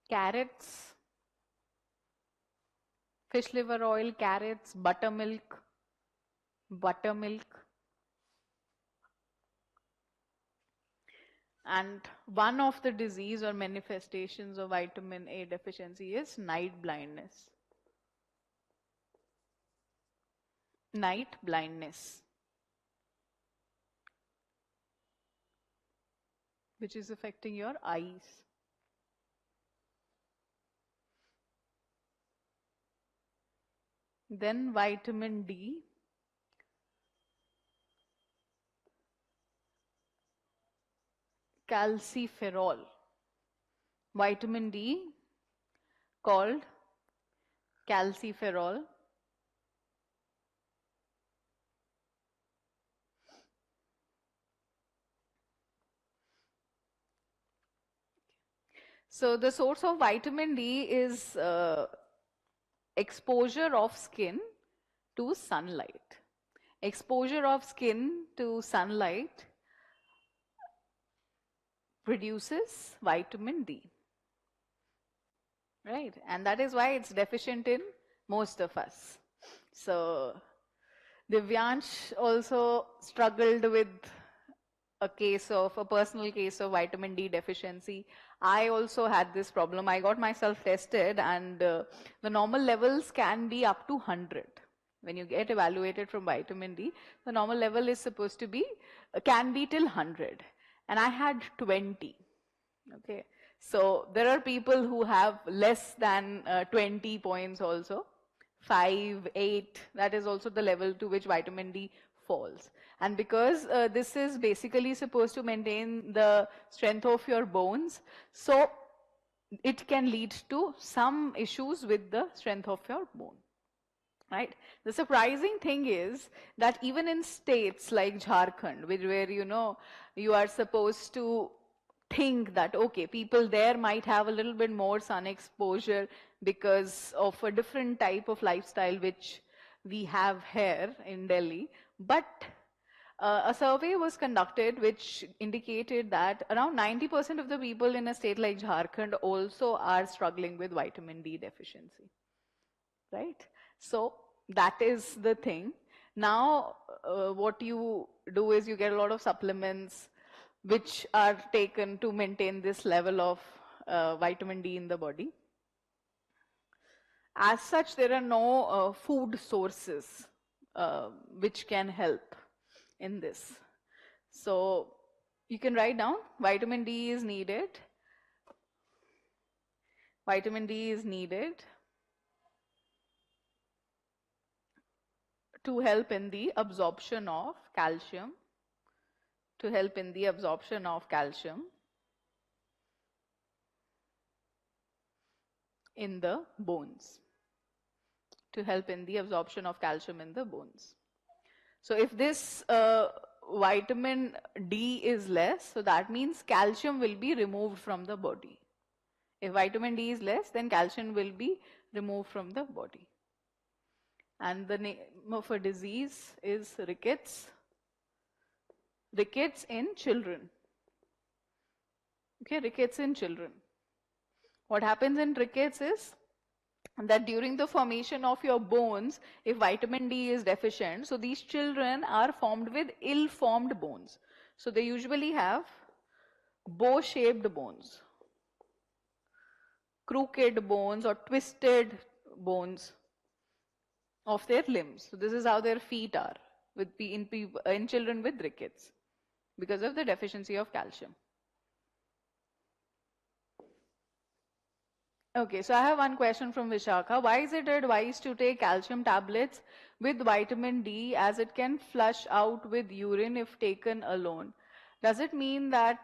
carrots, fish liver oil, carrots, buttermilk. And one of the disease or manifestations of vitamin A deficiency is night blindness. Which is affecting your eyes. Then vitamin D, calciferol. Vitamin D called calciferol. So the source of vitamin D is exposure of skin to sunlight. Exposure of skin to sunlight produces vitamin D. Right? And that is why it's deficient in most of us. So Divyansh also struggled with a personal case of vitamin D deficiency. I also had this problem. I got myself tested, and the normal levels can be up to 100. When you get evaluated from vitamin D, the normal level is supposed to be, can be till 100. And I had 20. Okay. So there are people who have less than 20 points also. 5, 8, that is also the level to which vitamin D falls. And because this is basically supposed to maintain the strength of your bones, so it can lead to some issues with the strength of your bone. Right? The surprising thing is that even in states like Jharkhand, where you are supposed to think that, okay, people there might have a little bit more sun exposure because of a different type of lifestyle which we have here in Delhi. But a survey was conducted which indicated that around 90% of the people in a state like Jharkhand also are struggling with vitamin D deficiency. Right? So that is the thing. Now, what you do is you get a lot of supplements which are taken to maintain this level of vitamin D in the body. As such, there are no food sources which can help in this. So you can write down vitamin D is needed. Vitamin D is needed to help in the absorption of calcium, to help in the absorption of calcium in the bones, to help in the absorption of calcium in the bones. So if this vitamin D is less, so that means calcium will be removed from the body. If vitamin D is less, then calcium will be removed from the body. And the name of a disease is rickets. Rickets in children. Okay, rickets in children. What happens in rickets is that during the formation of your bones, if vitamin D is deficient, so these children are formed with ill-formed bones. So they usually have bow-shaped bones, crooked bones or twisted bones of their limbs. So this is how their feet are in children with rickets because of the deficiency of calcium. Okay, so I have one question from Vishakha. Why is it advised to take calcium tablets with vitamin D as it can flush out with urine if taken alone? Does it mean that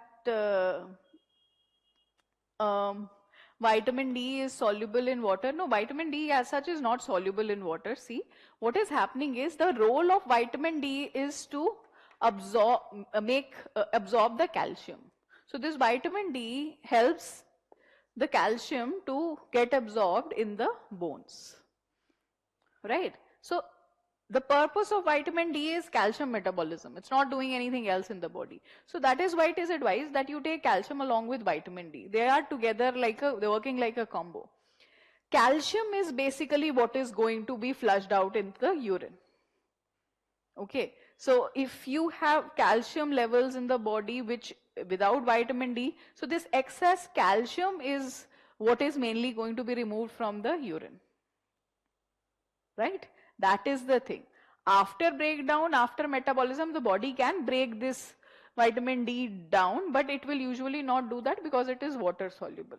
vitamin D is soluble in water? No, vitamin D as such is not soluble in water. See, what is happening is the role of vitamin D is to absorb the calcium. So this vitamin D helps the calcium to get absorbed in the bones, right? So the purpose of vitamin D is calcium metabolism. It's not doing anything else in the body. So that is why it is advised that you take calcium along with vitamin D. They are together they're working like a combo. Calcium is basically what is going to be flushed out in the urine. Okay, so if you have calcium levels in the body which without vitamin D, so this excess calcium is what is mainly going to be removed from the urine, right? That is the thing. After breakdown, after metabolism, the body can break this vitamin D down, but it will usually not do that because it is water soluble.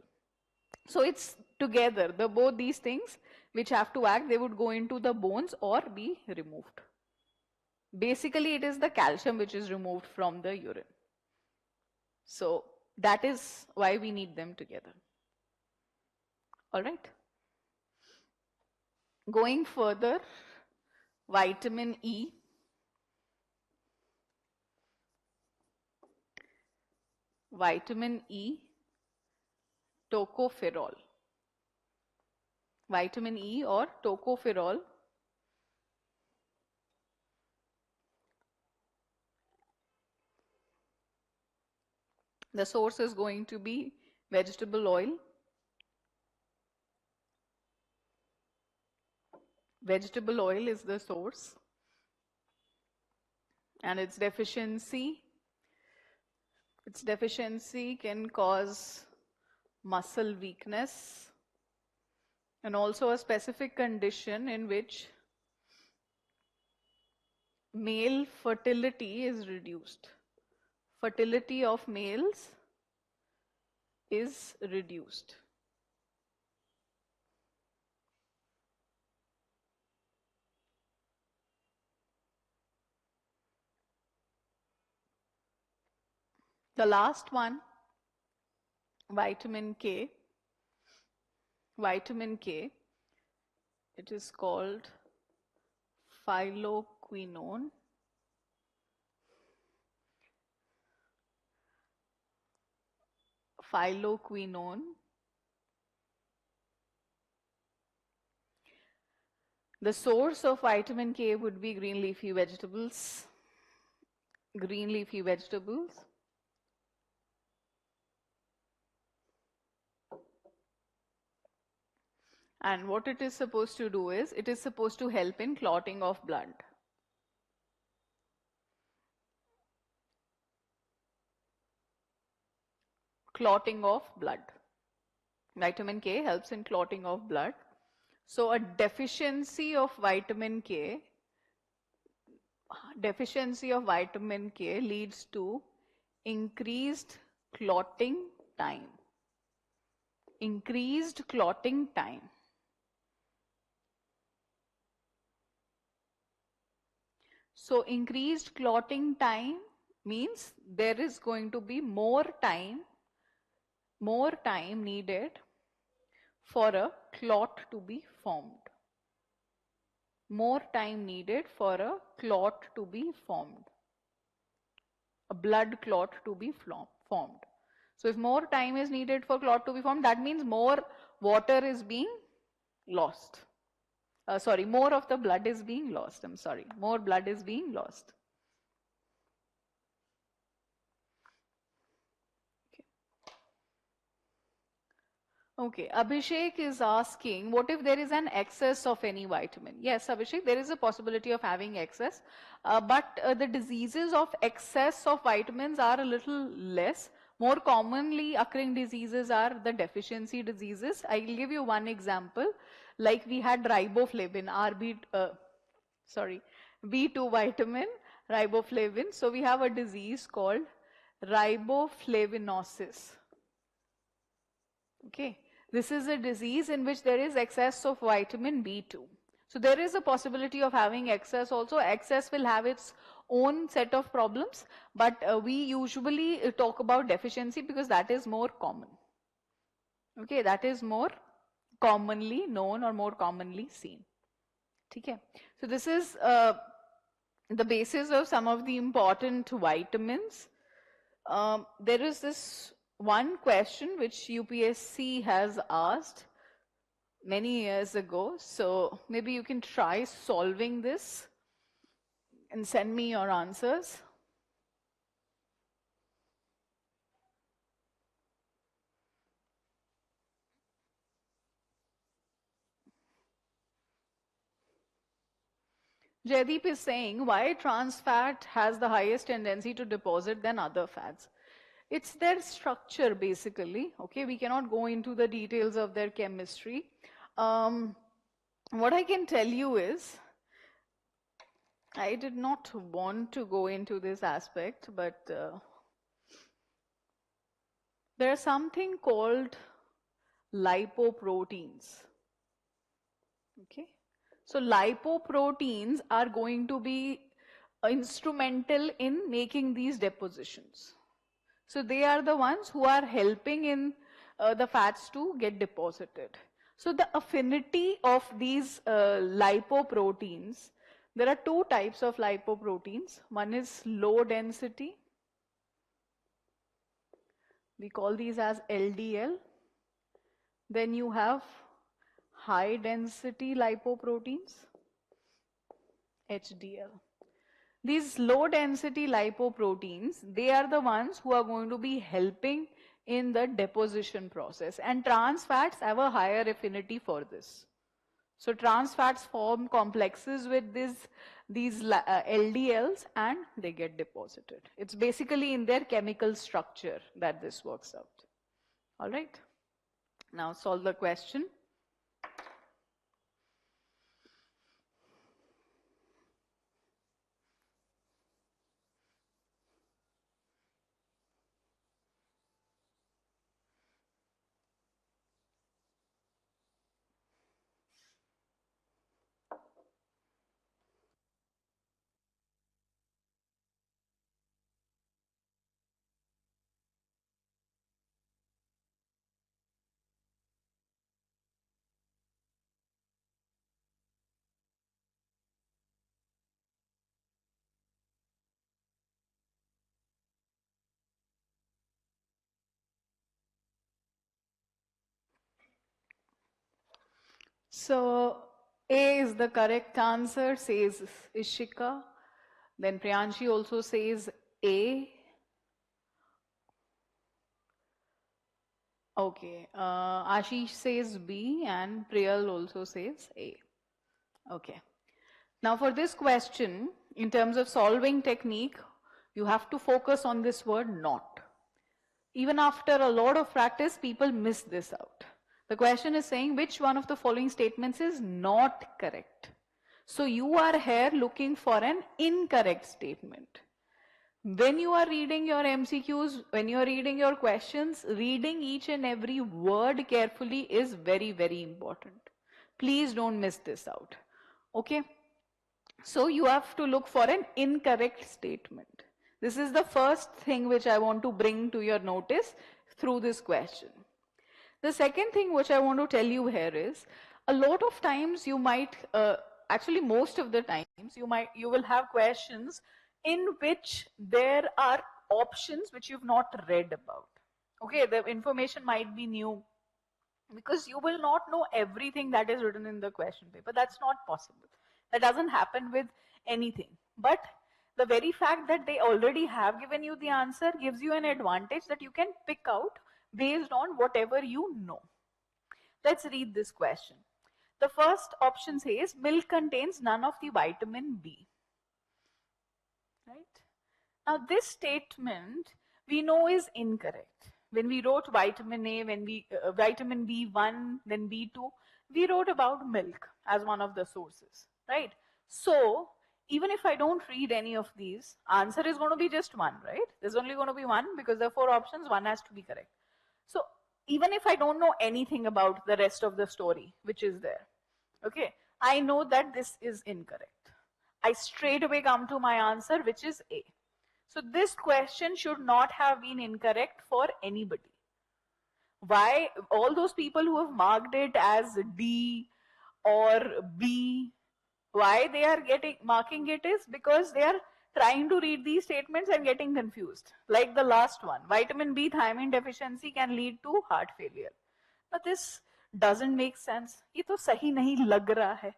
So it's together, both these things which have to act, they would go into the bones or be removed. Basically, it is the calcium which is removed from the urine. So that is why we need them together. All right. Going further, vitamin E. Vitamin E, tocopherol. Vitamin E or tocopherol. The source is going to be vegetable oil. Vegetable oil is the source. And its deficiency can cause muscle weakness and also a specific condition in which male fertility is reduced. Fertility of males is reduced. The last one, vitamin K. Vitamin K, it is called phylloquinone. Phylloquinone. The source of vitamin K would be green leafy vegetables. Green leafy vegetables. And what it is supposed to do is, it is supposed to help in clotting of blood. Clotting of blood. Vitamin K helps in clotting of blood. So a deficiency of vitamin K deficiency of vitamin K leads to increased clotting time. Increased clotting time. So increased clotting time means there is going to be more time needed for a clot to be formed. More time needed for a clot to be formed. A blood clot to be formed. So if more time is needed for clot to be formed, that means more water is being lost. Sorry, more of the blood is being lost. I'm sorry, more blood is being lost. Okay, Abhishek is asking, what if there is an excess of any vitamin? Yes, Abhishek, there is a possibility of having excess, but the diseases of excess of vitamins are a little less. More commonly occurring diseases are the deficiency diseases. I will give you one example. Like we had riboflavin, B2 vitamin, riboflavin. So we have a disease called riboflavinosis. Okay, this is a disease in which there is excess of vitamin B2. So there is a possibility of having excess also. Excess will have its own set of problems, but we usually talk about deficiency because that is more common. Okay, that is more commonly known or more commonly seen. Okay, so this is the basis of some of the important vitamins. There is this one question which UPSC has asked many years ago. So maybe you can try solving this and send me your answers. Jaideep is saying, why trans fat has the highest tendency to deposit than other fats? It's their structure basically. Okay, we cannot go into the details of their chemistry. What I can tell you is, I did not want to go into this aspect, but there's something called lipoproteins. Okay, so lipoproteins are going to be instrumental in making these depositions. So they are the ones who are helping in the fats to get deposited. So the affinity of these lipoproteins, there are two types of lipoproteins. One is low density. We call these as LDL. Then you have high density lipoproteins, HDL. These low density lipoproteins, they are the ones who are going to be helping in the deposition process, and trans fats have a higher affinity for this. So trans fats form complexes with these LDLs and they get deposited. It's basically in their chemical structure that this works out. All right. Now solve the question. So A is the correct answer, says Ishika. Then Priyanshi also says A. Okay, Ashish says B and Priyal also says A. Okay. Now for this question, in terms of solving technique, you have to focus on this word not. Even after a lot of practice, people miss this out. The question is saying which one of the following statements is not correct. So you are here looking for an incorrect statement. When you are reading your MCQs, when you are reading your questions, reading each and every word carefully is very, very important. Please don't miss this out. Okay? So you have to look for an incorrect statement. This is the first thing which I want to bring to your notice through this question. The second thing which I want to tell you here is, a lot of times you might, actually most of the times, you will have questions in which there are options which you've not read about. Okay, the information might be new, because you will not know everything that is written in the question paper. That's not possible. That doesn't happen with anything. But the very fact that they already have given you the answer gives you an advantage that you can pick out based on whatever you know. Let's read this question. The first option says milk contains none of the vitamin B. Right? Now this statement we know is incorrect. When we wrote vitamin A, when we vitamin B1, then B2, we wrote about milk as one of the sources, right? So even if I don't read any of these, answer is going to be just one, right? There's only going to be one because there are four options, one has to be correct. So even if I don't know anything about the rest of the story, which is there, okay, I know that this is incorrect. I straight away come to my answer, which is A. So this question should not have been incorrect for anybody. Why all those people who have marked it as D or B, why they are marking it is because they are trying to read these statements and getting confused. Like the last one, vitamin B thiamine deficiency can lead to heart failure. But this doesn't make sense. ये तो सही नहीं लग रहा है.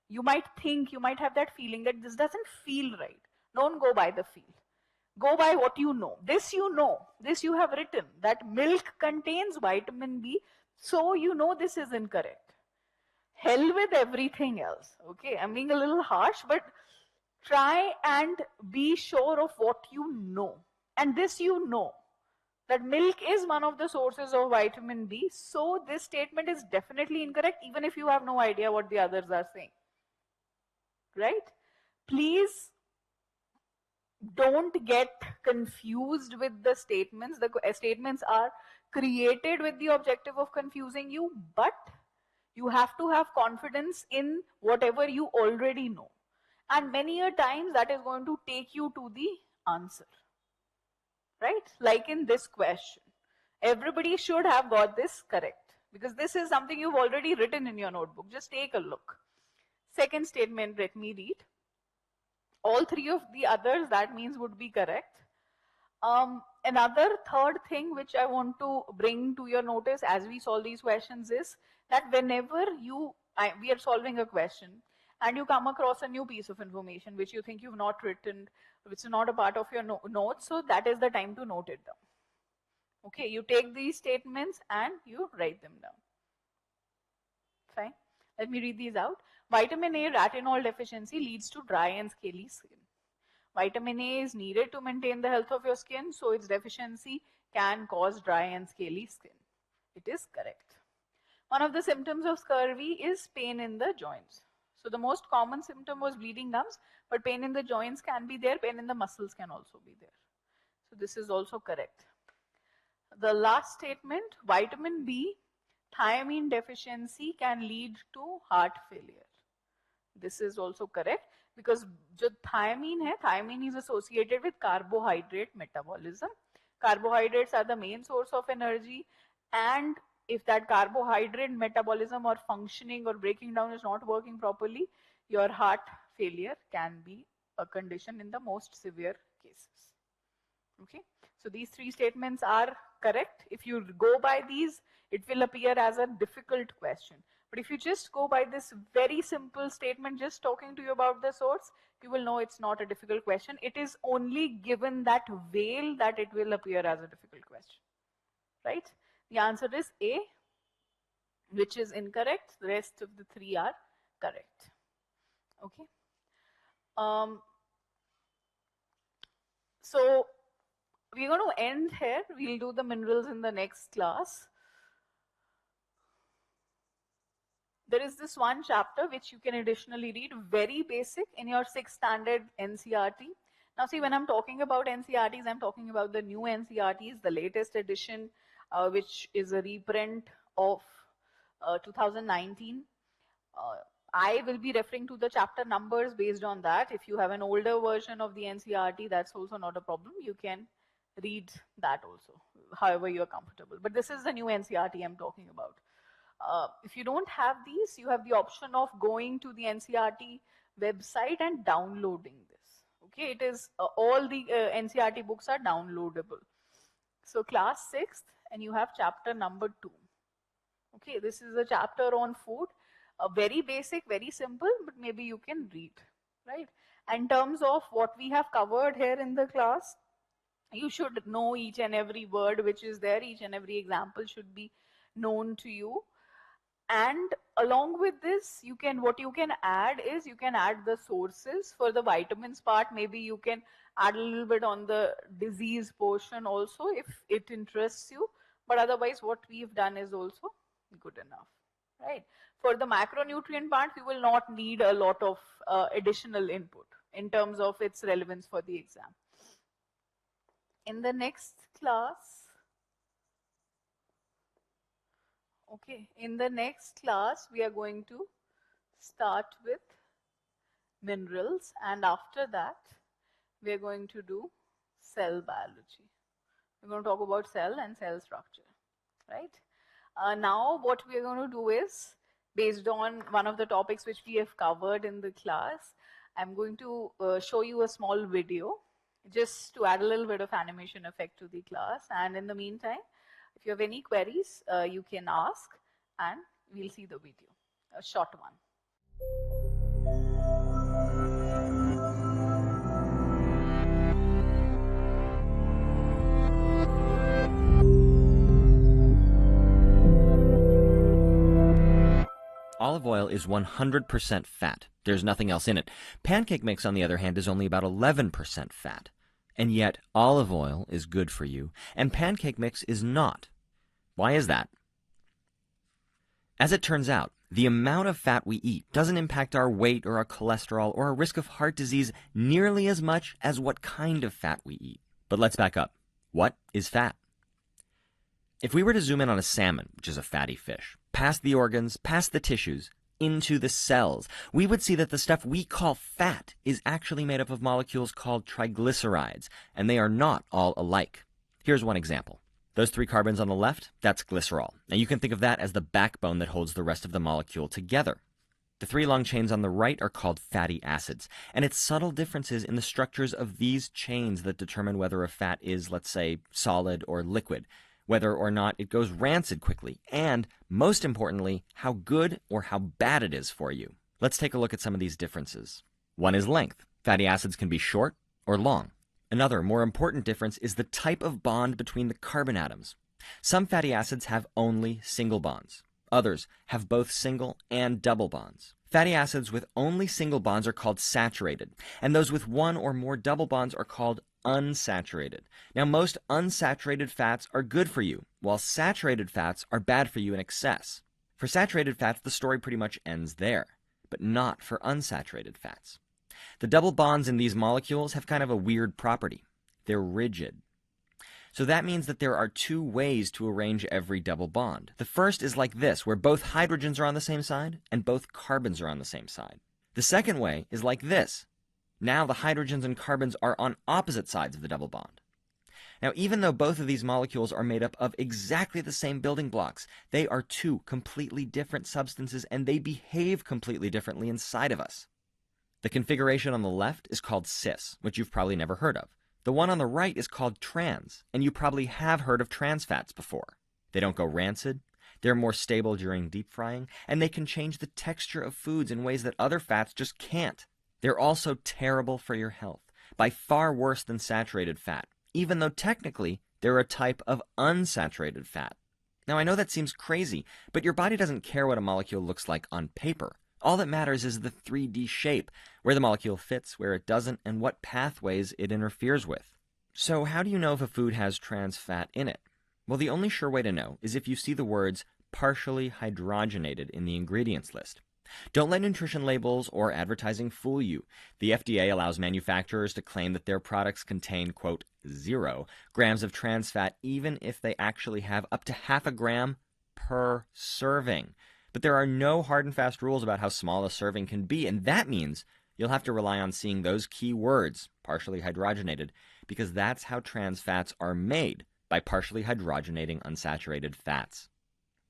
You might think, you might have that feeling that this doesn't feel right. Don't go by the feel. Go by what you know. This you know. This you have written. That milk contains vitamin B. So you know this is incorrect. Hell with everything else. Okay, I'm being a little harsh, but try and be sure of what you know. And this you know. That milk is one of the sources of vitamin B. So this statement is definitely incorrect, even if you have no idea what the others are saying. Right? Please don't get confused with the statements. The statements are created with the objective of confusing you, but you have to have confidence in whatever you already know. And many a times that is going to take you to the answer. Right? Like in this question. Everybody should have got this correct, because this is something you've already written in your notebook. Just take a look. Second statement, let me read. All three of the others, that means, would be correct. Another third thing which I want to bring to your notice as we solve these questions is that whenever we are solving a question and you come across a new piece of information which you think you've not written, which is not a part of your notes, so that is the time to note it down. Okay, you take these statements and you write them down. Fine. Let me read these out. Vitamin A retinol deficiency leads to dry and scaly skin. Vitamin A is needed to maintain the health of your skin, so its deficiency can cause dry and scaly skin. It is correct. One of the symptoms of scurvy is pain in the joints. So the most common symptom was bleeding gums, but pain in the joints can be there, pain in the muscles can also be there. So this is also correct. The last statement, vitamin B thiamine deficiency can lead to heart failure. This is also correct, because जो thiamine is associated with carbohydrate metabolism. Carbohydrates are the main source of energy, and if that carbohydrate metabolism or functioning or breaking down is not working properly, your heart failure can be a condition in the most severe cases. Okay, so these three statements are correct. If you go by these, it will appear as a difficult question. But if you just go by this very simple statement, just talking to you about the source, you will know it's not a difficult question. It is only given that veil that it will appear as a difficult question. Right? The answer is A, which is incorrect. The rest of the three are correct. Okay. So we're going to end here. We'll do the minerals in the next class. There is this one chapter which you can additionally read, very basic, in your 6th standard NCRT. Now see, when I'm talking about NCRTs, I'm talking about the new NCRTs, the latest edition, which is a reprint of 2019. Uh, I will be referring to the chapter numbers based on that. If you have an older version of the NCRT, that's also not a problem. You can read that also, however you're comfortable. But this is the new NCRT I'm talking about. If you don't have these, you have the option of going to the NCRT website and downloading this. Okay, it is all the NCRT books are downloadable. So class 6th, and you have chapter number 2. Okay, this is a chapter on food. Very basic, very simple, but maybe you can read, right? In terms of what we have covered here in the class, you should know each and every word which is there, each and every example should be known to you. And along with this, what you can add is you can add the sources for the vitamins part. Maybe you can add a little bit on the disease portion also if it interests you. But otherwise, what we've done is also good enough, right? For the macronutrient part, you will not need a lot of additional input in terms of its relevance for the exam. In the next class, okay, in the next class, we are going to start with minerals, and after that, we are going to do cell biology. We're going to talk about cell and cell structure, right? Now, what we are going to do is, based on one of the topics which we have covered in the class, I'm going to show you a small video just to add a little bit of animation effect to the class. And in the meantime, if you have any queries, you can ask and we'll see the video, a short one. Olive oil is 100% fat. There's nothing else in it. Pancake mix, on the other hand, is only about 11% fat. And yet, olive oil is good for you, and pancake mix is not. Why is that? As it turns out, the amount of fat we eat doesn't impact our weight or our cholesterol or our risk of heart disease nearly as much as what kind of fat we eat. But let's back up. What is fat? If we were to zoom in on a salmon, which is a fatty fish, past the organs, past the tissues, into the cells, we would see that the stuff we call fat is actually made up of molecules called triglycerides, and they are not all alike. Here's one example. Those 3 carbons on the left, that's glycerol. Now you can think of that as the backbone that holds the rest of the molecule together. The 3 long chains on the right are called fatty acids, and it's subtle differences in the structures of these chains that determine whether a fat is, let's say, solid or liquid, whether or not it goes rancid quickly, and, most importantly, how good or how bad it is for you. Let's take a look at some of these differences. One is length. Fatty acids can be short or long. Another, more important difference is the type of bond between the carbon atoms. Some fatty acids have only single bonds. Others have both single and double bonds. Fatty acids with only single bonds are called saturated, and those with one or more double bonds are called unsaturated. Now, most unsaturated fats are good for you, while saturated fats are bad for you in excess. For saturated fats, the story pretty much ends there, but not for unsaturated fats. The double bonds in these molecules have kind of a weird property. They're rigid. So that means that there are 2 ways to arrange every double bond. The first is like this, where both hydrogens are on the same side and both carbons are on the same side. The second way is like this. Now the hydrogens and carbons are on opposite sides of the double bond. Now, even though both of these molecules are made up of exactly the same building blocks, they are 2 completely different substances, and they behave completely differently inside of us. The configuration on the left is called cis, which you've probably never heard of. The one on the right is called trans, and you probably have heard of trans fats before. They don't go rancid, they're more stable during deep frying, and they can change the texture of foods in ways that other fats just can't. They're also terrible for your health, by far worse than saturated fat, even though technically they're a type of unsaturated fat. Now, I know that seems crazy, but your body doesn't care what a molecule looks like on paper. All that matters is the 3D shape, where the molecule fits, where it doesn't, and what pathways it interferes with. So how do you know if a food has trans fat in it? Well, the only sure way to know is if you see the words partially hydrogenated in the ingredients list. Don't let nutrition labels or advertising fool you. The FDA allows manufacturers to claim that their products contain, quote, 0 grams of trans fat, even if they actually have up to half a gram per serving. But there are no hard and fast rules about how small a serving can be, and that means you'll have to rely on seeing those key words, partially hydrogenated, because that's how trans fats are made, by partially hydrogenating unsaturated fats.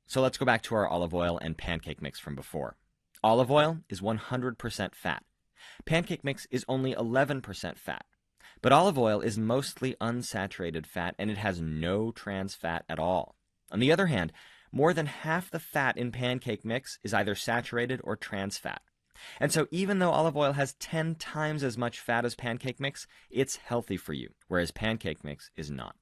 So let's go back to our olive oil and pancake mix from before. Olive oil is 100% fat. Pancake mix is only 11% fat. But olive oil is mostly unsaturated fat, and it has no trans fat at all. On the other hand, more than half the fat in pancake mix is either saturated or trans fat. And so even though olive oil has 10 times as much fat as pancake mix, it's healthy for you, whereas pancake mix is not.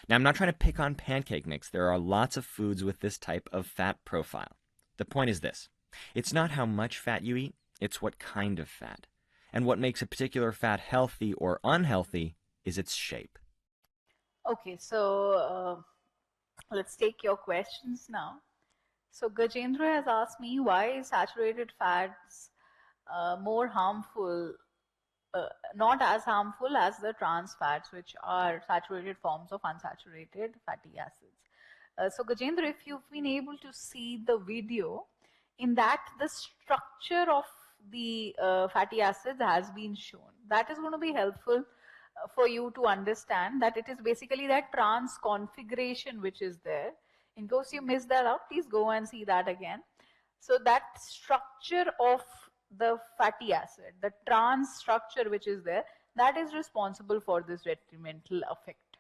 Now, I'm not trying to pick on pancake mix. There are lots of foods with this type of fat profile. The point is this. It's not how much fat you eat, it's what kind of fat. And what makes a particular fat healthy or unhealthy is its shape. Okay, so let's take your questions now. So Gajendra has asked me, why is saturated fats more harmful, not as harmful as the trans fats, which are saturated forms of unsaturated fatty acids. So Gajendra, if you've been able to see the video, in that the structure of the fatty acids has been shown. That is going to be helpful for you to understand that it is basically that trans configuration which is there. In case you missed that out, please go and see that again. So that structure of the fatty acid, the trans structure which is there, that is responsible for this detrimental effect.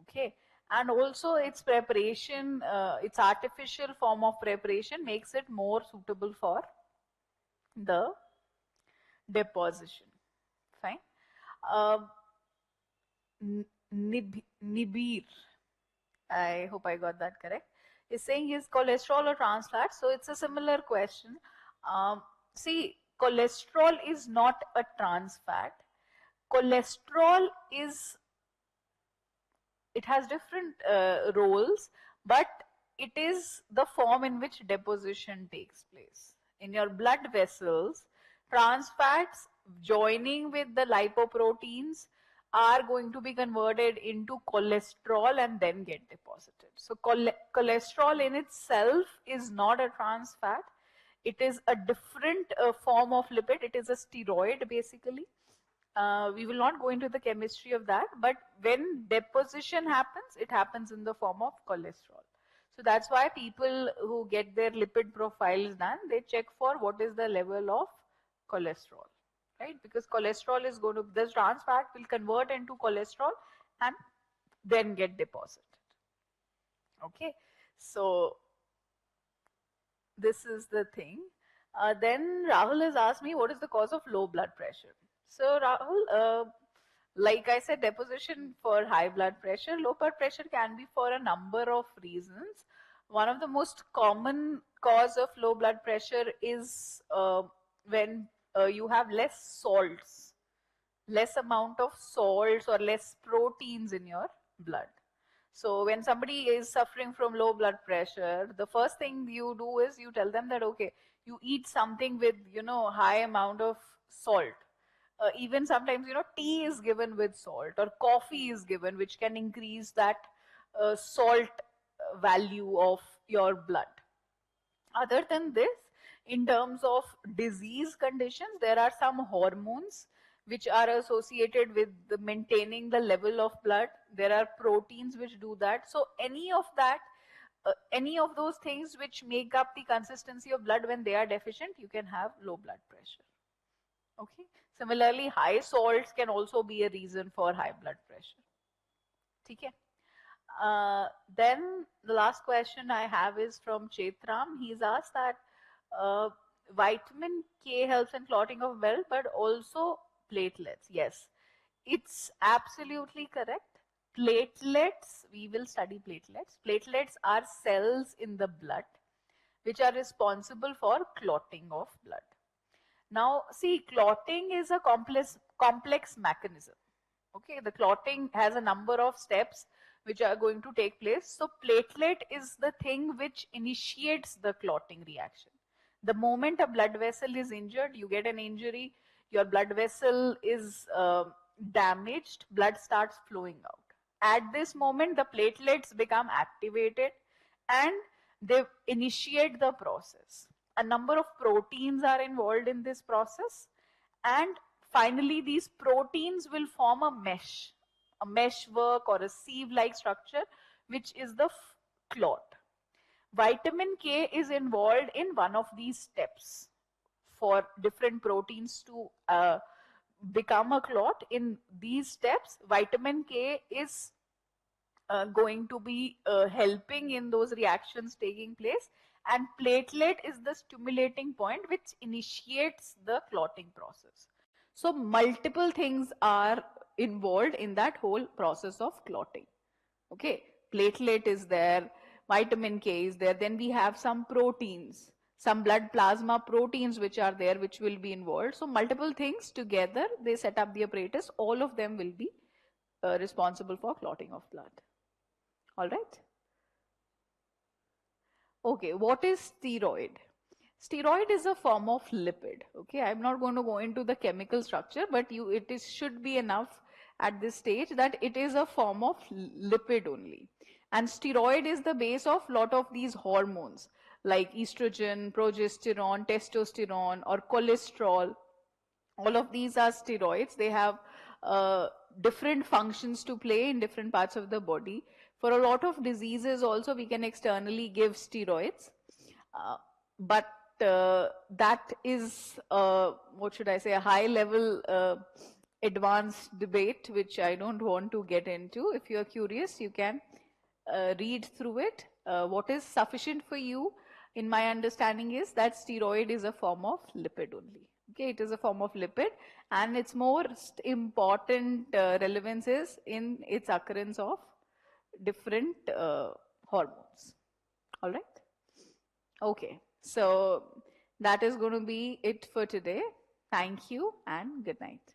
Okay. And also its preparation, its artificial form of preparation makes it more suitable for the deposition. Fine. Nibir, I hope I got that correct, is saying is cholesterol or trans fat. So it's a similar question. See, cholesterol is not a trans fat. Cholesterol is, it has different roles, but it is the form in which deposition takes place. In your blood vessels, trans fats joining with the lipoproteins are going to be converted into cholesterol and then get deposited. So cholesterol in itself is not a trans fat. It is a different form of lipid. It is a steroid basically. We will not go into the chemistry of that, but when deposition happens, it happens in the form of cholesterol. So that's why people who get their lipid profiles done, they check for what is the level of cholesterol, right? Because cholesterol is going to, this trans fat will convert into cholesterol and then get deposited. Okay, so this is the thing. Then Rahul has asked me, what is the cause of low blood pressure? So Rahul, like I said, deposition for high blood pressure, low blood pressure can be for a number of reasons. One of the most common cause of low blood pressure is when you have less salts, less amount of salts or less proteins in your blood. So when somebody is suffering from low blood pressure, the first thing you do is you tell them that, okay, you eat something with, high amount of salt. Even sometimes, tea is given with salt or coffee is given, which can increase that salt value of your blood. Other than this, in terms of disease conditions, there are some hormones which are associated with maintaining the level of blood. There are proteins which do that. So any of that, any of those things which make up the consistency of blood when they are deficient, you can have low blood pressure. Okay. Similarly, high salts can also be a reason for high blood pressure. Okay. Then the last question I have is from Chetram. He's asked that vitamin K helps in clotting of blood, but also platelets. Yes, it's absolutely correct. Platelets, we will study platelets. Platelets are cells in the blood which are responsible for clotting of blood. Now, see, clotting is a complex mechanism. Okay, the clotting has a number of steps which are going to take place. So platelet is the thing which initiates the clotting reaction. The moment a blood vessel is injured, you get an injury, your blood vessel is damaged, blood starts flowing out. At this moment, the platelets become activated and they initiate the process. A number of proteins are involved in this process, and finally these proteins will form a meshwork or a sieve-like structure, which is the clot. Vitamin K is involved in one of these steps for different proteins to become a clot. In these steps, vitamin K is going to be helping in those reactions taking place, and platelet is the stimulating point which initiates the clotting process. So multiple things are involved in that whole process of clotting. Okay, platelet is there, vitamin K is there, then we have some proteins, some blood plasma proteins which are there, which will be involved. So multiple things together, they set up the apparatus. All of them will be responsible for clotting of blood. All right. Okay, what is steroid? Steroid is a form of lipid. Okay, I'm not going to go into the chemical structure, but should be enough at this stage that it is a form of lipid only. And steroid is the base of lot of these hormones like estrogen, progesterone, testosterone, or cholesterol. All of these are steroids. They have different functions to play in different parts of the body. For a lot of diseases also we can externally give steroids, but that is, what should I say, a high level advanced debate which I don't want to get into. If you are curious, you can read through it. What is sufficient for you, in my understanding, is that steroid is a form of lipid only. Okay, it is a form of lipid, and its most important relevance is in its occurrence of different hormones. All right. Okay, so that is going to be it for today. Thank you and good night.